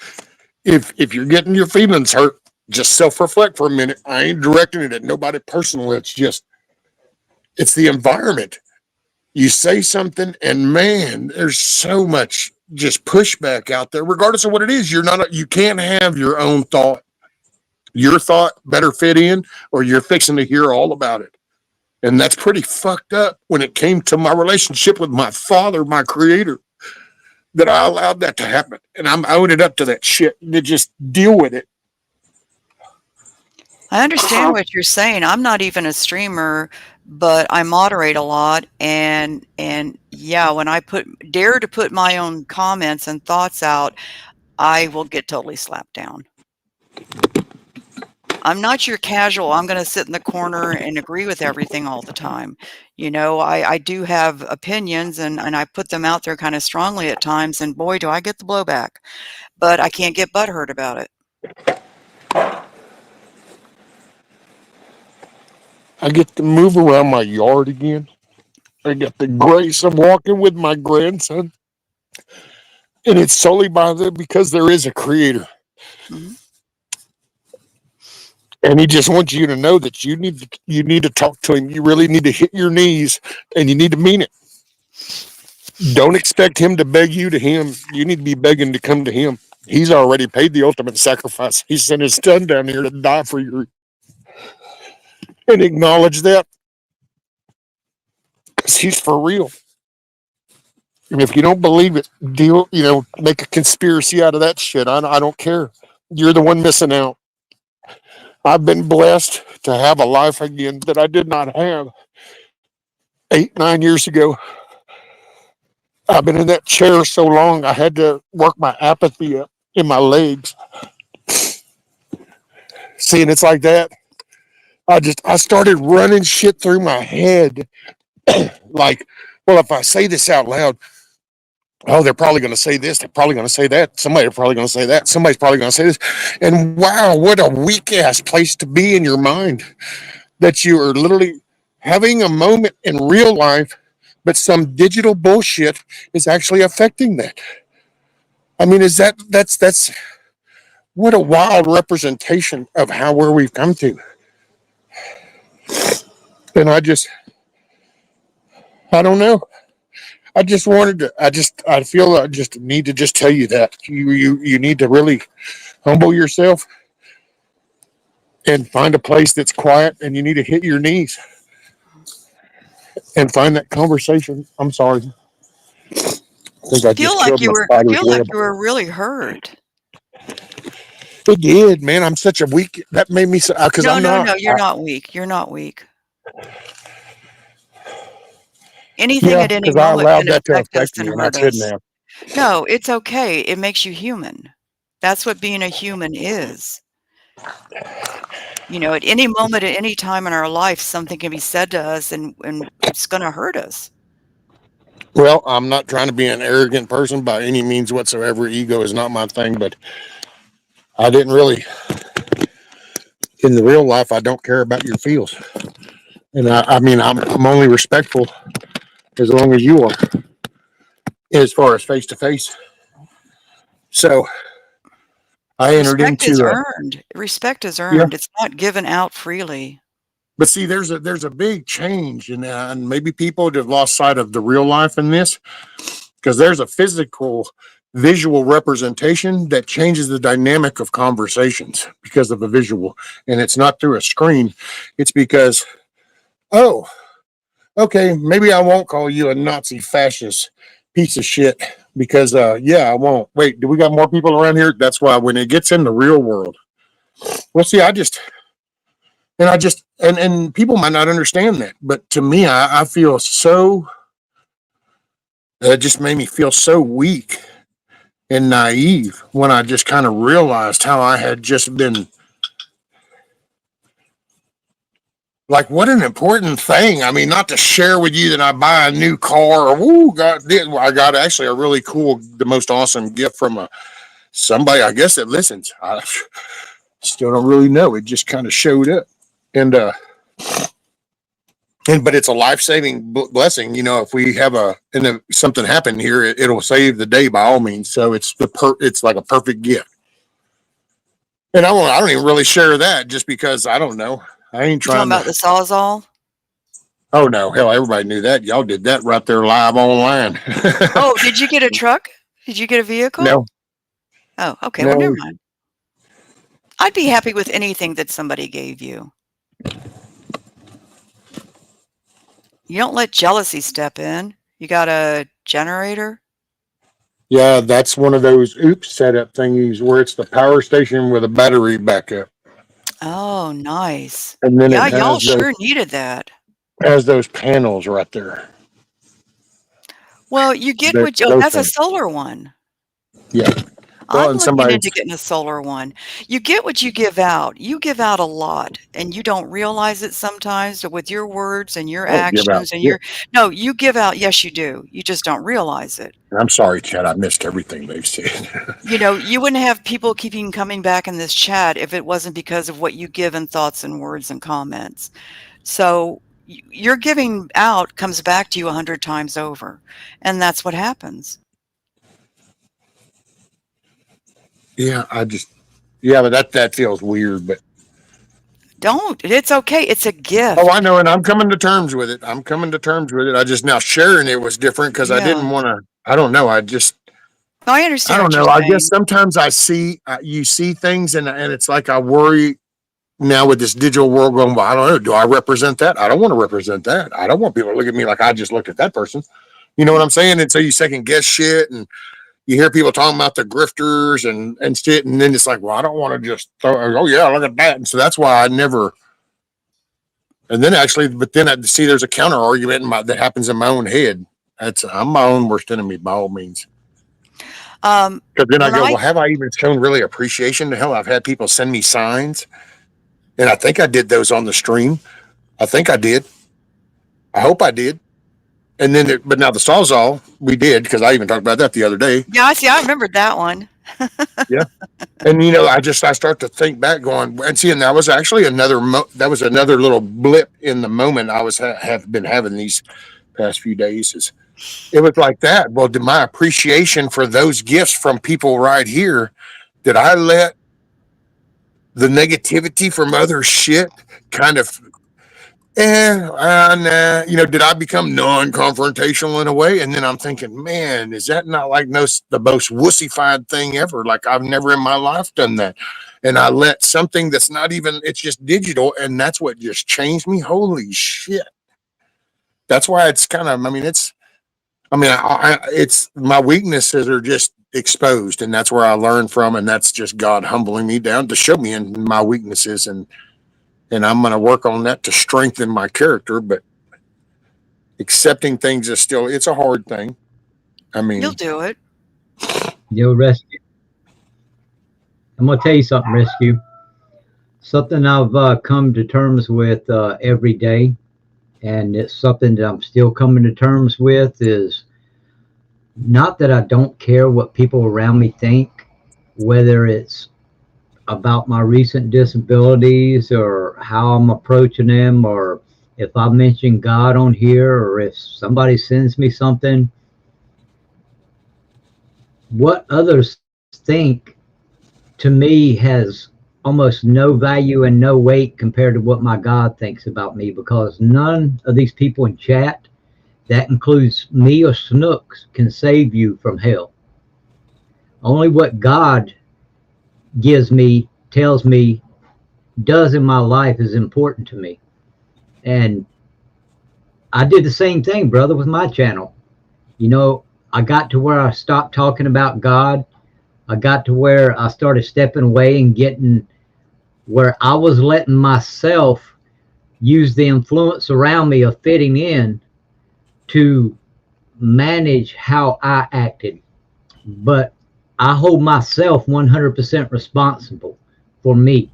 if you're getting your feelings hurt, just self-reflect for a minute. I ain't directing it at nobody personal. It's the environment. You say something, and man, there's so much just pushback out there, regardless of what it is. You can't have your own thought. Your thought better fit in, or you're fixing to hear all about it. And that's pretty fucked up when it came to my relationship with my father, my creator, that I allowed that to happen. And I'm owning up to that shit and to just deal with it. I understand what you're saying. I'm not even a streamer, but I moderate a lot, and yeah, when I dare to put my own comments and thoughts out, I will get totally slapped down. I'm not your casual, I'm gonna sit in the corner and agree with everything all the time. I do have opinions, and I put them out there kind of strongly at times, and boy, do I get the blowback. But I can't get butthurt about it. I get to move around my yard again. I get the grace of walking with my grandson. And it's solely because there is a creator. Mhm. And he just wants you to know that you need to talk to him. You really need to hit your knees and you need to mean it. Don't expect him to beg you to him. You need to be begging to come to him. He's already paid the ultimate sacrifice. He sent his son down here to die for you. And acknowledge that. Because he's for real. And if you don't believe it, make a conspiracy out of that shit. I don't care. You're the one missing out. I've been blessed to have a life again that I did not have 8, 9 years ago. I've been in that chair so long, I had to work my apathy up in my legs. Seeing it's like that, I started running shit through my head. Like, well, if I say this out loud, oh, they're probably going to say this. They're probably going to say that. Somebody's probably going to say that. Somebody's probably going to say this. And wow, what a weak ass place to be in your mind that you are literally having a moment in real life, but some digital bullshit is actually affecting that. I mean, that's what a wild representation of where we've come to. And I don't know. I feel I just need to just tell you that you need to really humble yourself and find a place that's quiet and you need to hit your knees and find that conversation. I'm sorry. I think I Feel just like killed you my were spider's feel like web. you were really hurt. It did, man. I'm such a weak. That made me so because No, I'm no, not. no, you're not weak. You're not weak. Anything Yeah, at any because I moment allowed can that to affect us affect and me, and I hurt shouldn't us. have. No, it's okay. It makes you human. That's what being a human is. At any moment, at any time in our life, something can be said to us, and it's gonna hurt us. Well, I'm not trying to be an arrogant person by any means whatsoever. Ego is not my thing, but I didn't really. In the real life, I don't care about your feels, and I mean, I'm only respectful as long as you are, as far as face to face. So I entered Respect is into a earned. Respect is yeah. earned. It's not given out freely. But see, there's a big change, and maybe people have lost sight of the real life in this because there's a physical visual representation that changes the dynamic of conversations because of a visual. And it's not through a screen. It's because, oh, okay, maybe I won't call you a Nazi fascist piece of shit because, yeah, I won't. Wait, do we got more people around here? That's why when it gets in the real world, well, see, and people might not understand that, but to me, I feel so, it just made me feel so weak and naive when I just kind of realized how I had just been like, what an important thing. I mean, not to share with you that I buy a new car or, I got actually a really cool, the most awesome gift from somebody, I guess, that listens. I still don't really know. It just kind of showed up. But it's a life-saving blessing. You know, if we have something happen here, it'll save the day by all means. So it's like a perfect gift. And I don't even really share that just because I don't know. I ain't You talking trying about the Sawzall? Oh no, hell, everybody knew that. Y'all did that right there live online. Oh, did you get a truck? Did you get a vehicle? No, Oh, okay. Well, never no, mind. I'd be happy with anything that somebody gave you. You don't let jealousy step in. You got a generator? yeah, that's one of those oops setup thingies where it's the power station with a battery backup, Oh, nice. and then Yeah, it y'all sure needed that. has those panels right there. Well, you get what Those that's a things, solar one. yeah. Well, I'm and looking somebody's into getting a solar one. You get what you give out. You give out a lot, and you don't realize it sometimes with your words and your I don't give out actions and shit. no, you give out. Yes, you do. You just don't realize it. I'm sorry, Chad. I missed everything they've said. You know, you wouldn't have people keeping coming back in this chat if it wasn't because of what you give in thoughts and words and comments. So your giving out comes back to you 100 times over, and that's what happens. Yeah, but that feels weird. But Don't. It's okay. It's a oh, I gift. know, and I'm coming to terms with it. I just now sharing it was different because I Yeah. didn't want to. I don't know. I I understand don't what you're know. I guess saying. sometimes you see things and it's like I worry now with this digital world going, well, I don't know. Do I represent that? I don't want to represent that. I don't want people to look at me like I just looked at that person. You know what I'm saying? And so you second guess shit and you hear people talking about the grifters and shit. And then it's like, well, I don't want to just throw, oh yeah, look at that. And so that's why I never, and then actually, but then I see there's a counter argument that happens in my own head. I'm my own worst enemy by all means. Because then I When go, I well, have I even shown really appreciation? Hell, I've had people send me signs, and I think I did those on the stream. I think I did. I hope I did. And then, but now the Sawzall, we did because I even talked about that the other day. yeah, I see. I remembered that one. Yeah. And I start to think back, going and seeing that was actually that was another little blip in the moment I was have been having these past few days. It was like that. Well, did my appreciation for those gifts from people right here, did I let the negativity from other shit kind of nah, did I become non-confrontational in a way? And then I'm thinking, man, is that not like the most wussified thing ever? Like I've never in my life done that. And I let something that's not even, it's just digital. And that's what just changed me. Holy shit. That's why it's kind of, it's my weaknesses are just exposed, and that's where I learn from. And that's just God humbling me down to show me in my weaknesses. And I'm going to work on that to strengthen my character. But accepting things it's a hard thing. I mean, You'll do it. Yo, Rescue. I'm gonna tell you something, Rescue. Something I've come to terms with every day, and it's something that I'm still coming to terms with, is not that I don't care what people around me think, whether it's about my recent disabilities or how I'm approaching them, or if I mention God on here, or if somebody sends me something. What others think to me has almost no value and no weight compared to what my God thinks about me, because none of these people in chat, that includes me or Snooks, can save you from hell. Only what God gives me, tells me, does in my life is important to me. And I did the same thing, brother, with my channel. You know, I got to where I stopped talking about God. I got to where I started stepping away and getting where I was letting myself use the influence around me of fitting in to manage how I acted. But I hold myself 100% responsible for me,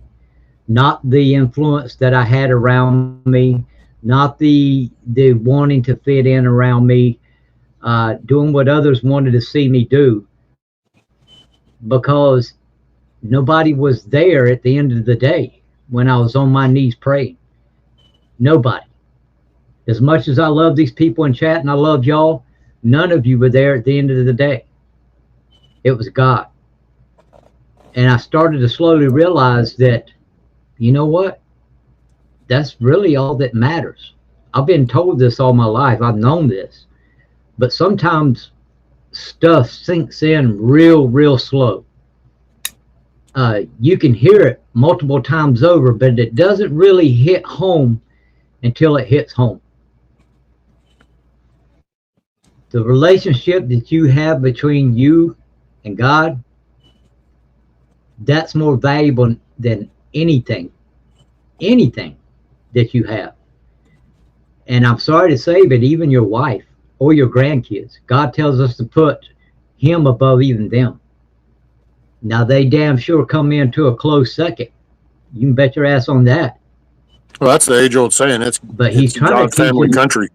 not the influence that I had around me, not the wanting to fit in around me, doing what others wanted to see me do, because nobody was there at the end of the day when I was on my knees praying. Nobody. As much as I love these people in chat and I love y'all, none of you were there at the end of the day. It was God. And I started to slowly realize that, you know what? That's really all that matters. I've been told this all my life. I've known this. But sometimes stuff sinks in real slow. You can hear it multiple times over, but it doesn't really hit home until it hits home. The relationship that you have between you and God, that's more valuable than anything that you have. And I'm sorry to say, but even your wife or your grandkids, God tells us to put him above even them. Now they damn sure come into a close second. You can bet your ass on that. Well, that's the age-old saying. But he's It's trying to God teach family you. country.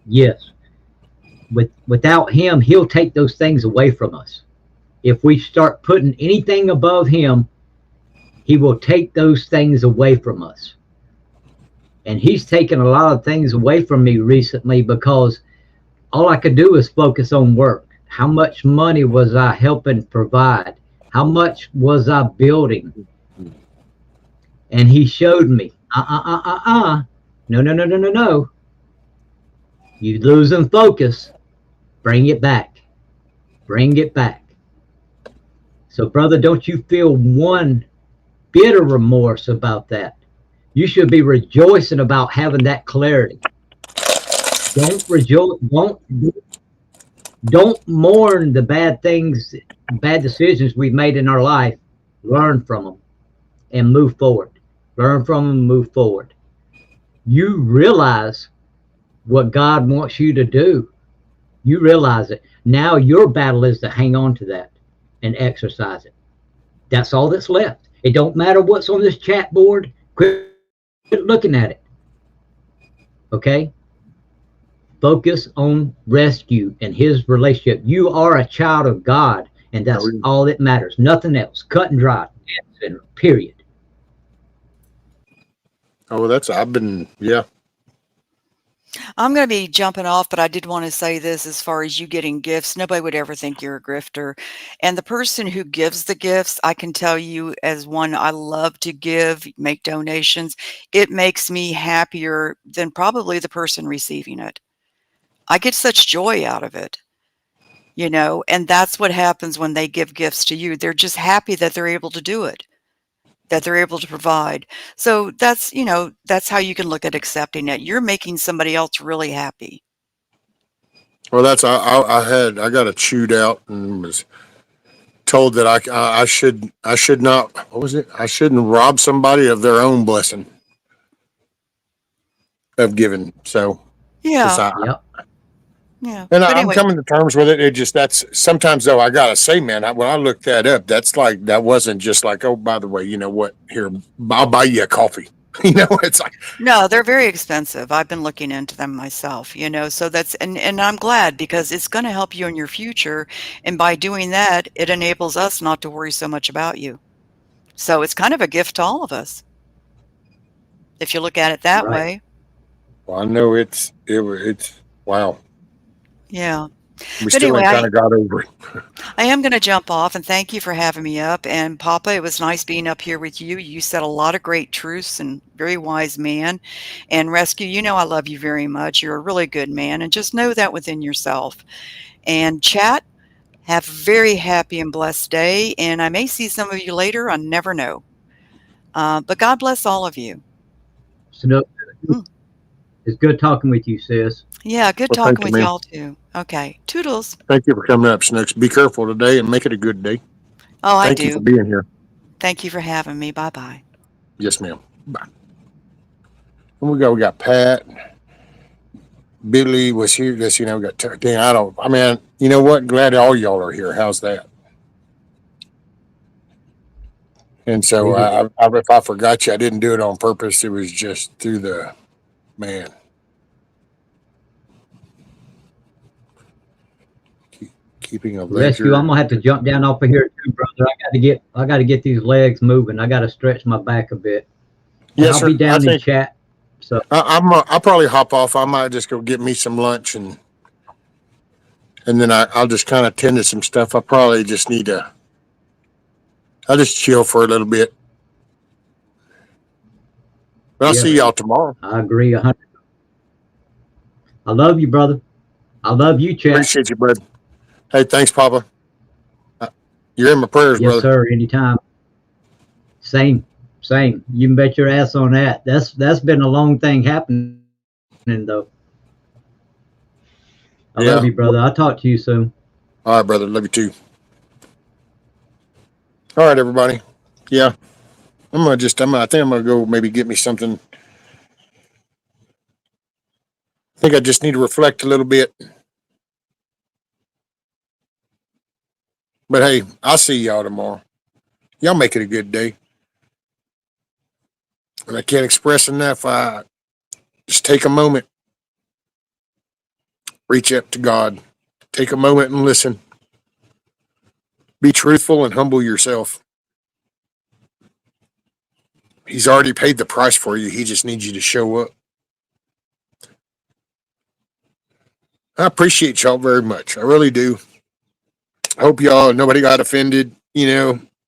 Yes. Without him, he'll take those things away from us. If we start putting anything above him, he will take those things away from us. And he's taken a lot of things away from me recently because all I could do was focus on work. How much money was I helping provide? How much was I building? And he showed me, no. You losing focus. Bring it back. Bring it back. So, brother, don't you feel one bit of remorse about that. You should be rejoicing about having that clarity. Don't rejoice. Don't mourn the bad things, bad decisions we've made in our life. Learn from them and move forward. Learn from them and move forward. You realize what God wants you to do. You realize it. Now your battle is to hang on to that and exercise it. That's all that's left. It don't matter what's on this chat board. Quit looking at it. Okay? Focus on rescue and his relationship. You are a child of God, and that's all that matters. Nothing else. Cut and dry. Period. Oh, yeah. I'm going to be jumping off, but I did want to say this as far as you getting gifts. Nobody would ever think you're a grifter. And the person who gives the gifts, I can tell you, as one, I love to give, make donations. It makes me happier than probably the person receiving it. I get such joy out of it, and that's what happens when they give gifts to you. They're just happy that they're able to do it, that they're able to provide. So that's how you can look at accepting it. You're making somebody else really happy. Well, I got it chewed out and was told that I should not. What was it? I shouldn't rob somebody of their own blessing of giving. So, because Yeah. Yep. Yeah. and But I'm anyway, coming to terms with it. It just that's sometimes though I gotta say, man, when I looked that up, that's like that wasn't just like, oh, by the way, you know what? Here, I'll buy you a coffee. It's like, no, they're very expensive. I've been looking into them myself, so that's and I'm glad because it's going to help you in your future. And by doing that, it enables us not to worry so much about you. So it's kind of a gift to all of us if you look at it that Right. way. well, I know it's wow. Yeah. We But still anyway, ain't kind of got over it. I am going to jump off and thank you for having me up. And Papa, it was nice being up here with you. You said a lot of great truths and very wise man. And Rescue, I love you very much. You're a really good man. And just know that within yourself. And chat, Have a very happy and blessed day, and I may see some of you later. I never know. But God bless all of you. So, Mm. it's good talking with you, sis. Yeah, good Well, thank talking you, with ma'am. y'all too. Okay, toodles. Thank you for coming up, Snooks. Be careful today and make it a good day. Oh, I Thank you for do. being here. Thank you for having me. Bye bye. Yes, ma'am. Bye. And we got Pat. Billy was here. Just, we got Dan. I mean, you know what? Glad all y'all are here. How's that? And so if I forgot you, I didn't do it on purpose. It was just through the man. Keeping a Rescue, ledger. I'm gonna have to jump down off of here too, brother. I gotta get these legs moving. I gotta stretch my back a bit. And Yes, I'll be sir. I down in think chat. So I'll probably hop off. I might just go get me some lunch and then I'll just kind of tend to some stuff. I probably just need to. I'll just chill for a little bit. But I'll yeah, see y'all tomorrow. I agree 100. I love you, brother. I love you, chat. Appreciate you, bud. Hey, thanks, Papa. You're in my prayers, Yes, brother. sir. Anytime. Same. You can bet your ass on that. That's been a long thing happening though. I love you, brother. I'll talk to you soon. All right, brother. Love you too. All right, everybody. Yeah, I think I'm gonna go maybe get me something. I think I just need to reflect a little bit. But hey, I'll see y'all tomorrow. Y'all make it a good day. And I can't express enough. Just take a moment, reach up to God, take a moment and listen. Be truthful and humble yourself. He's already paid the price for you. He just needs you to show up. I appreciate y'all very much. I really do. I hope nobody got offended,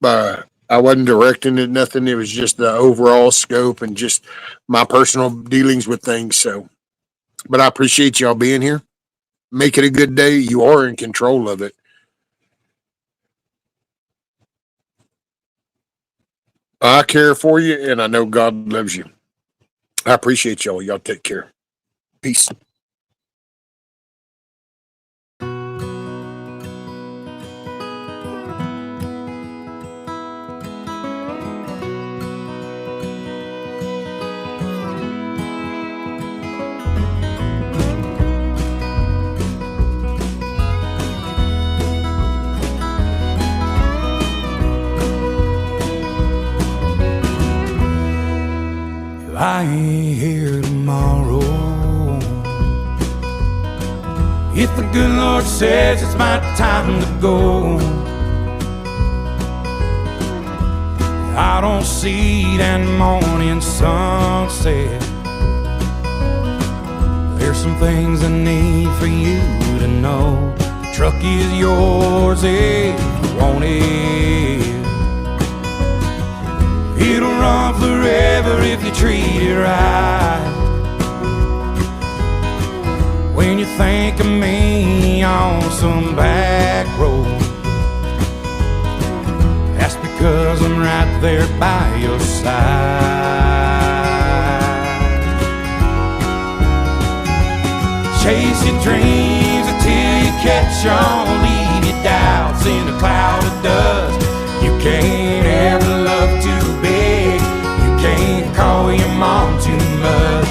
by I wasn't directing it, nothing. It was just the overall scope and just my personal dealings with things. So, but I appreciate y'all being here. Make it a good day. You are in control of it. I care for you, and I know God loves you. I appreciate y'all. Y'all take care. Peace. I ain't here tomorrow. If the good Lord says it's my time to go, I don't see that morning sunset. There's some things I need for you to know. The truck is yours if you want it. It'll run forever if you treat it right. When you think of me on some back road, that's because I'm right there by your side. Chase your dreams until you catch on. Leave your doubts in a cloud of dust. You can't ever love too big. You can't call your mom too much.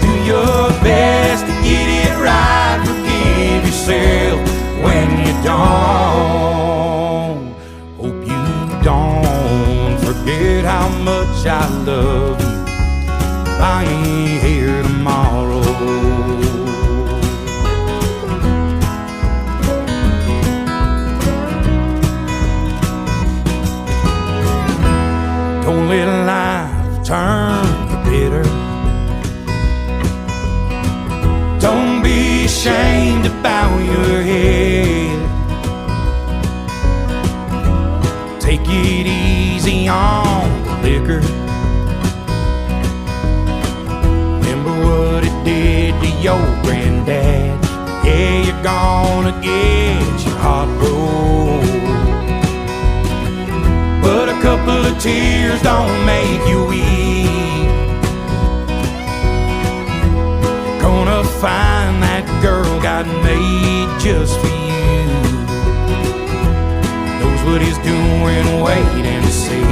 Do your best to get it right. Forgive yourself when you don't. Hope you don't forget how much I love you. I ain't here tomorrow. Don't let life turn you bitter. Don't be ashamed to bow your head. Take it easy on the liquor. Remember what it did your granddad. Yeah, you're gonna get your heart broke. tears don't make you weep. Gonna find that girl God made just for you. Knows what he's doing, wait and see.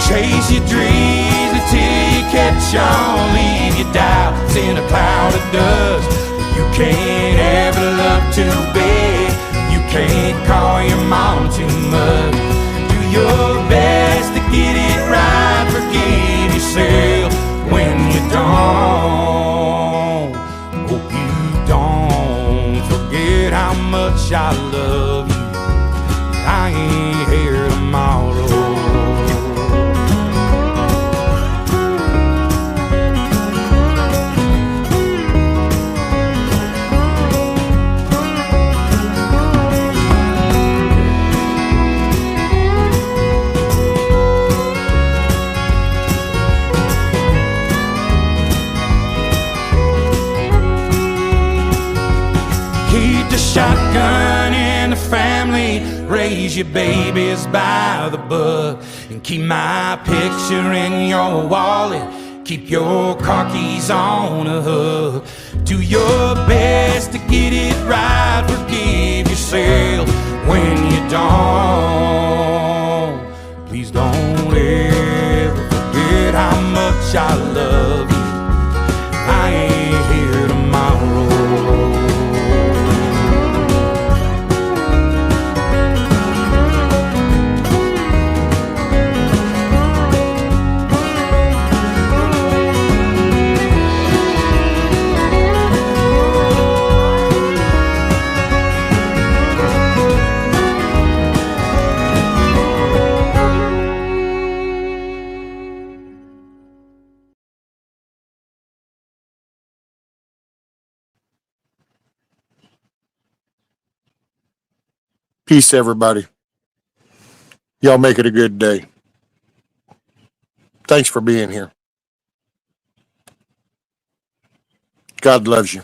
Chase your dreams until you catch on. Leave your doubts in a cloud of dust. You can't ever love too big. You can't call your mom too much. Do your best to get it right. Forgive yourself when you don't. Hope you don't forget how much I love you. I ain't here tomorrow. Shotgun in the family, raise your babies by the book, and keep my picture in your wallet, keep your car keys on a hook. Do your best to get it right, forgive yourself when you don't. Please don't ever forget how much I love you. I ain't here tomorrow. Peace, everybody. Y'all make it a good day. Thanks for being here. God loves you.